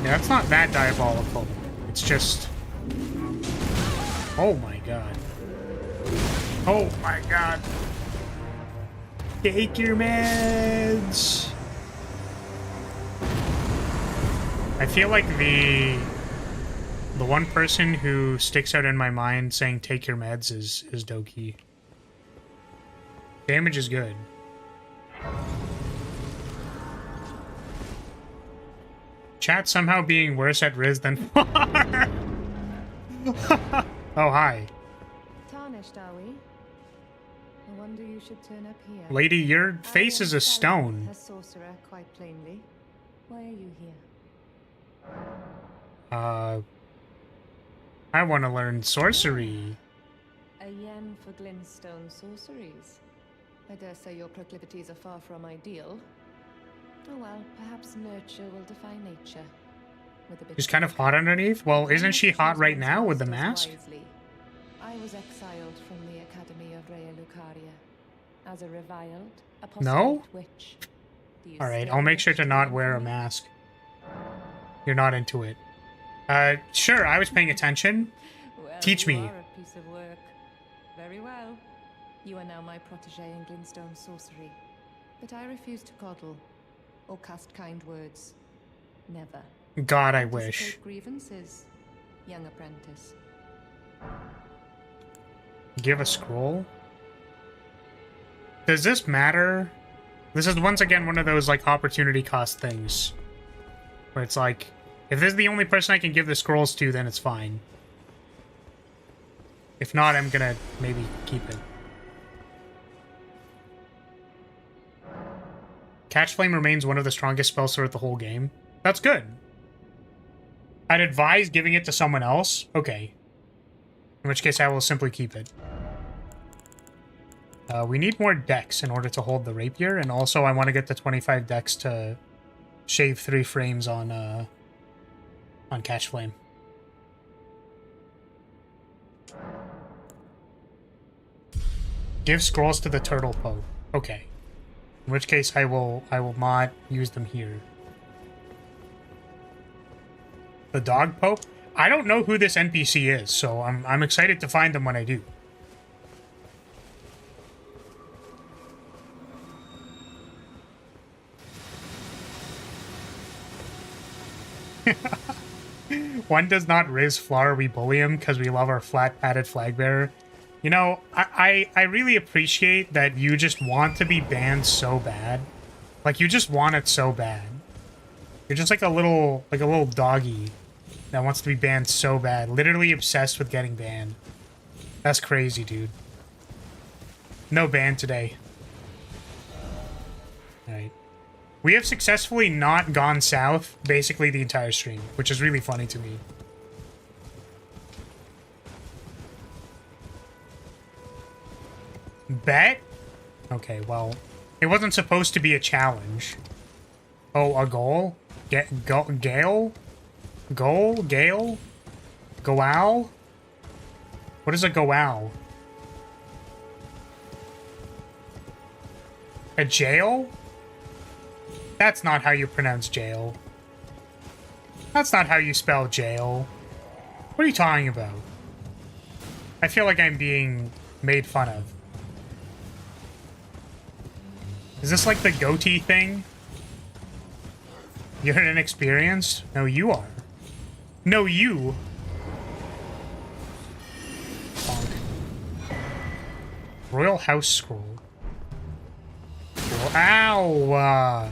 Yeah, it's not that diabolical. It's just... Oh my god. Oh my god. Take your meds! I feel like the one person who sticks out in my mind saying take your meds is Doki. Damage is good. Chat somehow being worse at Riz than Far. Oh, hi. Tarnished, are we? I wonder you should turn up here. Lady, your face is a stone. A sorcerer, quite plainly. Why are you here? I want to learn sorcery. A yen for glintstone sorceries. I dare say your proclivities are far from ideal. Oh well, perhaps nurture will defy nature. With a bit She's kind of hot underneath. Well, isn't she hot right now with the mask? I was exiled from the Academy of Rea Lucaria as a reviled, No? apostate witch. Alright, I'll make sure to not wear a mask. You're not into it. Sure, I was paying attention. Well, Teach me. You are a piece of work. Very well. You are now my protege in glintstone sorcery. But I refuse to coddle or cast kind words. Never. God, I Anticipate wish. grievances, young apprentice. Give a scroll? Does this matter? This is once again one of those like opportunity cost things. Where it's like, if this is the only person I can give the scrolls to, then it's fine. If not, I'm gonna maybe keep it. Catch Flame remains one of the strongest spells throughout the whole game. That's good. I'd advise giving it to someone else. Okay. In which case I will simply keep it. We need more dex in order to hold the rapier, and also I want to get the 25 dex to shave 3 frames on Catch Flame. Give scrolls to the turtle Pope. Okay. In which case I will not use them here. The dog Pope? I don't know who this NPC is, so I'm excited to find them when I do. One does not riz Flower, we bully him because we love our flat-padded flag bearer. You know, I really appreciate that you just want to be banned so bad. Like, you just want it so bad. You're just like a little doggy that wants to be banned so bad. Literally obsessed with getting banned. That's crazy, dude. No ban today. Alright. We have successfully not gone south basically the entire stream, which is really funny to me. Bet? Okay, well, it wasn't supposed to be a challenge. Oh, a goal? Gale? Goal? Gale? Goal? What is a goal? A jail? That's not how you pronounce jail. That's not how you spell jail. What are you talking about? I feel like I'm being made fun of. Is this like the goatee thing? You're inexperienced? No, you are. No, you. Bonk. Royal House Scroll. Ow!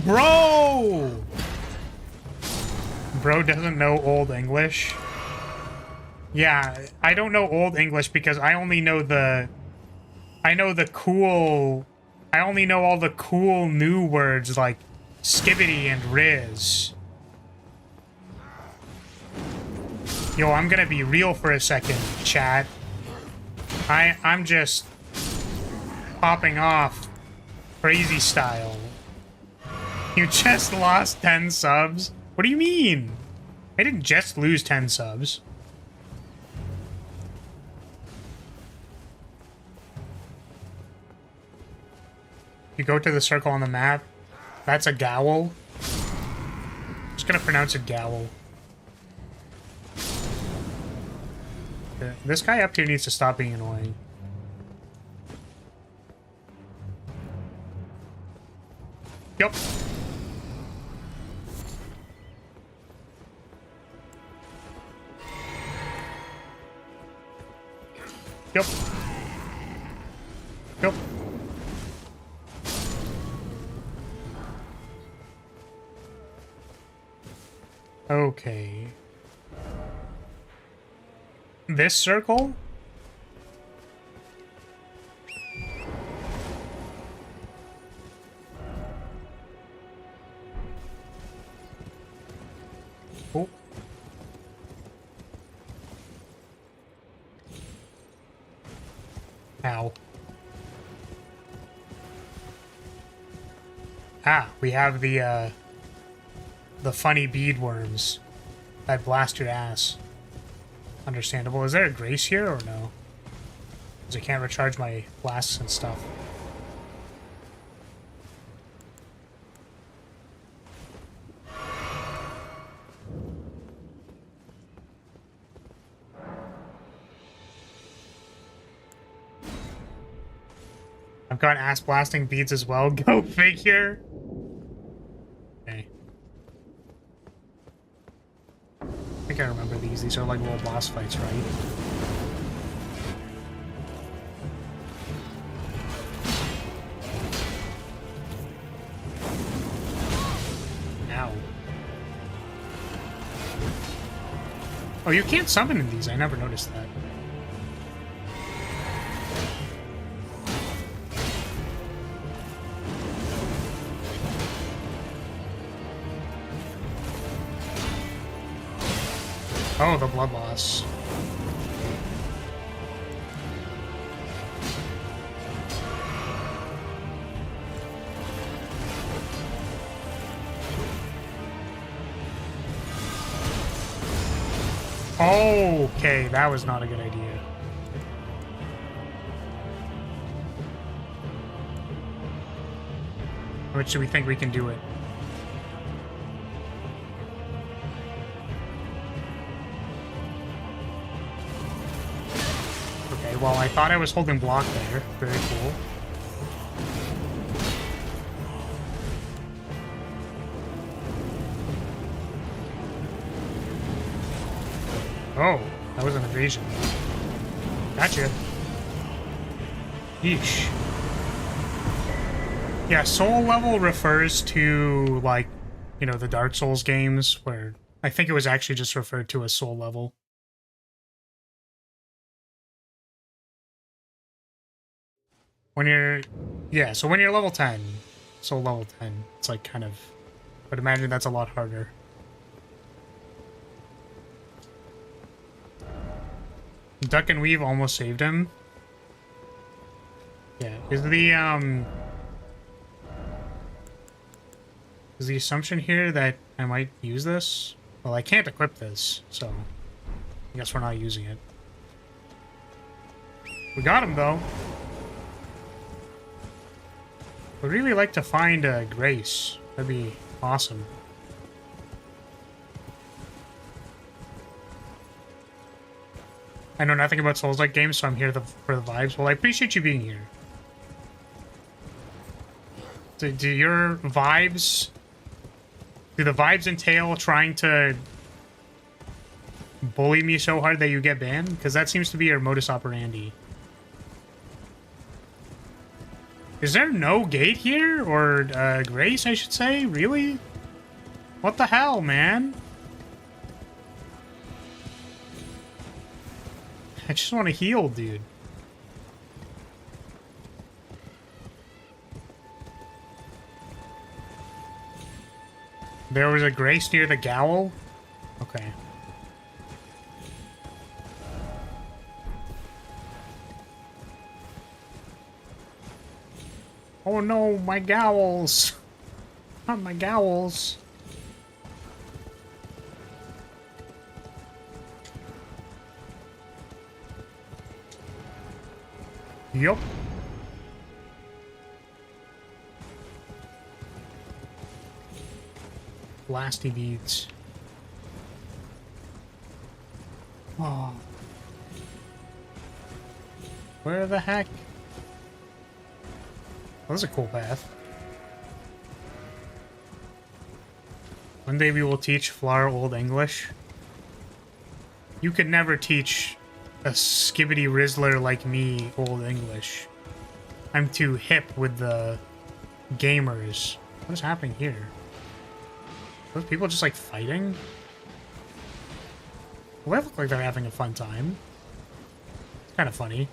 Bro! Bro doesn't know Old English. Yeah, I don't know Old English because I only know the... I know the cool... I only know all the cool new words like skibbity and riz. Yo, I'm gonna be real for a second, chat. I'm just popping off crazy style. You just lost 10 subs? What do you mean? I didn't just lose 10 subs. You go to the circle on the map. That's a gowl. I'm just gonna pronounce it gowl. This guy up here needs to stop being annoying. Yup. Yup. Yup. Okay. This circle? Oh. Ow. Ah, we have the funny bead worms that blast your ass. Understandable. Is there a grace here or no? Because I can't recharge my flasks and stuff. I've got ass blasting beads as well. Go figure. Okay. I think I remember these. These are like little boss fights, right? Ow. Oh, you can't summon in these. I never noticed that. Oh, the blood loss. Okay, that was not a good idea. How much do we think we can do it? Well, I thought I was holding block there. Very cool. Oh, that was an evasion. Gotcha. Yeesh. Yeah, soul level refers to, like, you know, the Dark Souls games, where I think it was actually just referred to as soul level. When you're, yeah, so when you're level 10, soul level 10, it's like kind of, I'd imagine that's a lot harder. Duck and Weave almost saved him. Is the assumption here that I might use this? Well, I can't equip this, so I guess we're not using it. We got him, though. Would really like to find Grace. That'd be awesome. I know nothing about Souls-like games, so I'm here for the vibes. Well, I appreciate you being here. Do your vibes... Do the vibes entail trying to bully me so hard that you get banned? Because that seems to be your modus operandi. Is there no gate here? Or Grace, I should say? Really? What the hell, man? I just want to heal, dude. There was a Grace near the Gowl? Okay. Oh no, my Gowls! Not my Gowls. Yup. Blasty beads. Oh. Where the heck? Well, that's a cool path. One day we will teach Flar Old English. You could never teach a skibbity rizzler like me Old English. I'm too hip with the gamers. What is happening here? Those people just like fighting? Well, they look like they're having a fun time. It's kind of funny.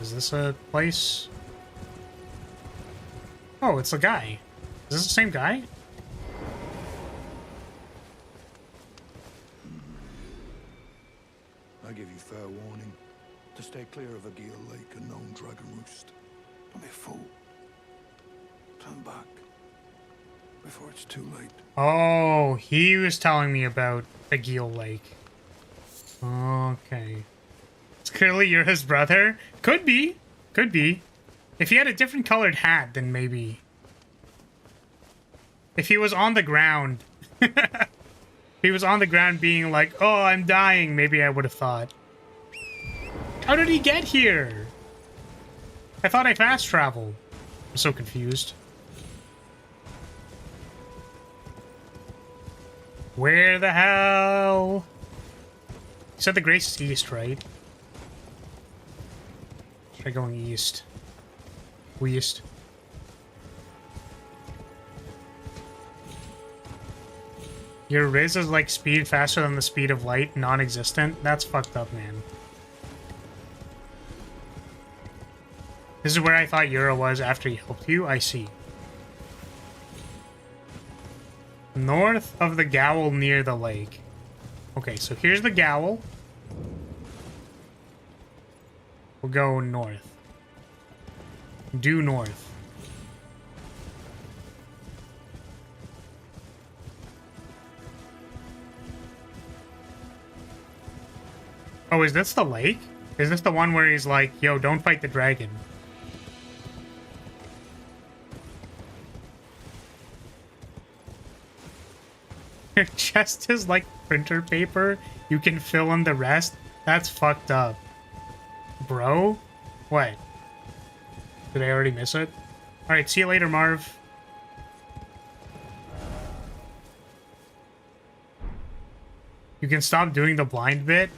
Is this a place? Oh, it's a guy. Is this the same guy? I give you fair warning to stay clear of Aguil Lake and known Dragon Roost. Don't be a fool. Turn back before it's too late. Oh, he was telling me about Aguil Lake. Okay. It's clearly you're his brother. Could be. Could be. If he had a different colored hat, then maybe. If he was on the ground. If he was on the ground being like, oh, I'm dying, maybe I would have thought. How did he get here? I thought I fast traveled. I'm so confused. Where the hell? You said the Grace is east, right? Try going east. West. Your Riz is like speed faster than the speed of light, non-existent? That's fucked up, man. This is where I thought Yura was after he helped you? I see. North of the Gowl near the lake. Okay, so here's the Gowl. We'll go north. Due north. Oh, is this the lake? Is this the one where he's like, yo, don't fight the dragon? Your chest is like printer paper. You can fill in the rest. That's fucked up. Bro? What? Did I already miss it? Alright, see you later, Marv. You can stop doing the blind bit.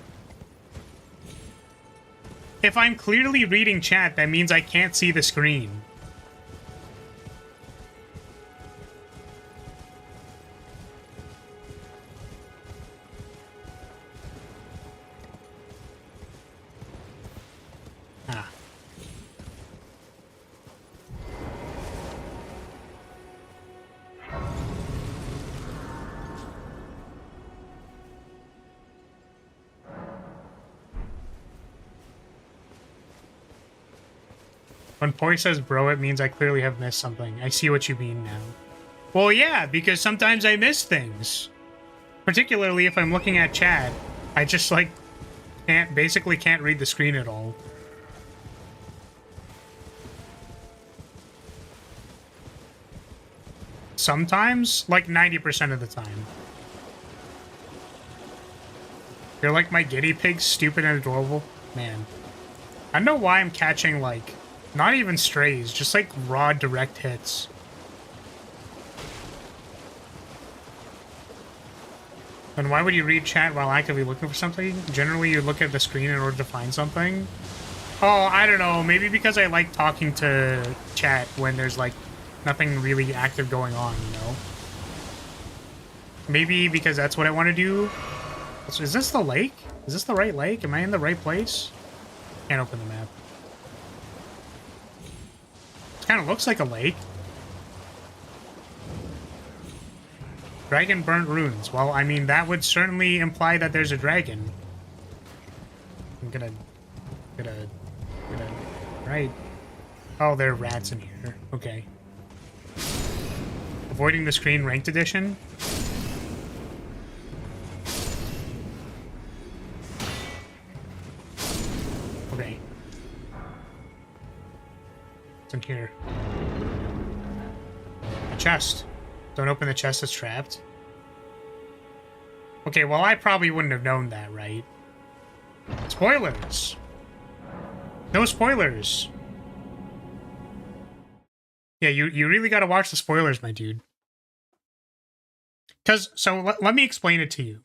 If I'm clearly reading chat, that means I can't see the screen. Ah. When Poi says bro, it means I clearly have missed something. I see what you mean now. Well, yeah, because sometimes I miss things. Particularly if I'm looking at chat. I just, like, basically can't read the screen at all. Sometimes, like 90% of the time. You're like my guinea pig, stupid and adorable. Man. I don't know why I'm catching, like, not even strays, just like raw direct hits. And why would you read chat while actively looking for something? Generally, you look at the screen in order to find something. Oh, I don't know. Maybe because I like talking to chat when there's, like, nothing really active going on, you know? Maybe because that's what I want to do. Is this the lake? Is this the right lake? Am I in the right place? Can't open the map. It kind of looks like a lake. Dragon burnt runes. Well, I mean, that would certainly imply that there's a dragon. I'm gonna... Right. Oh, there are rats in here. Okay. Avoiding the screen ranked edition. Okay. What's in here? A chest. Don't open the chest, it's trapped. Okay, well, I probably wouldn't have known that, right? Spoilers! No spoilers! Yeah, you really gotta watch the spoilers, my dude. Because, so, let me explain it to you.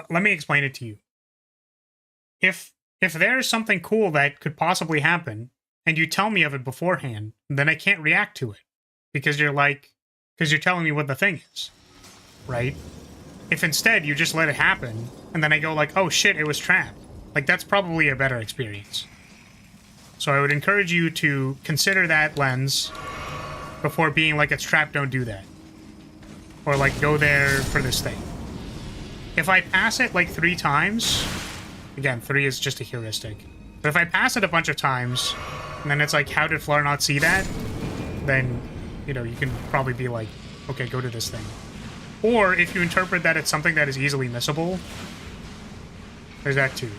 Let me explain it to you. If there's something cool that could possibly happen, and you tell me of it beforehand, then I can't react to it. Because you're telling me what the thing is. Right? If instead you just let it happen, and then I go like, oh shit, it was trapped. Like, that's probably a better experience. So I would encourage you to consider that lens before being like, it's trapped, don't do that. Or like, go there for this thing. If I pass it like 3 times, again, 3 is just a heuristic. But if I pass it a bunch of times, and then it's like, how did Fleur not see that? Then, you know, you can probably be like, okay, go to this thing. Or if you interpret that it's something that is easily missable, there's that too.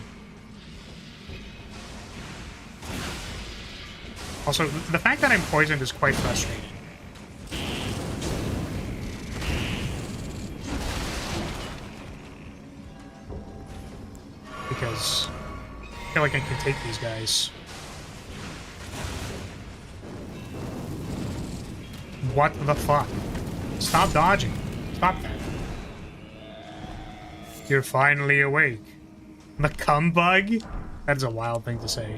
Also, the fact that I'm poisoned is quite frustrating. Because I feel like I can take these guys. What the fuck? Stop dodging. Stop that. You're finally awake. The cum bug? That's a wild thing to say.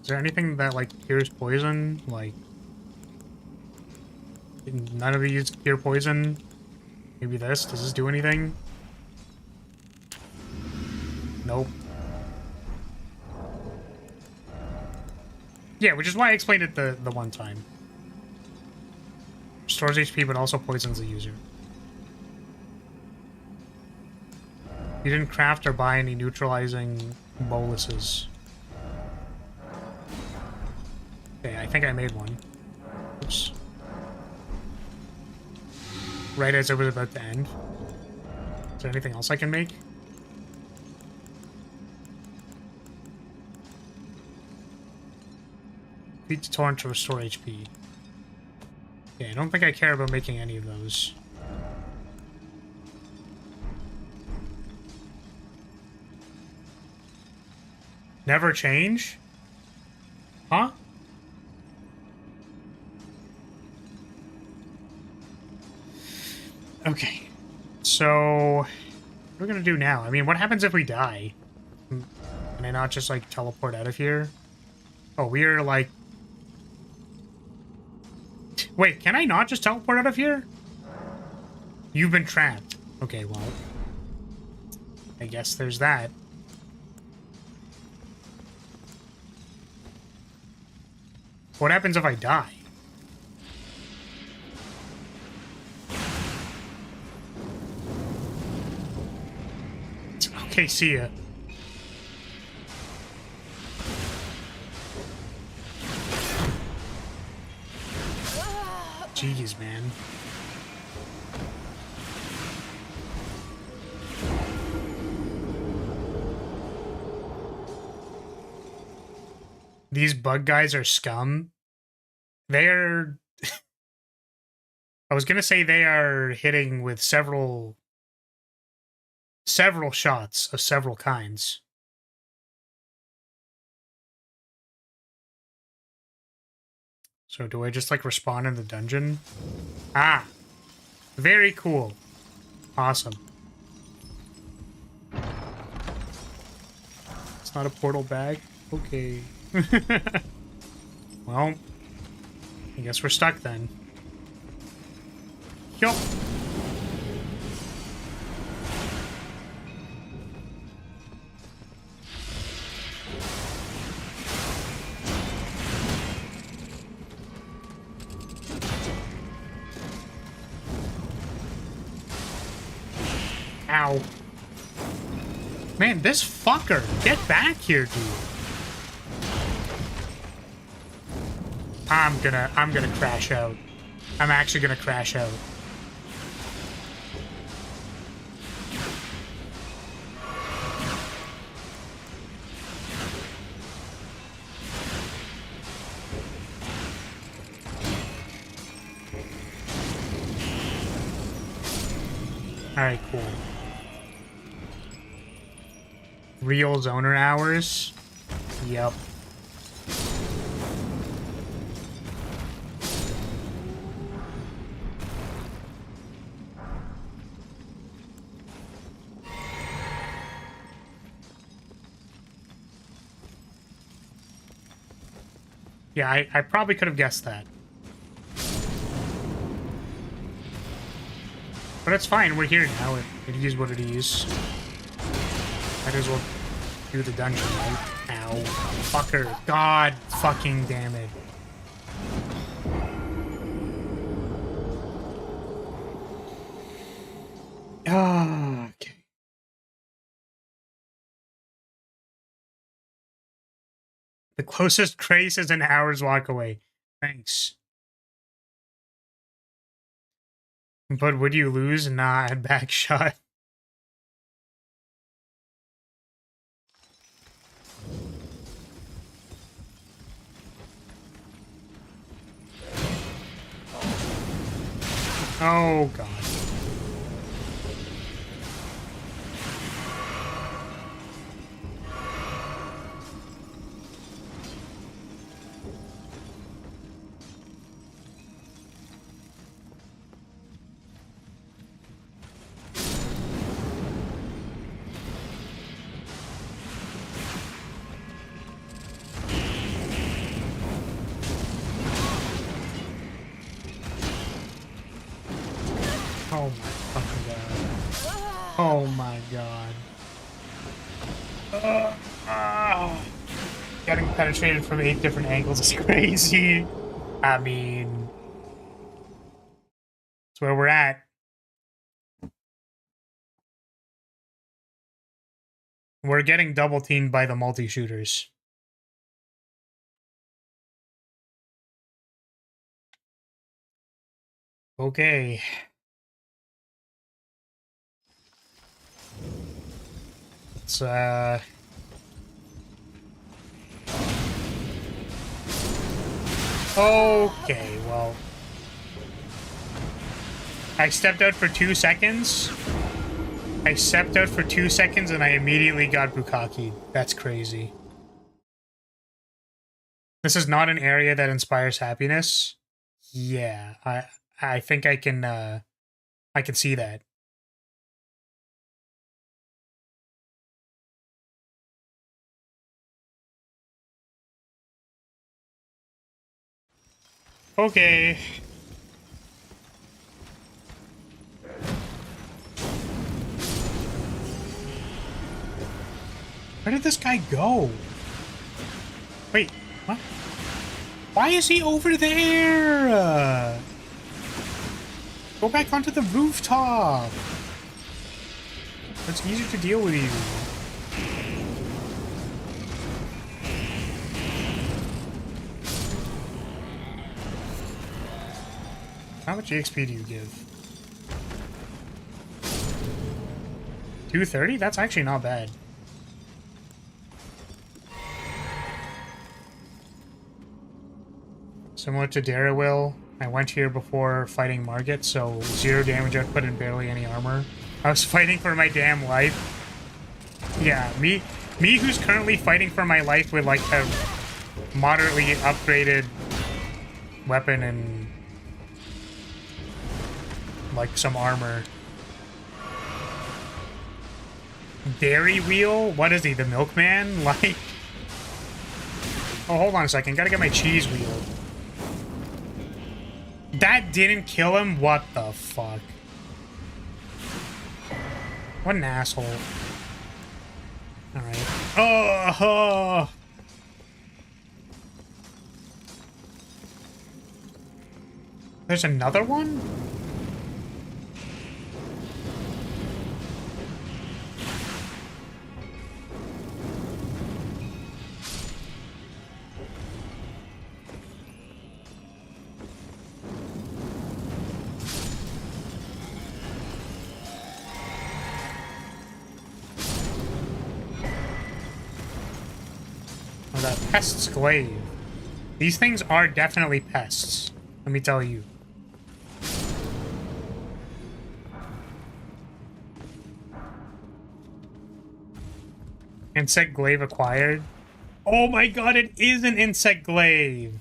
Is there anything that, like, cures poison? Like, none of these cure poison? Maybe this? Does this do anything? Nope. Yeah, which is why I explained it the one time. Restores HP, but also poisons the user. You didn't craft or buy any neutralizing boluses. Okay, I think I made one. Oops. Right as it was about to end. Is there anything else I can make? Beat the torrent to restore HP. Okay, I don't think I care about making any of those. Never change? Huh? Okay. So, what are we gonna do now? I mean, what happens if we die? Can I not just, like, teleport out of here? Oh, we are, like... Wait, can I not just teleport out of here? You've been trapped. Okay, well... I guess there's that. What happens if I die? Okay, see ya. Jeez, man. These bug guys are scum. They're... I was gonna say they are hitting with several shots of several kinds. So do I just like respawn in the dungeon? Ah, very cool. Awesome. It's not a portal bag? Okay. Well, I guess we're stuck then. Yo. Ow. Man, this fucker! Get back here, dude! I'm gonna crash out. I'm actually gonna crash out. Alright, cool. Real zoner hours? Yep. Yeah, I probably could have guessed that. But it's fine, we're here now. It is what it is. Might as well do the dungeon, right? Ow. Fucker. God fucking damn it. Ah, okay. The closest Grace is an hour's walk away. Thanks. But would you lose? Nah, a back shot. Oh, God. Oh my fucking god. Oh my god. Getting penetrated from 8 different angles is crazy. I mean, that's where we're at. We're getting double teamed by the multi-shooters. Okay. Let's, okay, well. I stepped out for 2 seconds. I stepped out for 2 seconds and I immediately got bukkaki'd. That's crazy. This is not an area that inspires happiness. Yeah, I think I can see that. Okay. Where did this guy go? Wait, what? Why is he over there? Go back onto the rooftop. It's easier to deal with you. How much EXP do you give? 230? That's actually not bad. Similar to Darryl, I went here before fighting Margit, so 0 damage output and barely any armor. I was fighting for my damn life. Yeah, me who's currently fighting for my life with like a moderately upgraded weapon and like some armor. Dairy Wheel? What is he, the milkman? Like... Oh, hold on a second. Gotta get my cheese wheel. That didn't kill him? What the fuck? What an asshole. Alright. Oh! There's another one? The pest's glaive. These things are definitely pests, let me tell you. Insect glaive acquired. Oh my god, it is an insect glaive!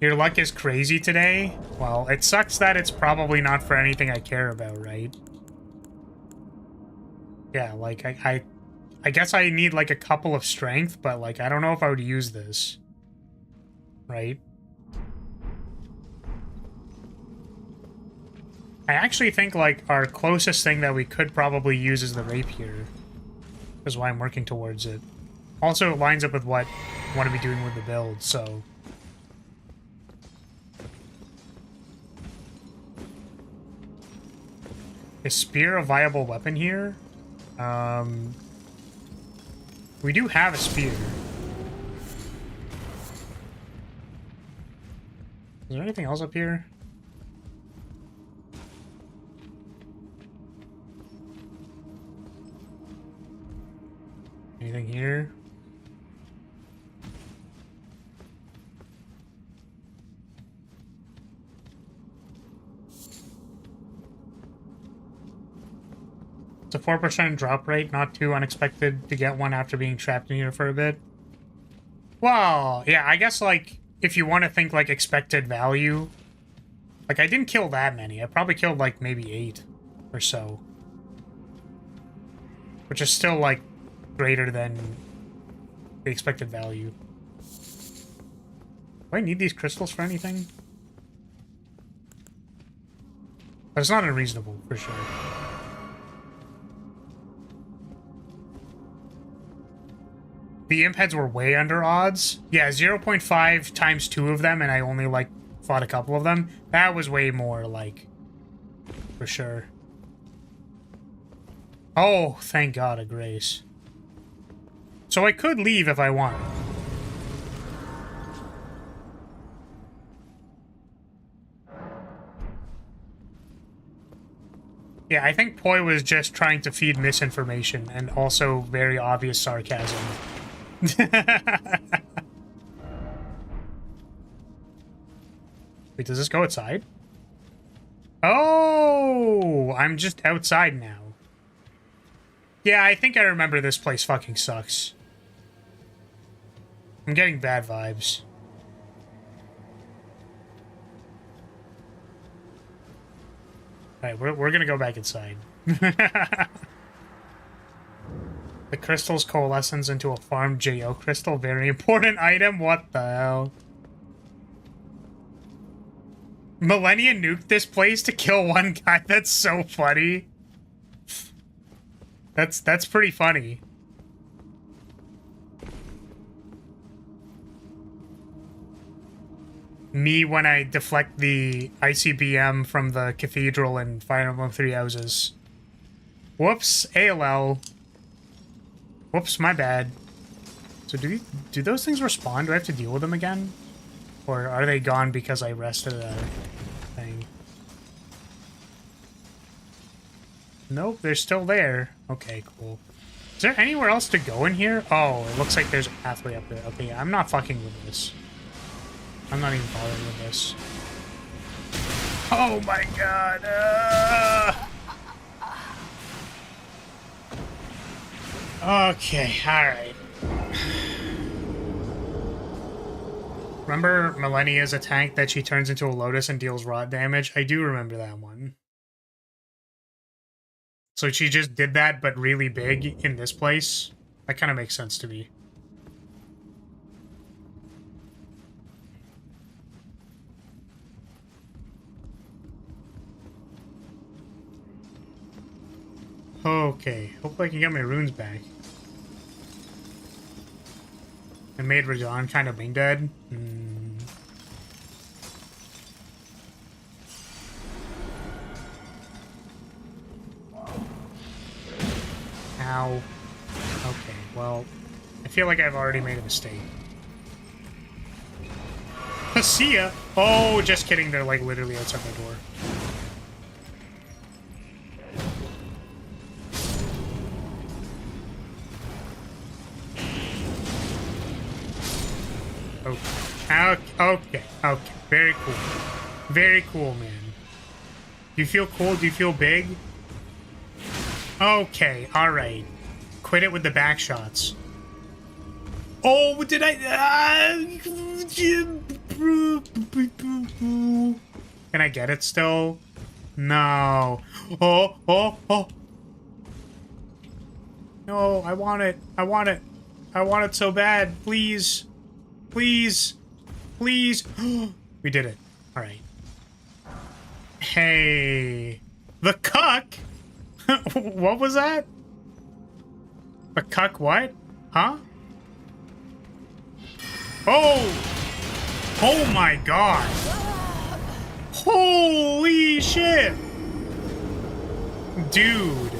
Your luck is crazy today? Well, it sucks that it's probably not for anything I care about, right? Yeah, like, I guess I need, like, a couple of strength, but, like, I don't know if I would use this. Right? I actually think, like, our closest thing that we could probably use is the rapier. Is why I'm working towards it. Also, it lines up with what I want to be doing with the build, so... Is spear a viable weapon here? We do have a spear. Is there anything else up here? Anything here? It's a 4% drop rate, not too unexpected to get one after being trapped in here for a bit. Well, yeah, I guess, like, if you want to think, like, expected value... Like, I didn't kill that many. I probably killed, like, maybe 8 or so. Which is still, like, greater than the expected value. Do I need these crystals for anything? But it's not unreasonable, for sure. The imp heads were way under odds. Yeah, 0.5 times 2 of them, and I only, like, fought a couple of them. That was way more, like, for sure. Oh, thank God, a grace. So I could leave if I wanted. Yeah, I think Poi was just trying to feed misinformation and also very obvious sarcasm. Wait, does this go outside? Oh, I'm just outside now. Yeah, I think I remember this place fucking sucks. I'm getting bad vibes. Alright, we're gonna go back inside. The crystals coalescence into a farmed JO crystal. Very important item. What the hell? Millennia nuked this place to kill one guy. That's so funny. That's pretty funny. Me when I deflect the ICBM from the cathedral in Fire Emblem 3 Houses. Whoops, ALL. Whoops, my bad. So do those things respawn? Do I have to deal with them again? Or are they gone because I rested a thing? Nope, they're still there. Okay, cool. Is there anywhere else to go in here? Oh, it looks like there's a pathway up there. Okay, yeah, I'm not fucking with this. I'm not even bothering with this. Oh my god. Okay, alright. Remember Millennia's attack that she turns into a lotus and deals rot damage? I do remember that one. So she just did that, but really big in this place? That kind of makes sense to me. Okay, hopefully I can get my runes back. And made Radon kind of being dead. Ow. Okay, well, I feel like I've already made a mistake. See ya! Oh, just kidding, they're like literally outside my door. Okay. Very cool. Very cool, man. Do you feel cool? Do you feel big? Okay, alright. Quit it with the back shots. Oh, did I... Can I get it still? No. Oh. No, I want it. I want it so bad. Please. Please. We did it. Alright. Hey. The cuck? What was that? The cuck what? Huh? Oh my god. Holy shit. Dude.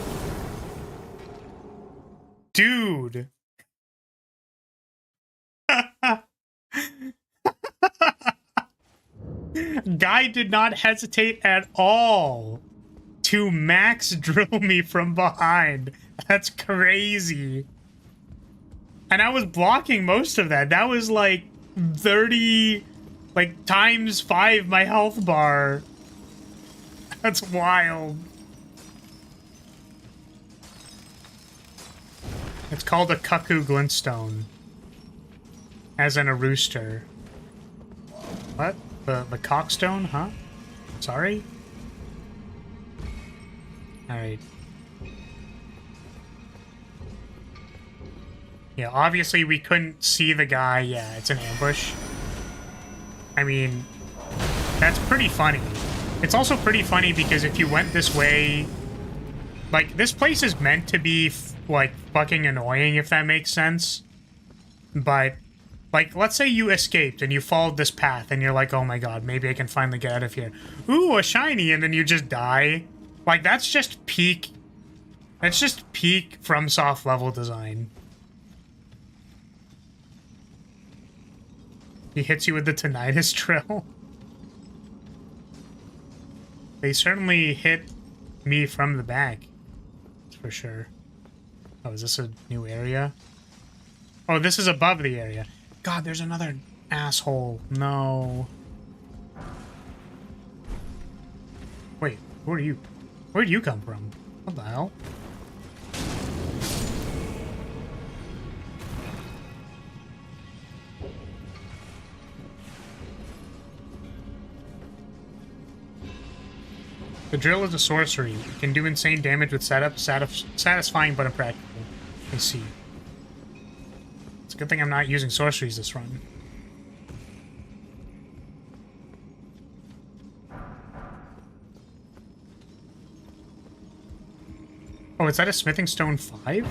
Guy did not hesitate at all to max drill me from behind. That's crazy. And I was blocking most of that. That was like 30, like times 5 my health bar. That's wild. It's called a cuckoo glintstone. As in a rooster. What? The cockstone, huh? Sorry? Alright. Yeah, obviously we couldn't see the guy. Yeah, it's an ambush. I mean, that's pretty funny. It's also pretty funny because if you went this way... Like, this place is meant to be, like, fucking annoying, if that makes sense. But... Like, let's say you escaped and you followed this path and you're like, oh my god, maybe I can finally get out of here. Ooh, a shiny, and then you just die. Like, that's just peak... That's just peak FromSoft level design. He hits you with the tinnitus drill. They certainly hit me from the back. That's for sure. Oh, is this a new area? Oh, this is above the area. God, there's another asshole. No. Wait, who are you? Where'd you come from? What the hell? The drill is a sorcery. It can do insane damage with setup, satisfying but impractical. I see. It's a good thing I'm not using sorceries this run. Oh, is that a smithing stone 5?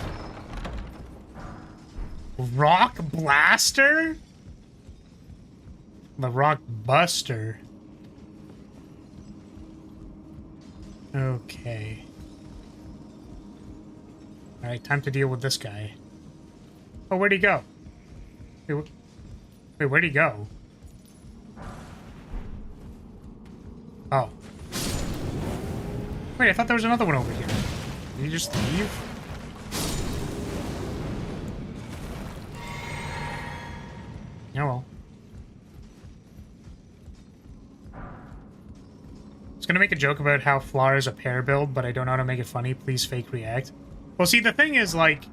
Rock blaster? The rock buster. Okay. Alright, time to deal with this guy. Oh, where'd he go? Wait, where'd he go? Oh. Wait, I thought there was another one over here. Did he just leave? Oh well. I was gonna make a joke about how Flar is a pair build, but I don't know how to make it funny. Please fake react. Well, see, the thing is, like,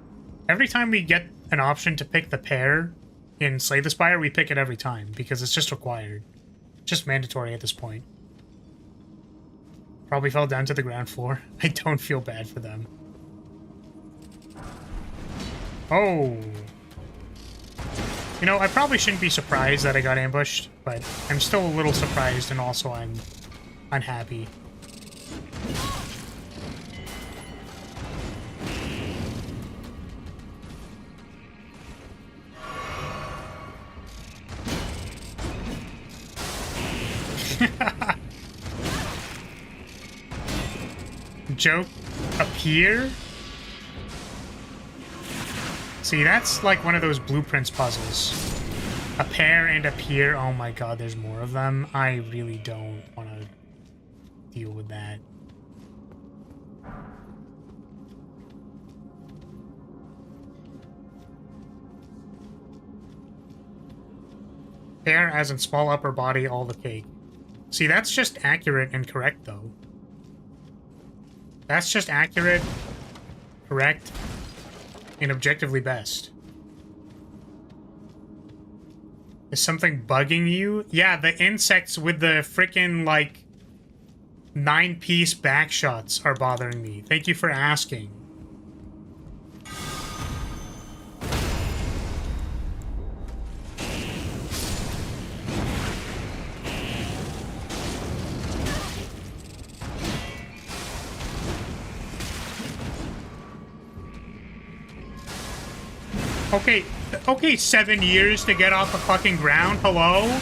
every time we get an option to pick the pair in Slay the Spire, we pick it every time, because it's just required. Just mandatory at this point. Probably fell down to the ground floor. I don't feel bad for them. Oh. You know, I probably shouldn't be surprised that I got ambushed, but I'm still a little surprised, and also I'm unhappy. Joke appear? See, that's like one of those blueprints puzzles. A pair and a peer. Oh my god, there's more of them. I really don't want to deal with that. Pair as in small upper body, all the cake. See, that's just accurate and correct, though. That's just accurate, correct, and objectively best. Is something bugging you? Yeah, the insects with the frickin', like, 9-piece backshots are bothering me. Thank you for asking. Okay, 7 years to get off the fucking ground, hello?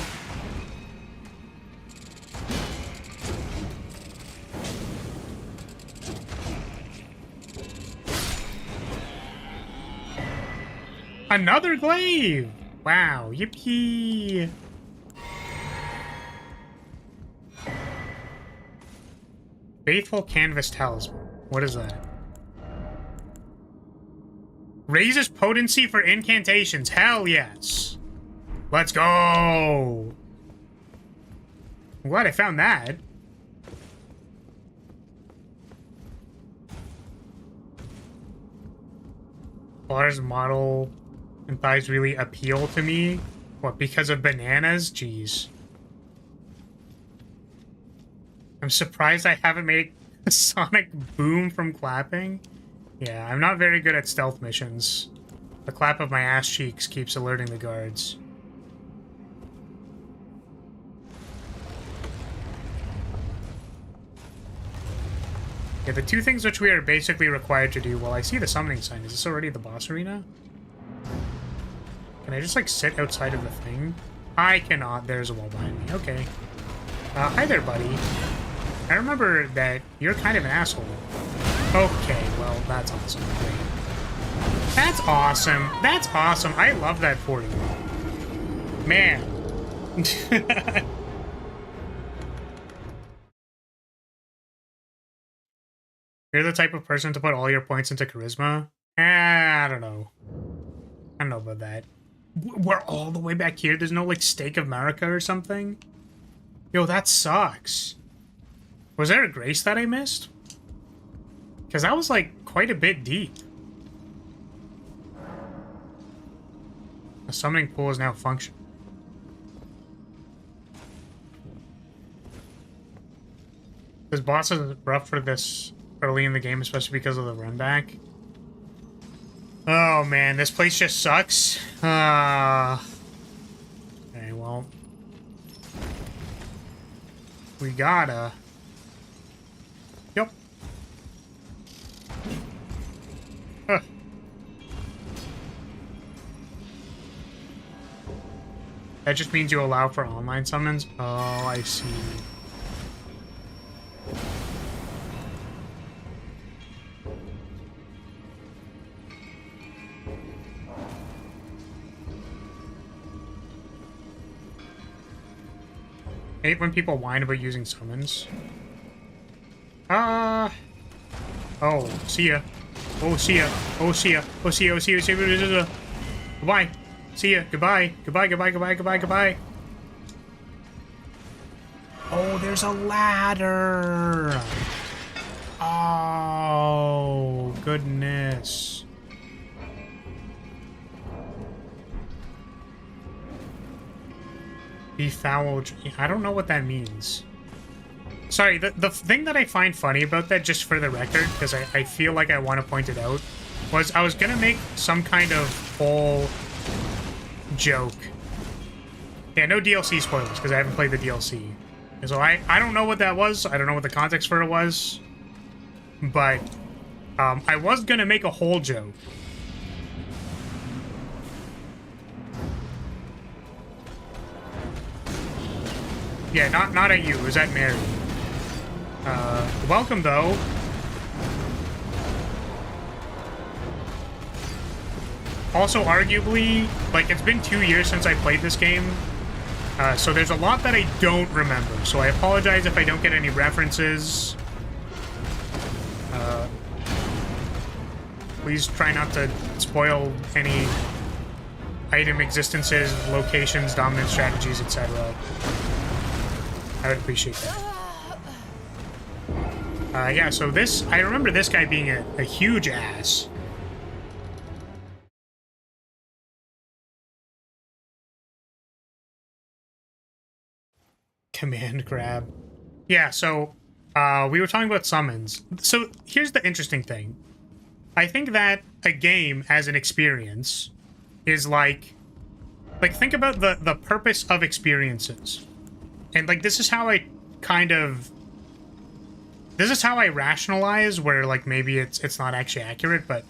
Another glaive! Wow, yippee! Faithful Canvas Talisman. What is that? Raises potency for incantations. Hell yes. Let's go. I'm glad I found that. Flar's model and thighs really appeal to me. What, because of bananas? Jeez. I'm surprised I haven't made a sonic boom from clapping. Yeah, I'm not very good at stealth missions. The clap of my ass cheeks keeps alerting the guards. Yeah, the two things which we are basically required to do... Well, I see the summoning sign. Is this already the boss arena? Can I just, like, sit outside of the thing? I cannot. There's a wall behind me. Okay. Hi there, buddy. I remember that you're kind of an asshole. Okay, well, that's awesome. Great. That's awesome. That's awesome. I love that for you. Man. You're the type of person to put all your points into charisma? I don't know. I don't know about that. We're all the way back here? There's no, like, Stake of Marika or something? Yo, that sucks. Was there a grace that I missed? Because that was, like, quite a bit deep. The summoning pool is now functioning. This boss is rough for this early in the game, especially because of the run back. Oh, man, this place just sucks. Okay, well. We gotta... Yep. Huh. That just means you allow for online summons? Oh, I see. I hate when people whine about using summons. Oh, see ya. Oh, see ya. Oh, see ya. Oh, see ya. Oh, see ya. See ya. Goodbye. See ya. Goodbye. Goodbye, goodbye, goodbye, goodbye, goodbye. Oh, there's a ladder. Oh, goodness. Befouled. I don't know what that means. Sorry, the thing that I find funny about that, just for the record, because I feel like I want to point it out, was I was gonna make some kind of whole joke. Yeah, no DLC spoilers, because I haven't played the DLC. And so I don't know what that was. I don't know what the context for it was. But I was gonna make a whole joke. Yeah, not at you. It was at Mary. Welcome, though. Also, arguably, like, it's been 2 years since I played this game. So there's a lot that I don't remember. So I apologize if I don't get any references. Please try not to spoil any item existences, locations, dominant strategies, etc. I would appreciate that. Yeah, so this... I remember this guy being a huge ass. Command grab. Yeah, so we were talking about summons. So here's the interesting thing. I think that a game as an experience is like think about the purpose of experiences. And like this is how I rationalize, where like maybe it's not actually accurate, but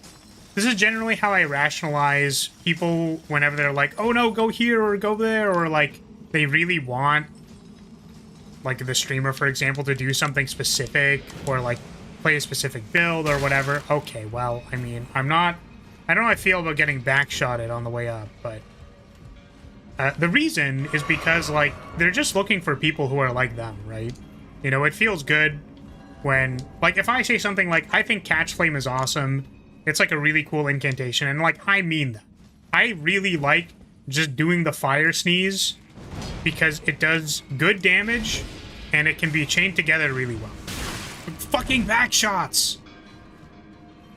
this is generally how I rationalize people whenever they're like, oh no, go here or go there, or like they really want like the streamer, for example, to do something specific or like play a specific build or whatever. Okay, well, I mean, I don't know how I feel about getting backshotted on the way up, but the reason is because like they're just looking for people who are like them, right? You know, it feels good when, like, if I say something like, I think Catch Flame is awesome, it's like a really cool incantation, and like I mean that. I really like just doing the fire sneeze because it does good damage and it can be chained together really well. Fucking back shots!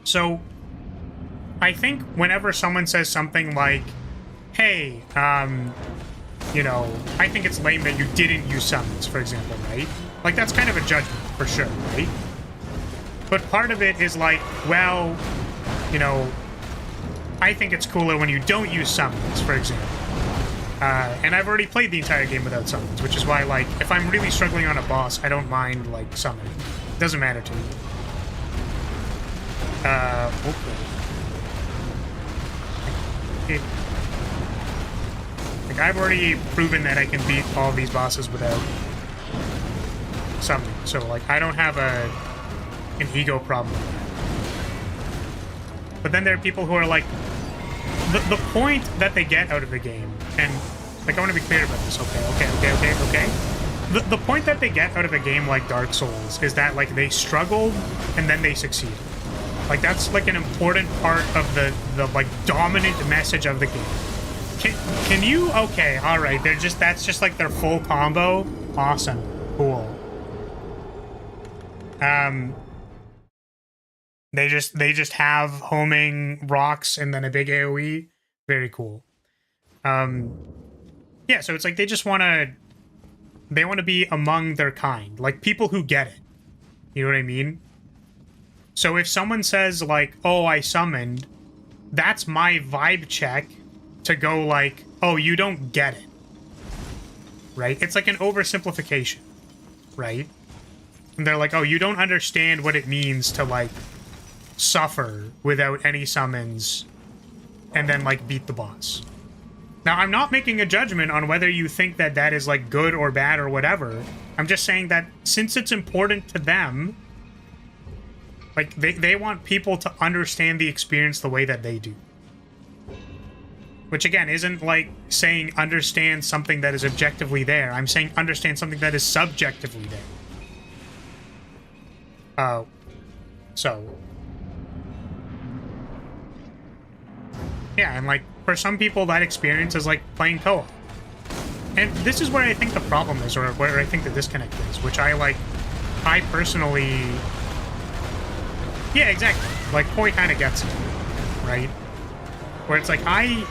So, I think whenever someone says something like, hey, you know, I think it's lame that you didn't use summons, for example, right? Like, that's kind of a judgment, for sure, right? But part of it is like, well, you know, I think it's cooler when you don't use summons, for example. And I've already played the entire game without summons, which is why, like, if I'm really struggling on a boss, I don't mind, like, summoning. It doesn't matter to me. Okay. Like, I've already proven that I can beat all these bosses without summoning, so, like, I don't have an ego problem with that. But then there are people who are like, the point that they get out of the game, and like I want to be clear about this, okay. The point that they get out of a game like Dark Souls is that like they struggled and then they succeeded. Like that's like an important part of the like dominant message of the game. Can you? Okay, all right. That's just like their full combo. Awesome, cool. They just have homing rocks and then a big AoE. Very cool. Yeah, so it's like they want to be among their kind, like people who get it. You know what I mean? So if someone says like, "Oh, I summoned," that's my vibe check to go like, "Oh, you don't get it." Right? It's like an oversimplification, right? And they're like, "Oh, you don't understand what it means to like suffer without any summons and then like beat the boss." Now, I'm not making a judgment on whether you think that that is like good or bad or whatever. I'm just saying that since it's important to them, like they want people to understand the experience the way that they do. Which again isn't like saying understand something that is objectively there. I'm saying understand something that is subjectively there. So yeah, and like for some people that experience is like playing co-op. And this is where I think the problem is, or where I think the disconnect is, which I personally... Yeah, exactly. Like, Koi kind of gets it, right? Where it's like, I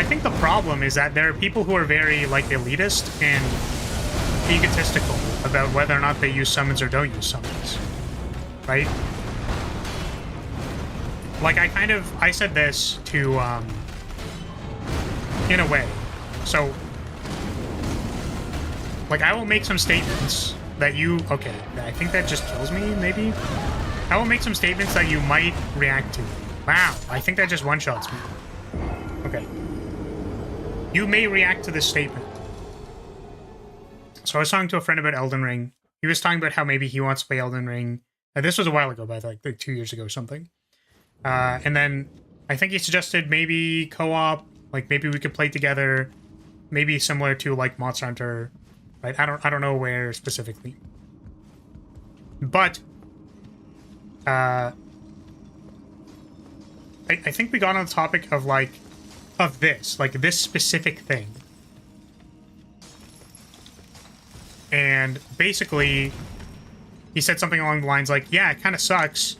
think the problem is that there are people who are very, like, elitist and egotistical about whether or not they use summons or don't use summons, right? Like, I said this to, in a way. So, like, I will make some statements that you... Okay, I think that just kills me, maybe? I will make some statements that you might react to. Wow, I think that just one-shots me. Okay. You may react to this statement. So I was talking to a friend about Elden Ring. He was talking about how maybe he wants to play Elden Ring. This was a while ago, by like 2 years ago or something. And then I think he suggested maybe co-op, like maybe we could play together, maybe similar to like Monster Hunter, right? I don't know where specifically, but I think we got on the topic of this specific thing, and basically he said something along the lines like, yeah, it kind of sucks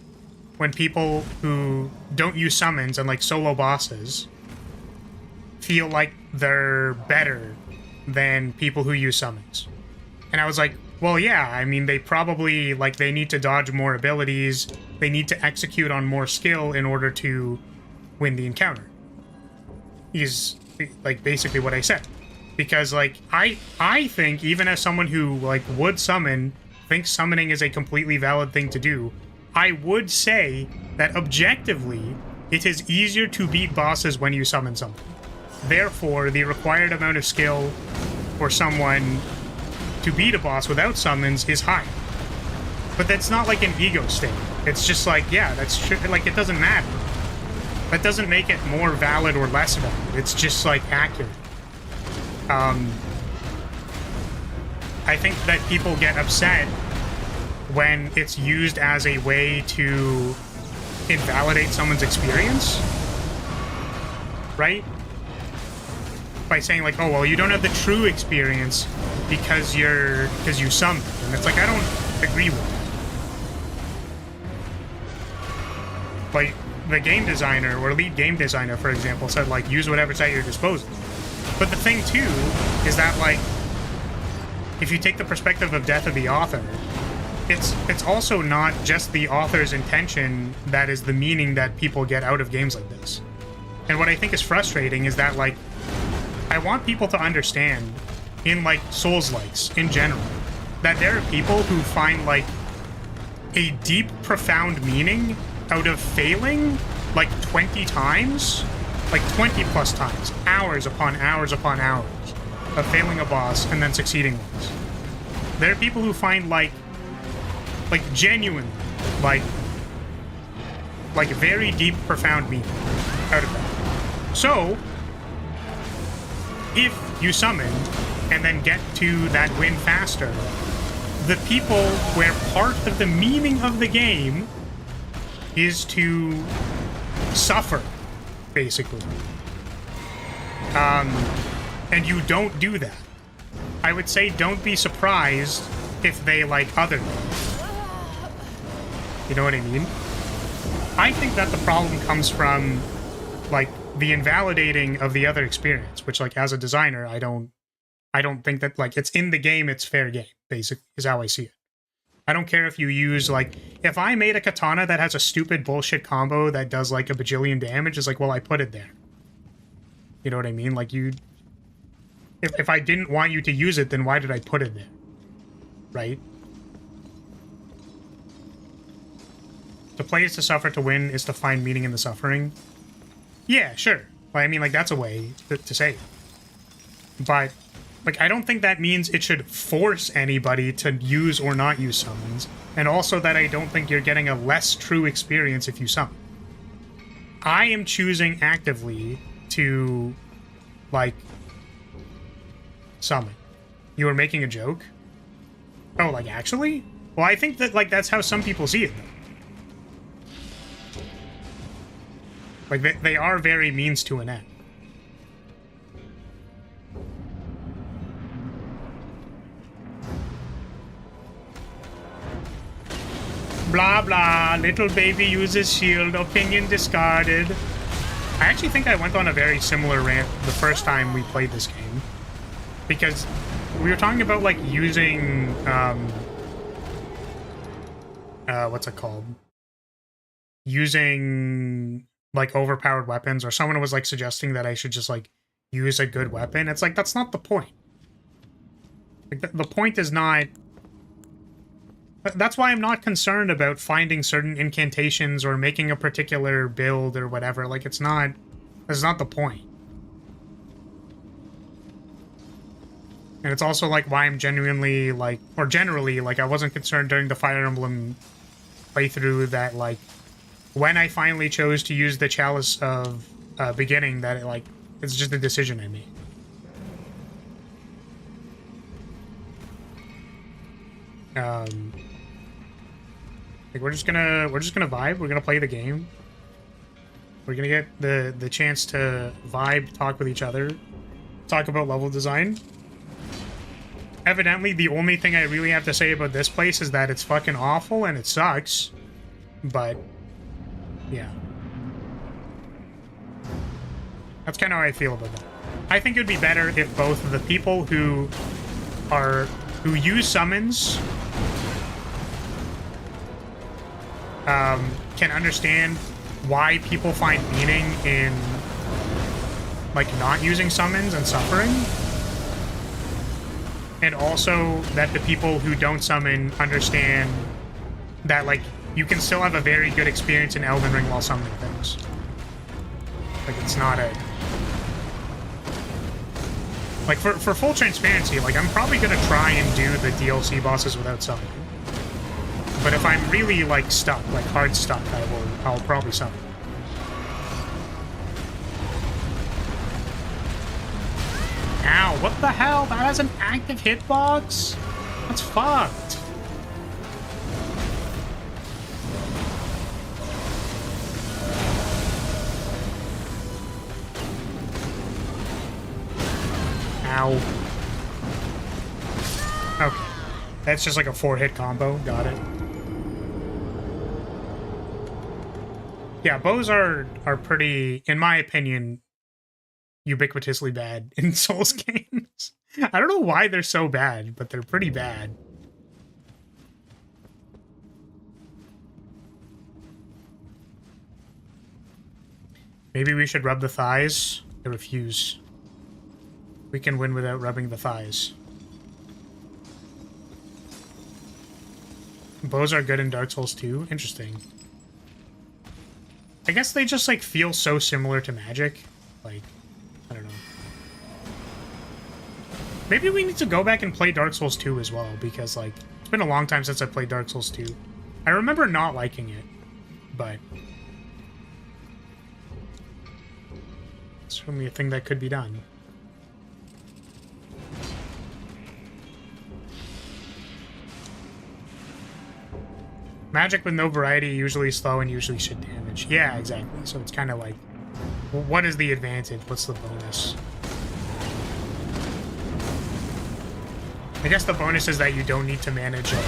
when people who don't use summons and like solo bosses feel like they're better than people who use summons. And I was like, well, yeah, I mean, they probably, like, they need to dodge more abilities, they need to execute on more skill in order to win the encounter. Is, like, basically what I said. Because, like, I think, even as someone who, like, would summon, thinks summoning is a completely valid thing to do, I would say that objectively, it is easier to beat bosses when you summon something. Therefore, the required amount of skill for someone to beat a boss without summons is high. But that's not like an ego state. It's just like, yeah, that's true. Like, it doesn't matter. That doesn't make it more valid or less valid. It's just, like, accurate. I think that people get upset when it's used as a way to invalidate someone's experience, right? By saying like, oh, well, you don't have the true experience because you summoned. And it's like, I don't agree with that. Like, the game designer, or lead game designer, for example, said, like, use whatever's at your disposal. But the thing, too, is that, like, if you take the perspective of death of the author, it's also not just the author's intention that is the meaning that people get out of games like this. And what I think is frustrating is that, like, I want people to understand, in, like, Souls-likes in general, that there are people who find, like, a deep, profound meaning out of failing, like, 20 times, like, 20 plus times, hours upon hours upon hours of failing a boss and then succeeding once. There are people who find, like genuine, like very deep, profound meaning out of that. So, if you summon and then get to that win faster, the people where part of the meaning of the game is to suffer, basically. And you don't do that. I would say don't be surprised if they like other things. You know what I mean? I think that the problem comes from, like, the invalidating of the other experience, which, like, as a designer, I don't think that, like, it's in the game, it's fair game, basically, is how I see it. I don't care if you use, like, if I made a katana that has a stupid bullshit combo that does, like, a bajillion damage, it's like, well, I put it there. You know what I mean? Like, if I didn't want you to use it, then why did I put it there? Right? To play is to suffer, to win is to find meaning in the suffering. Yeah, sure. Well, I mean, like, that's a way to say it. But, like, I don't think that means it should force anybody to use or not use summons. And also that I don't think you're getting a less true experience if you summon. I am choosing actively to, like, summon. You were making a joke? Oh, like, actually? Well, I think that, like, that's how some people see it, though. Like, they are very means to an end. Blah, blah. Little baby uses shield. Opinion discarded. I actually think I went on a very similar rant the first time we played this game. Because we were talking about, like, using, what's it called? Using, like, overpowered weapons, or someone was, like, suggesting that I should just, like, use a good weapon. It's like, that's not the point. Like, the point is not... That's why I'm not concerned about finding certain incantations or making a particular build or whatever. Like, it's not... That's not the point. And it's also, like, why I'm genuinely, like... Or generally, like, I wasn't concerned during the Fire Emblem playthrough that, like, when I finally chose to use the Chalice of Beginning, that, it, like, it's just a decision I made. Like, we're just gonna vibe. We're gonna play the game. We're gonna get the chance to vibe, talk with each other, talk about level design. Evidently, the only thing I really have to say about this place is that it's fucking awful and it sucks. But, yeah. That's kind of how I feel about that. I think it would be better if both the people who use summons can understand why people find meaning in, like, not using summons and suffering. And also that the people who don't summon understand that, like, you can still have a very good experience in Elden Ring while summoning things. Like, it's not a... Like, for full transparency, like, I'm probably gonna try and do the DLC bosses without summoning. But if I'm really, like, stuck, like, hard stuck, I'll probably summon. Ow, what the hell? That has an active hitbox? That's fucked. Ow. Okay. That's just like a 4-hit combo. Got it. Yeah, bows are pretty, in my opinion, ubiquitously bad in Souls games. I don't know why they're so bad, but they're pretty bad. Maybe we should rub the thighs? I refuse. We can win without rubbing the thighs. Bows are good in Dark Souls 2? Interesting. I guess they just, like, feel so similar to magic. Like, I don't know. Maybe we need to go back and play Dark Souls 2 as well, because, like, it's been a long time since I played Dark Souls 2. I remember not liking it, but it's certainly a thing that could be done. Magic with no variety, usually slow and usually should damage. Yeah, exactly. So it's kind of like, well, what is the advantage? What's the bonus? I guess the bonus is that you don't need to manage a...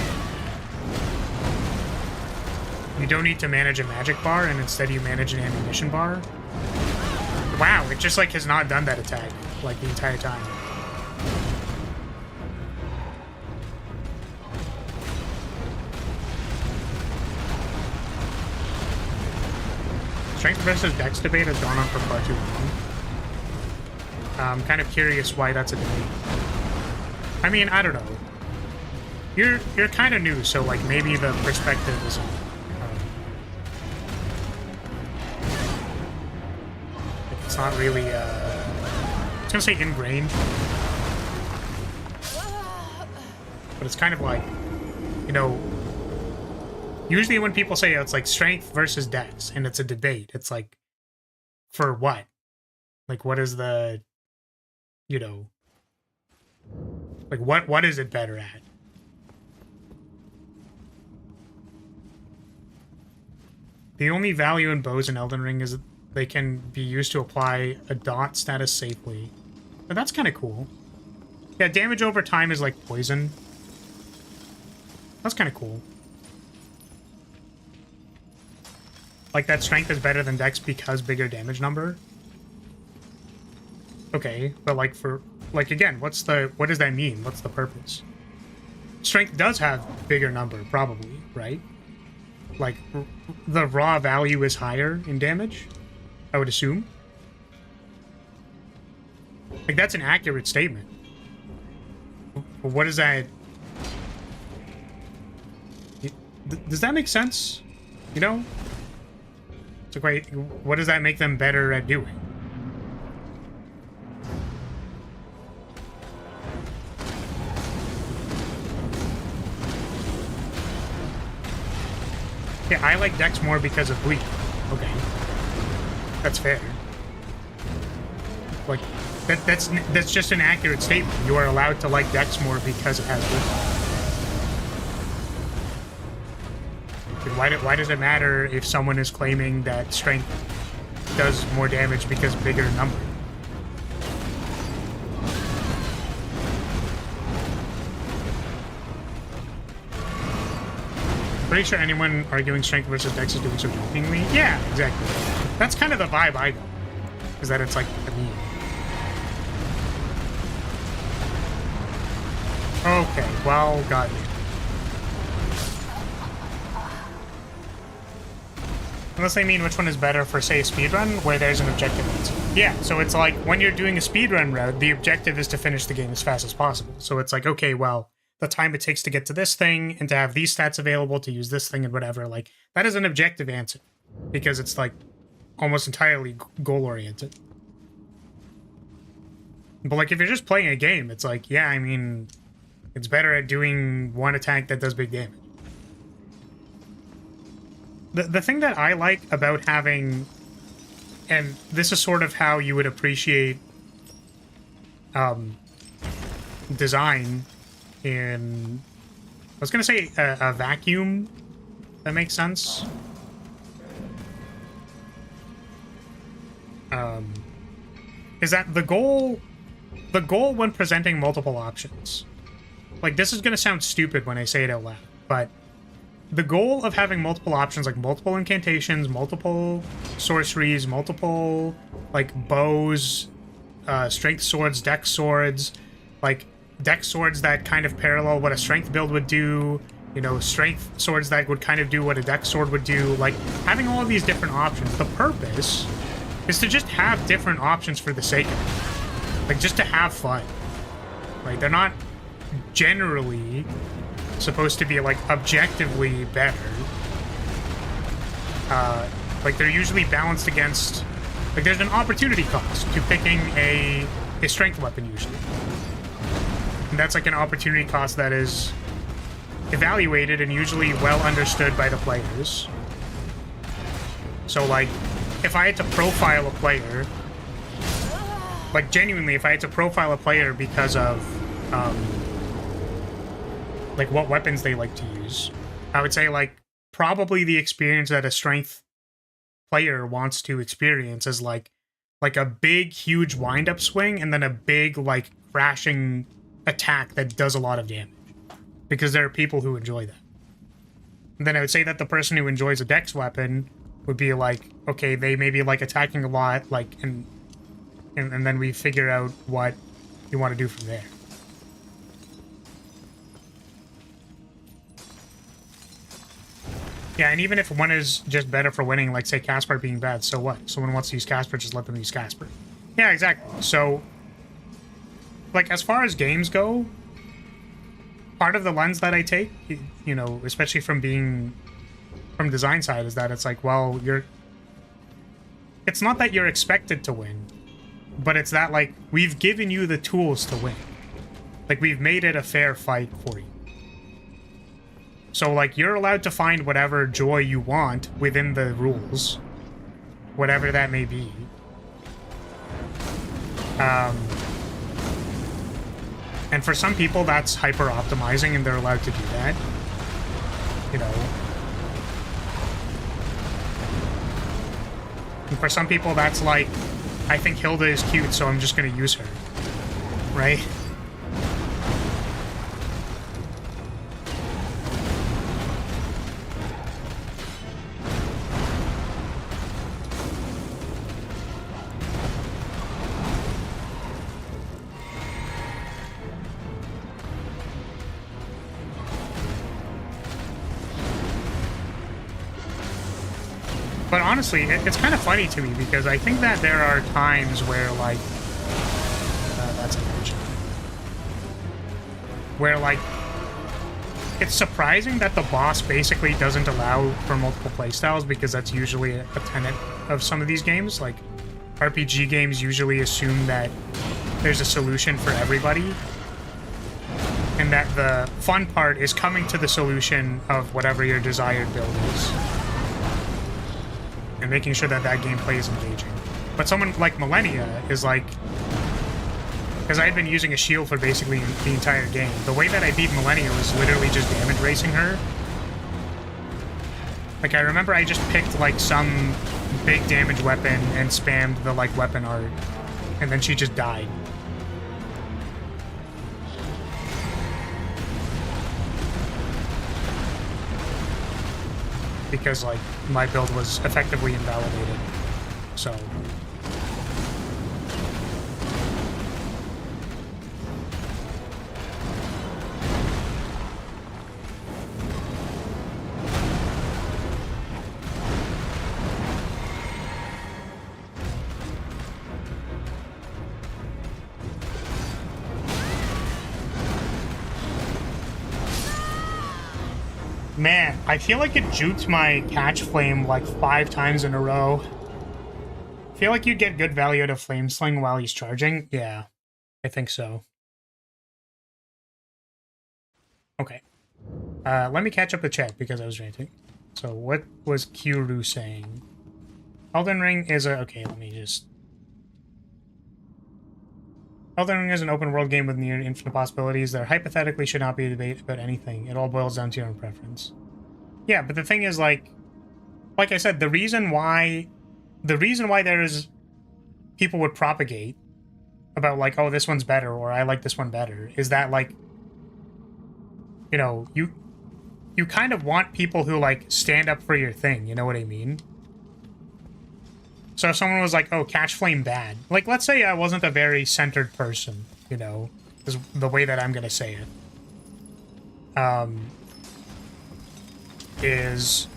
You don't need to manage a magic bar, and instead you manage an ammunition bar. Wow, it just, like, has not done that attack, like, the entire time. Strength versus Dex debate has gone on for far too long. I'm kind of curious why that's a debate. I mean, I don't know. You're kind of new, so, like, maybe the perspective isn't... it's not really, I was gonna say ingrained. But it's kind of like, you know... Usually when people say it's like strength versus dex, and it's a debate, it's like, for what? Like, what is the, you know, like, what is it better at? The only value in bows in Elden Ring is that they can be used to apply a dot status safely. But that's kind of cool. Yeah, damage over time is like poison. That's kind of cool. Like that strength is better than dex because bigger damage number. Okay, but like for like again, what does that mean? What's the purpose? Strength does have bigger number, probably, right? Like the raw value is higher in damage, I would assume. Like that's an accurate statement. What does that? Does that make sense? You know? It's like, wait, what does that make them better at doing? Yeah, I like Dex more because of bleed. Okay. That's fair. Like, that's just an accurate statement. You are allowed to like Dex more because it has bleed. Why does it matter if someone is claiming that strength does more damage because bigger number? Pretty sure anyone arguing strength versus dex is doing so jokingly. Yeah, exactly. That's kind of the vibe I got. Is that it's like a meme. Okay, well, got it. Unless they mean which one is better for, say, a speedrun, where there's an objective answer. Yeah, so it's like, when you're doing a speedrun route, the objective is to finish the game as fast as possible. So it's like, okay, well, the time it takes to get to this thing, and to have these stats available, to use this thing and whatever, like, that is an objective answer. Because it's, like, almost entirely goal-oriented. But, like, if you're just playing a game, it's like, yeah, I mean, it's better at doing one attack that does big damage. The thing that I like about having, and this is sort of how you would appreciate design in, I was going to say a vacuum, that makes sense. Is that the goal when presenting multiple options. Like, this is going to sound stupid when I say it out loud, but the goal of having multiple options, like multiple incantations, multiple sorceries, multiple, like, bows, strength swords, dex swords, like, dex swords that kind of parallel what a strength build would do, you know, strength swords that would kind of do what a dex sword would do, like, having all of these different options, the purpose is to just have different options for the sake of it. Like, just to have fun. Like, they're not generally supposed to be, like, objectively better. Like, they're usually balanced against, like, there's an opportunity cost to picking a strength weapon usually. And that's like an opportunity cost that is evaluated and usually well understood by the players. So, like, if I had to profile a player, like, genuinely, if I had to profile a player because of, like, what weapons they like to use, I would say, like, probably the experience that a strength player wants to experience is, like a big, huge wind-up swing, and then a big, like, crashing attack that does a lot of damage. Because there are people who enjoy that. And then I would say that the person who enjoys a dex weapon would be, like, okay, they maybe like attacking a lot, like, and then we figure out what you want to do from there. Yeah, and even if one is just better for winning, like, say, Casper being bad, so what? Someone wants to use Casper, just let them use Casper. Yeah, exactly. So, like, as far as games go, part of the lens that I take, you know, especially from design side, is that it's like, well, it's not that you're expected to win, but it's that, like, we've given you the tools to win. Like, we've made it a fair fight for you. So, like, you're allowed to find whatever joy you want within the rules, whatever that may be. And for some people, that's hyper-optimizing, and they're allowed to do that. You know. And for some people, that's like, I think Hilda is cute, so I'm just gonna use her. Right? But honestly, it's kind of funny to me because I think that there are times where, like, that's an image. Where, like, it's surprising that the boss basically doesn't allow for multiple playstyles because that's usually a tenet of some of these games. Like, RPG games usually assume that there's a solution for everybody. And that the fun part is coming to the solution of whatever your desired build is. And making sure that that gameplay is engaging. But someone like Millennia is like... Because I had been using a shield for basically the entire game. The way that I beat Millennia was literally just damage racing her. Like, I remember I just picked, like, some big damage weapon and spammed the, like, weapon art. And then she just died. Because, like, my build was effectively invalidated. So... Man, I feel like it juked my catch flame like 5 times in a row. I feel like you get good value out of flame sling while he's charging. Yeah, I think so. Okay. Let me catch up the chat because I was ranting. So what was Kuru saying? Elden Ring is a... Okay, let me just... Elden Ring is an open world game with near infinite possibilities. There hypothetically should not be a debate about anything. It all boils down to your own preference. Yeah, but the thing is, like I said, the reason why there's people would propagate about, like, oh, this one's better, or I like this one better, is that, like, you know, you kind of want people who, like, stand up for your thing, you know what I mean? So if someone was like, oh, catch flame bad. Like, let's say I wasn't a very centered person, you know, is the way that I'm going to say it. Is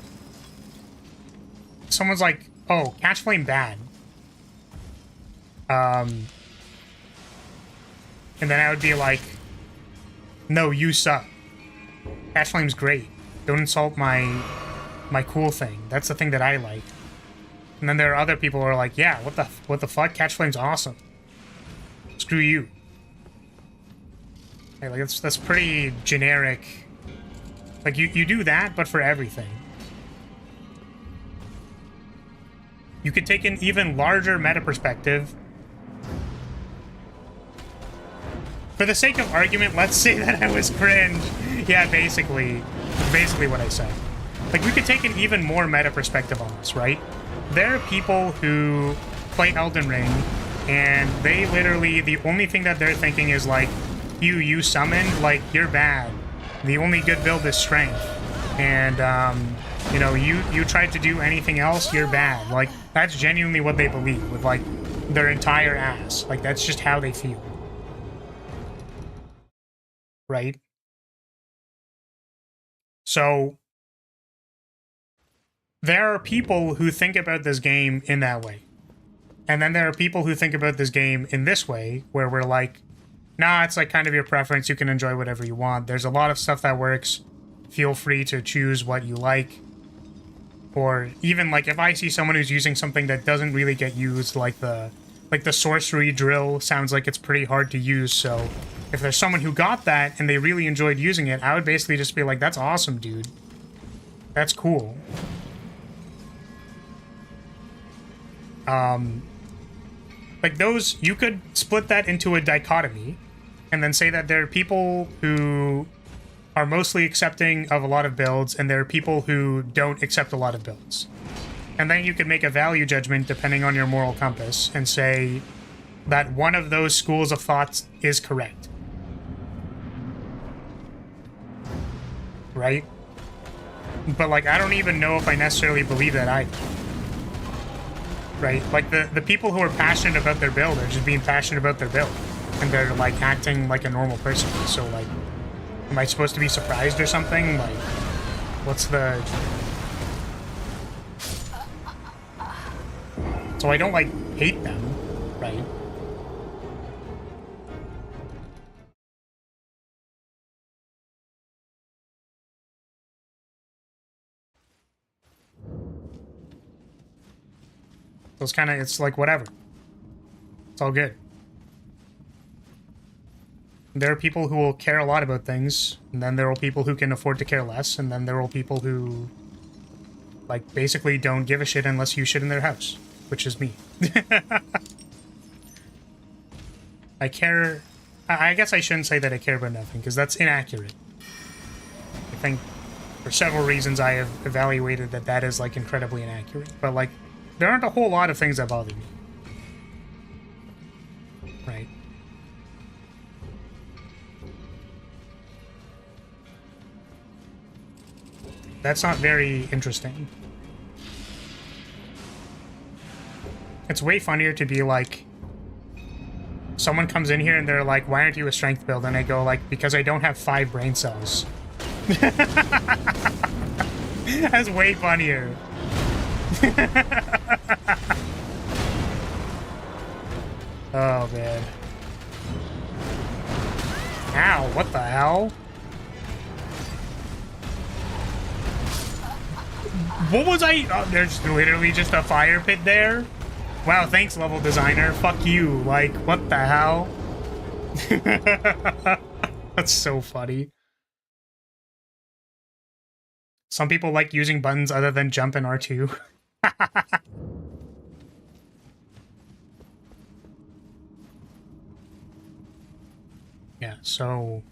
someone's like, oh, catch flame bad. And then I would be like, no, you suck. Catch flame's great. Don't insult my cool thing. That's the thing that I like. And then there are other people who are like, yeah, what the fuck? Catch flame's awesome. Screw you. Hey, like, that's pretty generic. Like, you do that, but for everything. You could take an even larger meta perspective. For the sake of argument, let's say that I was cringe. Yeah, basically what I said. Like, we could take an even more meta perspective on this, right? There are people who play Elden Ring, and they literally, the only thing that they're thinking is, like, you summoned, like, you're bad. The only good build is strength. And, you know, you tried to do anything else, you're bad. Like, that's genuinely what they believe with, like, their entire ass. Like, that's just how they feel. Right? So... there are people who think about this game in that way. And then there are people who think about this game in this way, where we're like, nah, it's like kind of your preference, you can enjoy whatever you want. There's a lot of stuff that works. Feel free to choose what you like. Or even, like, if I see someone who's using something that doesn't really get used, like the sorcery drill sounds like it's pretty hard to use, so if there's someone who got that and they really enjoyed using it, I would basically just be like, that's awesome, dude. That's cool. Like those, you could split that into a dichotomy and then say that there are people who are mostly accepting of a lot of builds and there are people who don't accept a lot of builds. And then you can make a value judgment depending on your moral compass and say that one of those schools of thought is correct. Right? But, like, I don't even know if I necessarily believe that either. Right? Like, the people who are passionate about their build are just being passionate about their build. And they're, like, acting like a normal person. So, like, am I supposed to be surprised or something? Like, what's the... So I don't, like, hate them, right? So it's kind of, it's like, whatever. It's all good. There are people who will care a lot about things, and then there are people who can afford to care less, and then there are people who, like, basically don't give a shit unless you shit in their house. Which is me. I care... I guess I shouldn't say that I care about nothing, because that's inaccurate. I think for several reasons I have evaluated that that is, like, incredibly inaccurate. But, like, there aren't a whole lot of things that bother me. Right? That's not very interesting. It's way funnier to be like, someone comes in here and they're like, why aren't you a strength build? And I go like, because I don't have 5 brain cells. That's way funnier. Oh, man. Ow, what the hell? What was I? Oh, there's literally just a fire pit there? Wow, thanks, level designer. Fuck you. Like, what the hell? That's so funny. Some people like using buttons other than jump and R2. Yeah, so...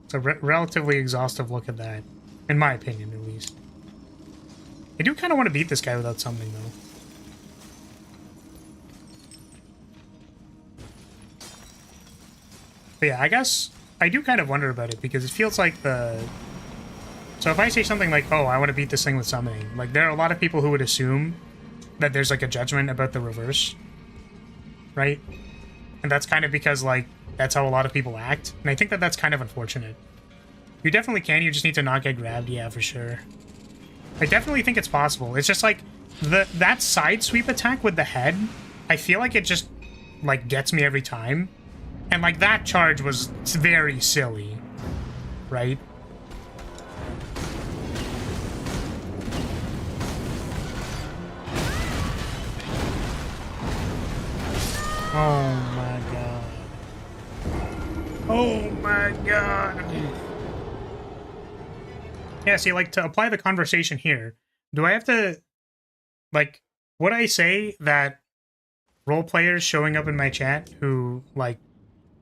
It's a relatively exhaustive look at that. In my opinion, at least. I do kind of want to beat this guy without summoning, though. But yeah, I guess I do kind of wonder about it, because it feels like the... So if I say something like, oh, I want to beat this thing with summoning, like, there are a lot of people who would assume that there's, like, a judgment about the reverse. Right? And that's kind of because, like, that's how a lot of people act. And I think that that's kind of unfortunate. You definitely can, you just need to not get grabbed, yeah, for sure. I definitely think it's possible. It's just like that side sweep attack with the head, I feel like it just like gets me every time. And like that charge was very silly, right? Oh my god. Oh my god. Yeah, see, like, to apply the conversation here, do I have to, like, would I say that role players showing up in my chat who, like,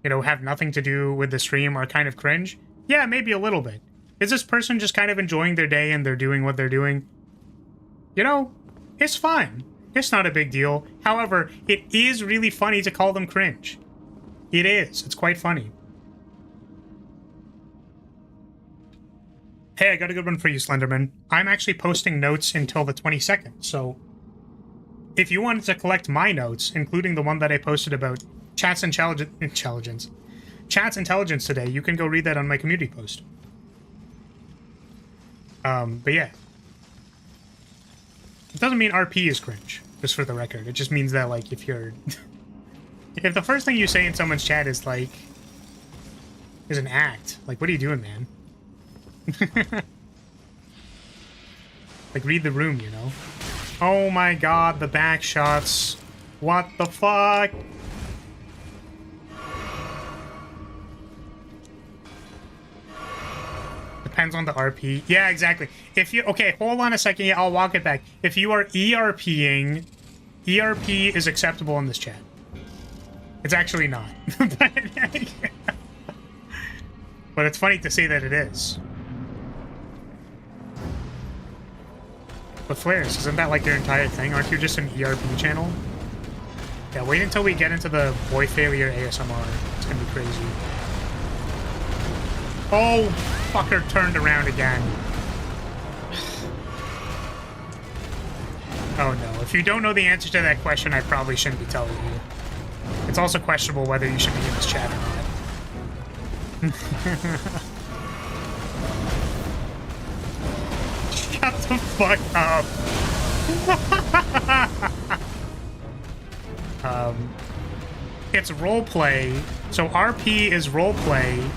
you know, have nothing to do with the stream are kind of cringe? Yeah, maybe a little bit. Is this person just kind of enjoying their day and they're doing what they're doing? You know, it's fine. It's not a big deal. However, it is really funny to call them cringe. It is. It's quite funny. Hey, I got a good one for you, Slenderman. I'm actually posting notes until the 22nd, so if you wanted to collect my notes, including the one that I posted about Chat's intelligence today, you can go read that on my community post. But yeah. It doesn't mean RP is cringe, just for the record. It just means that, like, if you're... if the first thing you say in someone's chat is, like, is an act, like, what are you doing, man? Like, read the room, you know? Oh my god, the back shots. What the fuck? Depends on the RP. Yeah, exactly. If you... Okay, hold on a second. Yeah, I'll walk it back. If you are ERPing, ERP is acceptable in this chat. It's actually not. But it's funny to say that it is. But Flares, isn't that like your entire thing? Aren't you just an ERP channel? Yeah, wait until we get into the boy failure ASMR. It's gonna be crazy. Oh, fucker turned around again. Oh no, if you don't know the answer to that question, I probably shouldn't be telling you. It's also questionable whether you should be in this chat or not. Shut the fuck up. It's roleplay, so RP is roleplay,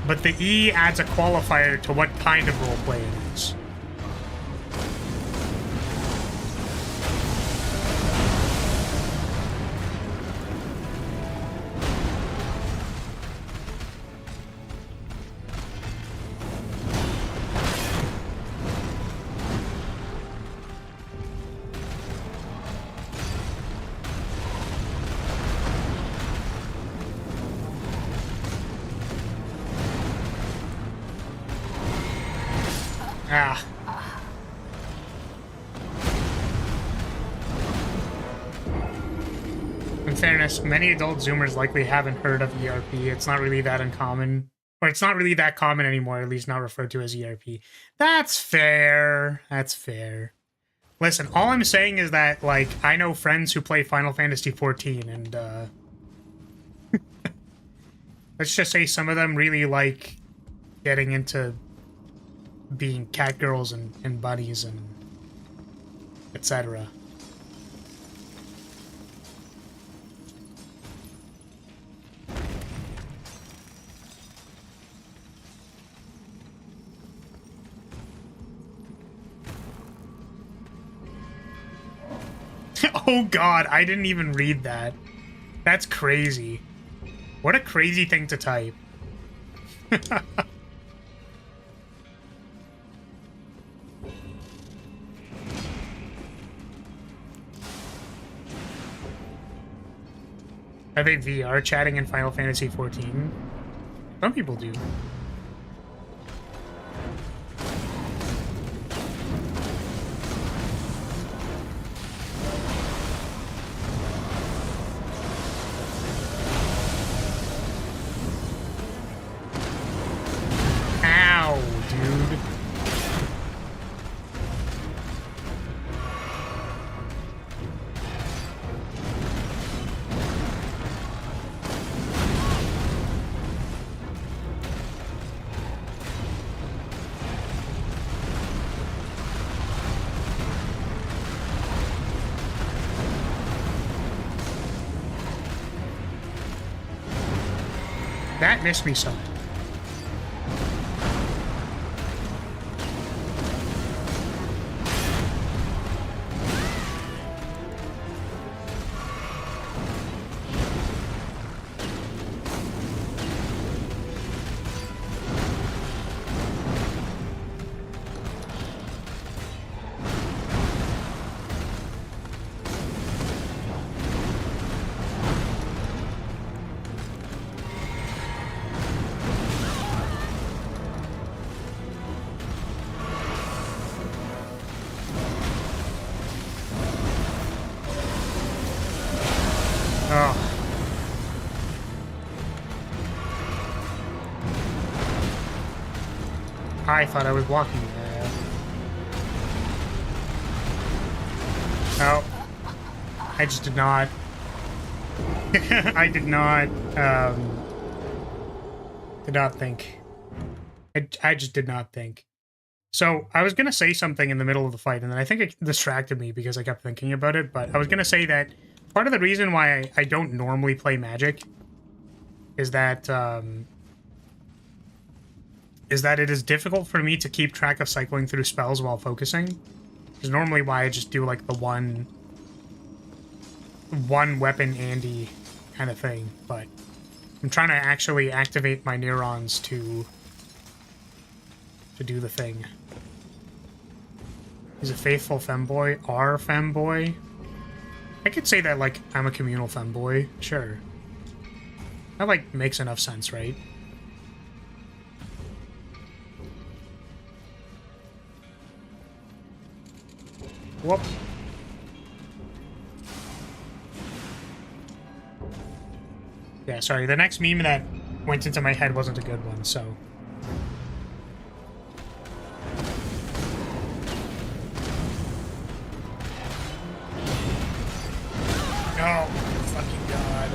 but the E adds a qualifier to what kind of roleplay it is. Ah. In fairness, many adult Zoomers likely haven't heard of ERP. It's not really that uncommon. Or it's not really that common anymore, at least not referred to as ERP. That's fair. That's fair. Listen, all I'm saying is that, like, I know friends who play Final Fantasy XIV, and, let's just say some of them really like getting into being catgirls and buddies and etc. Oh god, I didn't even read that. That's crazy. What a crazy thing to type. Are they VR chatting in Final Fantasy XIV? Some people do. Ow, dude. That missed me some. I thought I was walking. No. I just did not. I did not think. I just did not think. So, I was going to say something in the middle of the fight, and then I think it distracted me because I kept thinking about it, but I was going to say that part of the reason why I don't normally play Magic is that it is difficult for me to keep track of cycling through spells while focusing. Which is normally why I just do, like, the one weapon Andy kind of thing, but I'm trying to actually activate my neurons to do the thing. He's a faithful femboy. Our femboy? I could say that, like, I'm a communal femboy. Sure. That, like, makes enough sense, right? Whoop. Yeah, sorry. The next meme that went into my head wasn't a good one, so... Oh, fucking God.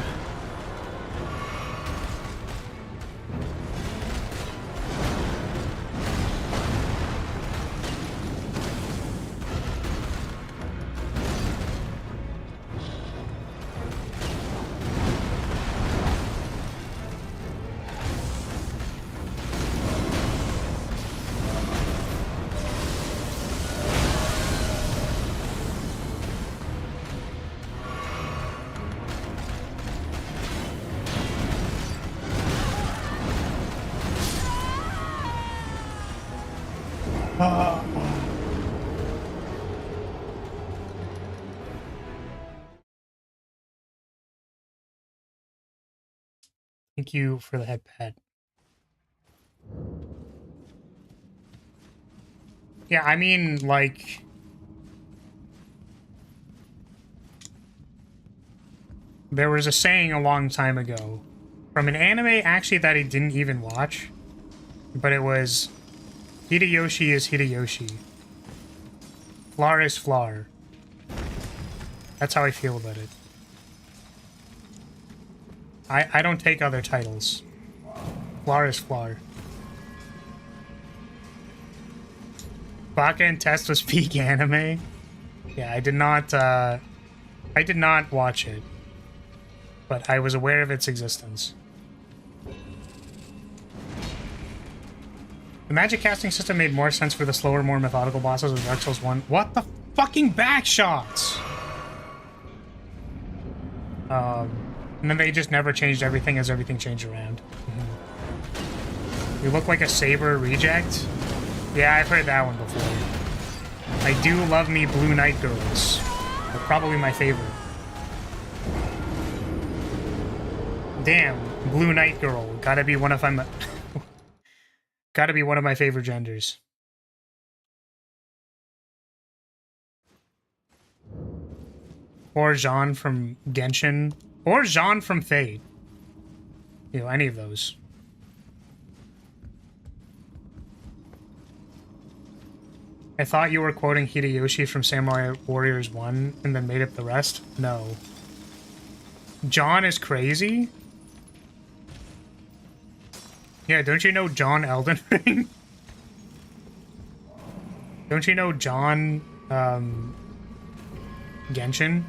Thank you for the head pet. Yeah, I mean, like... There was a saying a long time ago from an anime, actually, that I didn't even watch. But it was, Hideyoshi is Hideyoshi. Flar is Flar. That's how I feel about it. I don't take other titles. Flar is Flar. Baka and Test was peak anime. Yeah, I did not watch it. But I was aware of its existence. The magic casting system made more sense for the slower, more methodical bosses of Dark Souls 1. What the fucking back shots? And then they just never changed everything as everything changed around. You look like a Saber reject? Yeah, I've heard that one before. I do love me Blue Knight girls. They're probably my favorite. Damn, Blue Knight girl. Gotta be one of my gotta be one of my favorite genders. Or Jean from Genshin. Or Jean from Fate. You know, any of those. I thought you were quoting Hideyoshi from Samurai Warriors 1 and then made up the rest. No. John is crazy? Yeah, don't you know John Elden Ring? Don't you know John, Genshin?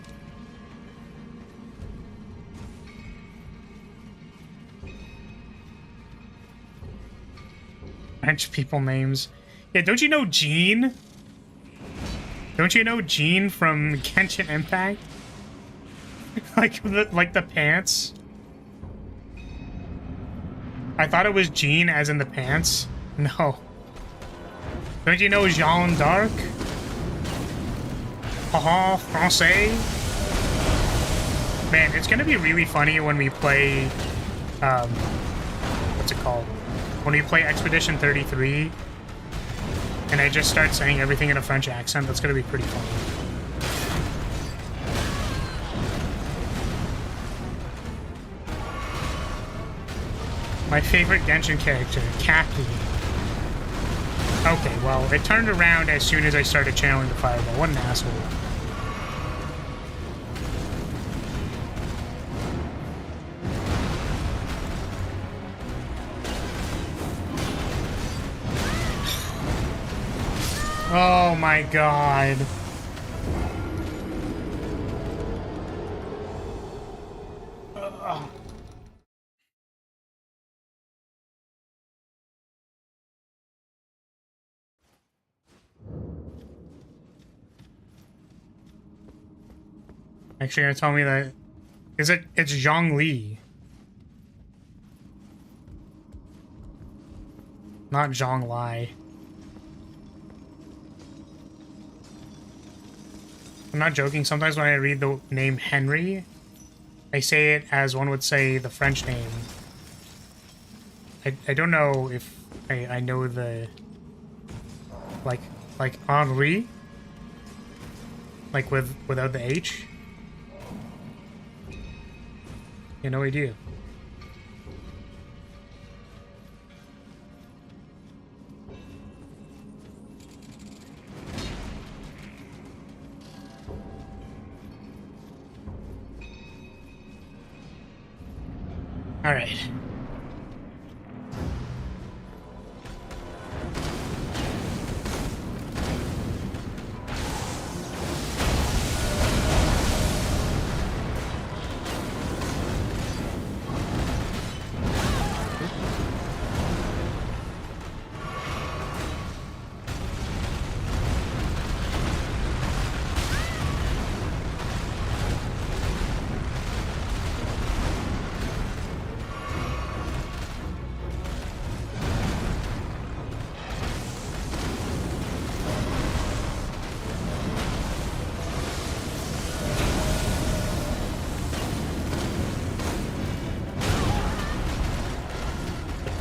French people names. Yeah, don't you know Jean? Don't you know Jean from Genshin Impact? like the pants? I thought it was Jean as in the pants. No. Don't you know Jeanne d'Arc? Haha, Francais? Man, it's gonna be really funny when we play, what's it called? When we play Expedition 33, and I just start saying everything in a French accent. That's gonna be pretty funny. My favorite Genshin character, Kaki. Okay, well, it turned around as soon as I started channeling the fireball. What an asshole. Oh my god. Actually, gonna tell me that it's Zhang Li. Not Zhang Lai. I'm not joking. Sometimes when I read the name Henry, I say it as one would say the French name. I don't know if I know the... Like Henri? Like without the H? Yeah, no idea. All right.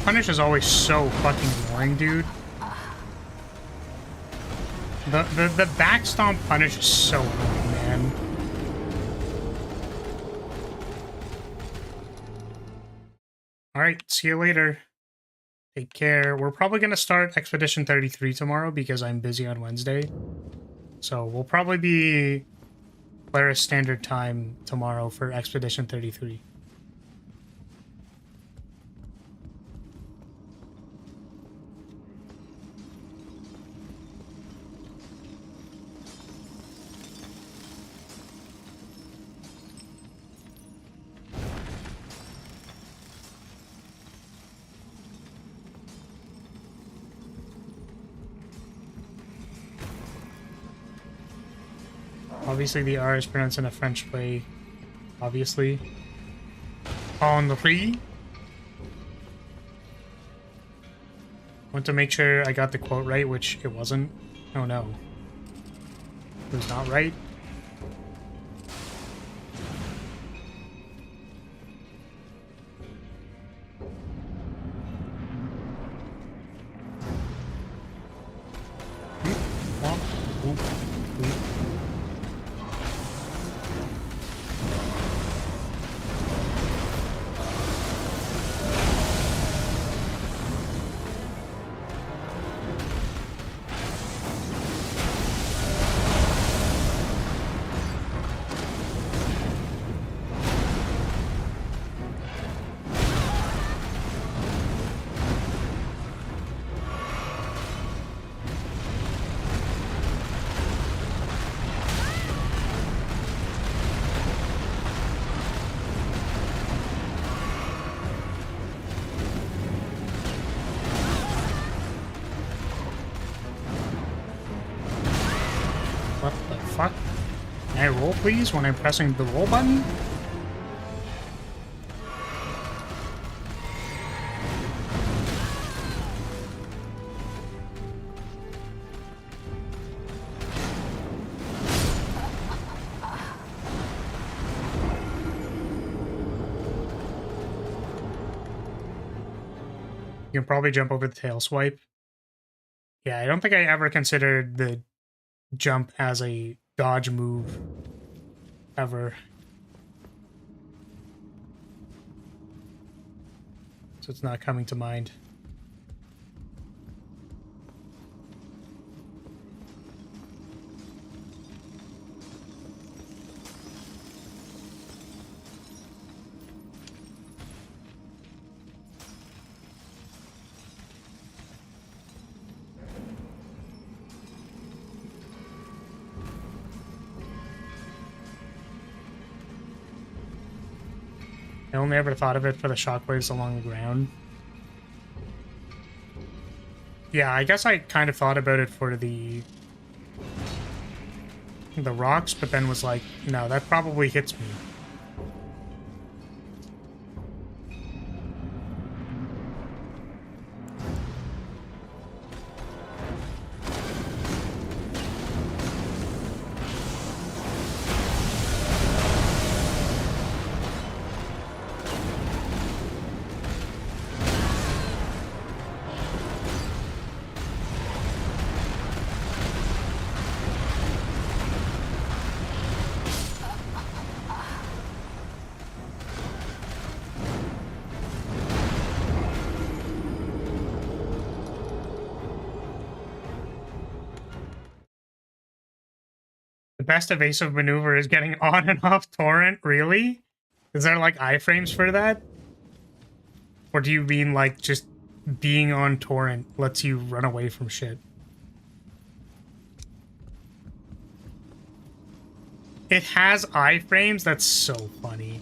Punish is always so fucking annoying, dude. The backstomp punish is so annoying, man. Alright, see you later. Take care. We're probably gonna start Expedition 33 tomorrow because I'm busy on Wednesday. So we'll probably be Polaris Standard Time tomorrow for Expedition 33. Obviously, the R is pronounced in a French way. Obviously. Henri. Want to make sure I got the quote right, which it wasn't. Oh no. It was not right. What the fuck? Can I roll, please, when I'm pressing the roll button? You can probably jump over the tail swipe. Yeah, I don't think I ever considered the jump as a dodge move ever. So it's not coming to mind. I only ever thought of it for the shockwaves along the ground. Yeah, I guess I kind of thought about it for the rocks, but then was like, no, that probably hits me. The best evasive maneuver is getting on and off torrent? Really? Is there like iframes for that? Or do you mean like just being on torrent lets you run away from shit? It has iframes? That's so funny.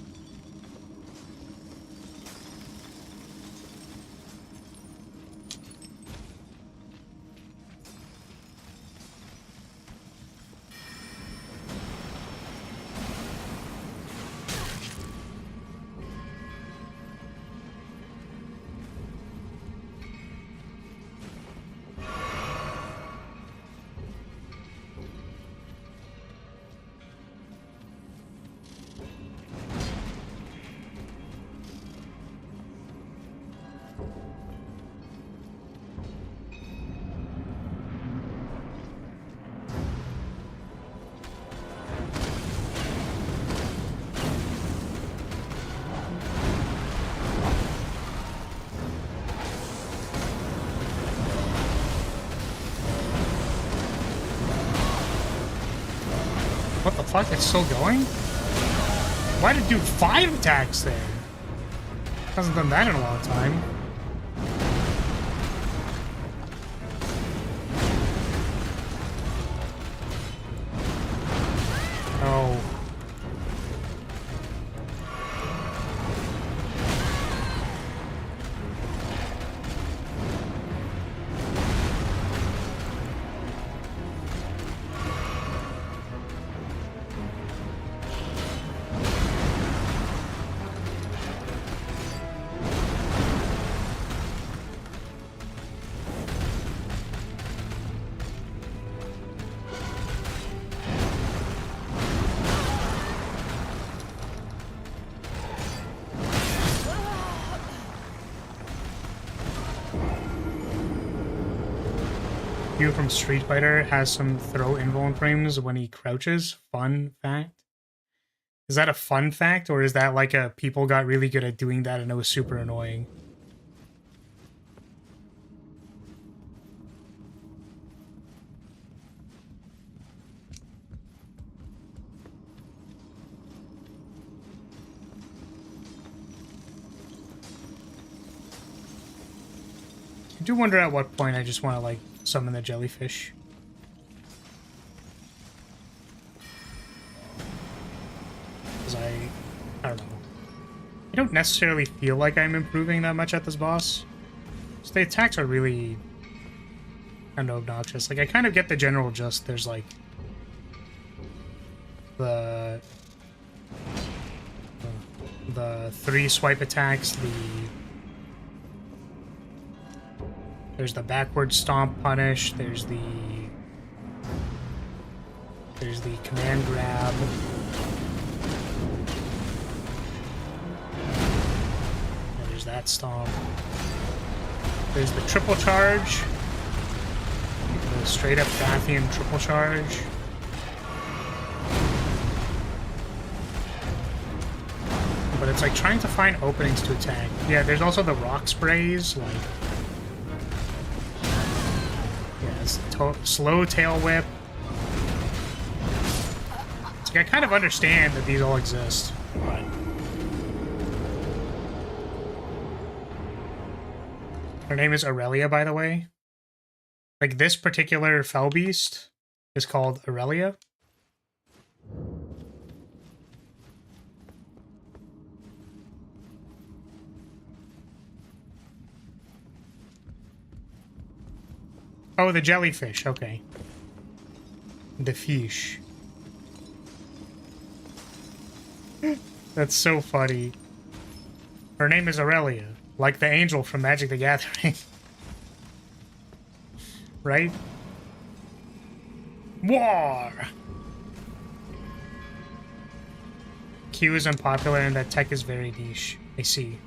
What the fuck? It's still going? Why did it do 5 attacks there? Hasn't done that in a long time. Oh. Hugh from Street Fighter has some throw invuln frames when he crouches. Fun fact. Is that a fun fact, or is that like a people got really good at doing that and it was super annoying? I do wonder at what point I just want to like summon the jellyfish. Because I don't know. I don't necessarily feel like I'm improving that much at this boss. So the attacks are really kind of obnoxious. Like I kind of get the general gist. There's like the 3 swipe attacks, there's the backward stomp punish, there's the command grab. And there's that stomp. There's the triple charge. The straight up Bathian triple charge. But it's like trying to find openings to attack. Yeah, there's also the rock sprays, like slow tail whip. It's like I kind of understand that these all exist, but her name is Aurelia, by the way. Like this particular fell beast is called Aurelia. Oh, the jellyfish, okay. The fish. That's so funny. Her name is Aurelia, like the angel from Magic the Gathering. Right? War! Q is unpopular and that tech is very niche. I see.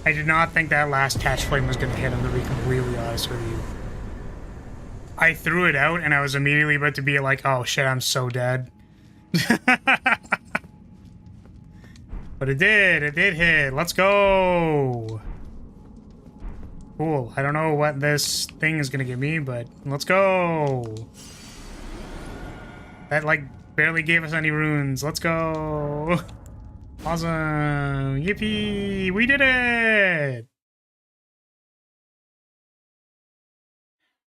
I did not think that last catch flame was going to hit, I'm going to be completely honest with you. I threw it out and I was immediately about to be like, oh shit, I'm so dead. But it did hit. Let's go. Cool. I don't know what this thing is going to give me, but let's go. That, like, barely gave us any runes. Let's go. Awesome. Yippee. We did it.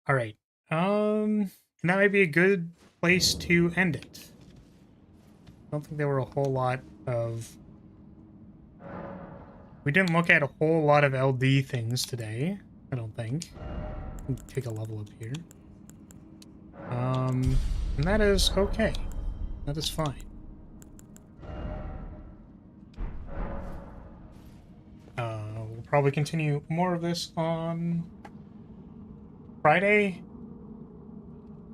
All right. And that might be a good place to end it. I don't think there were a whole lot of... We didn't look at a whole lot of LD things today, I don't think. Take a level up here. And that is okay. That is fine. We'll probably continue more of this on Friday.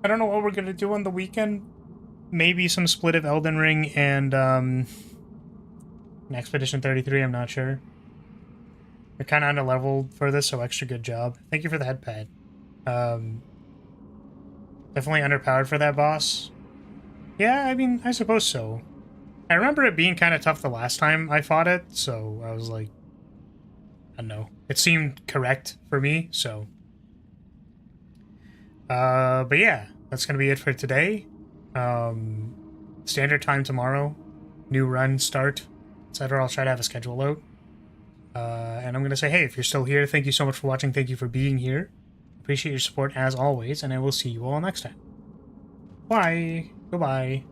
I don't know what we're gonna do on the weekend. Maybe some split of Elden Ring and an Expedition 33, I'm not sure. We're kind of under-leveled for this, so extra good job. Thank you for the head pad. Definitely underpowered for that boss. Yeah, I mean, I suppose so. I remember it being kind of tough the last time I fought it, so I was like... I don't know. It seemed correct for me, so... but yeah, that's gonna be it for today. Standard time tomorrow. New run start, etc. I'll try to have a schedule out. And I'm going to say, hey, if you're still here, thank you so much for watching. Thank you for being here. Appreciate your support as always, and I will see you all next time. Bye. Goodbye.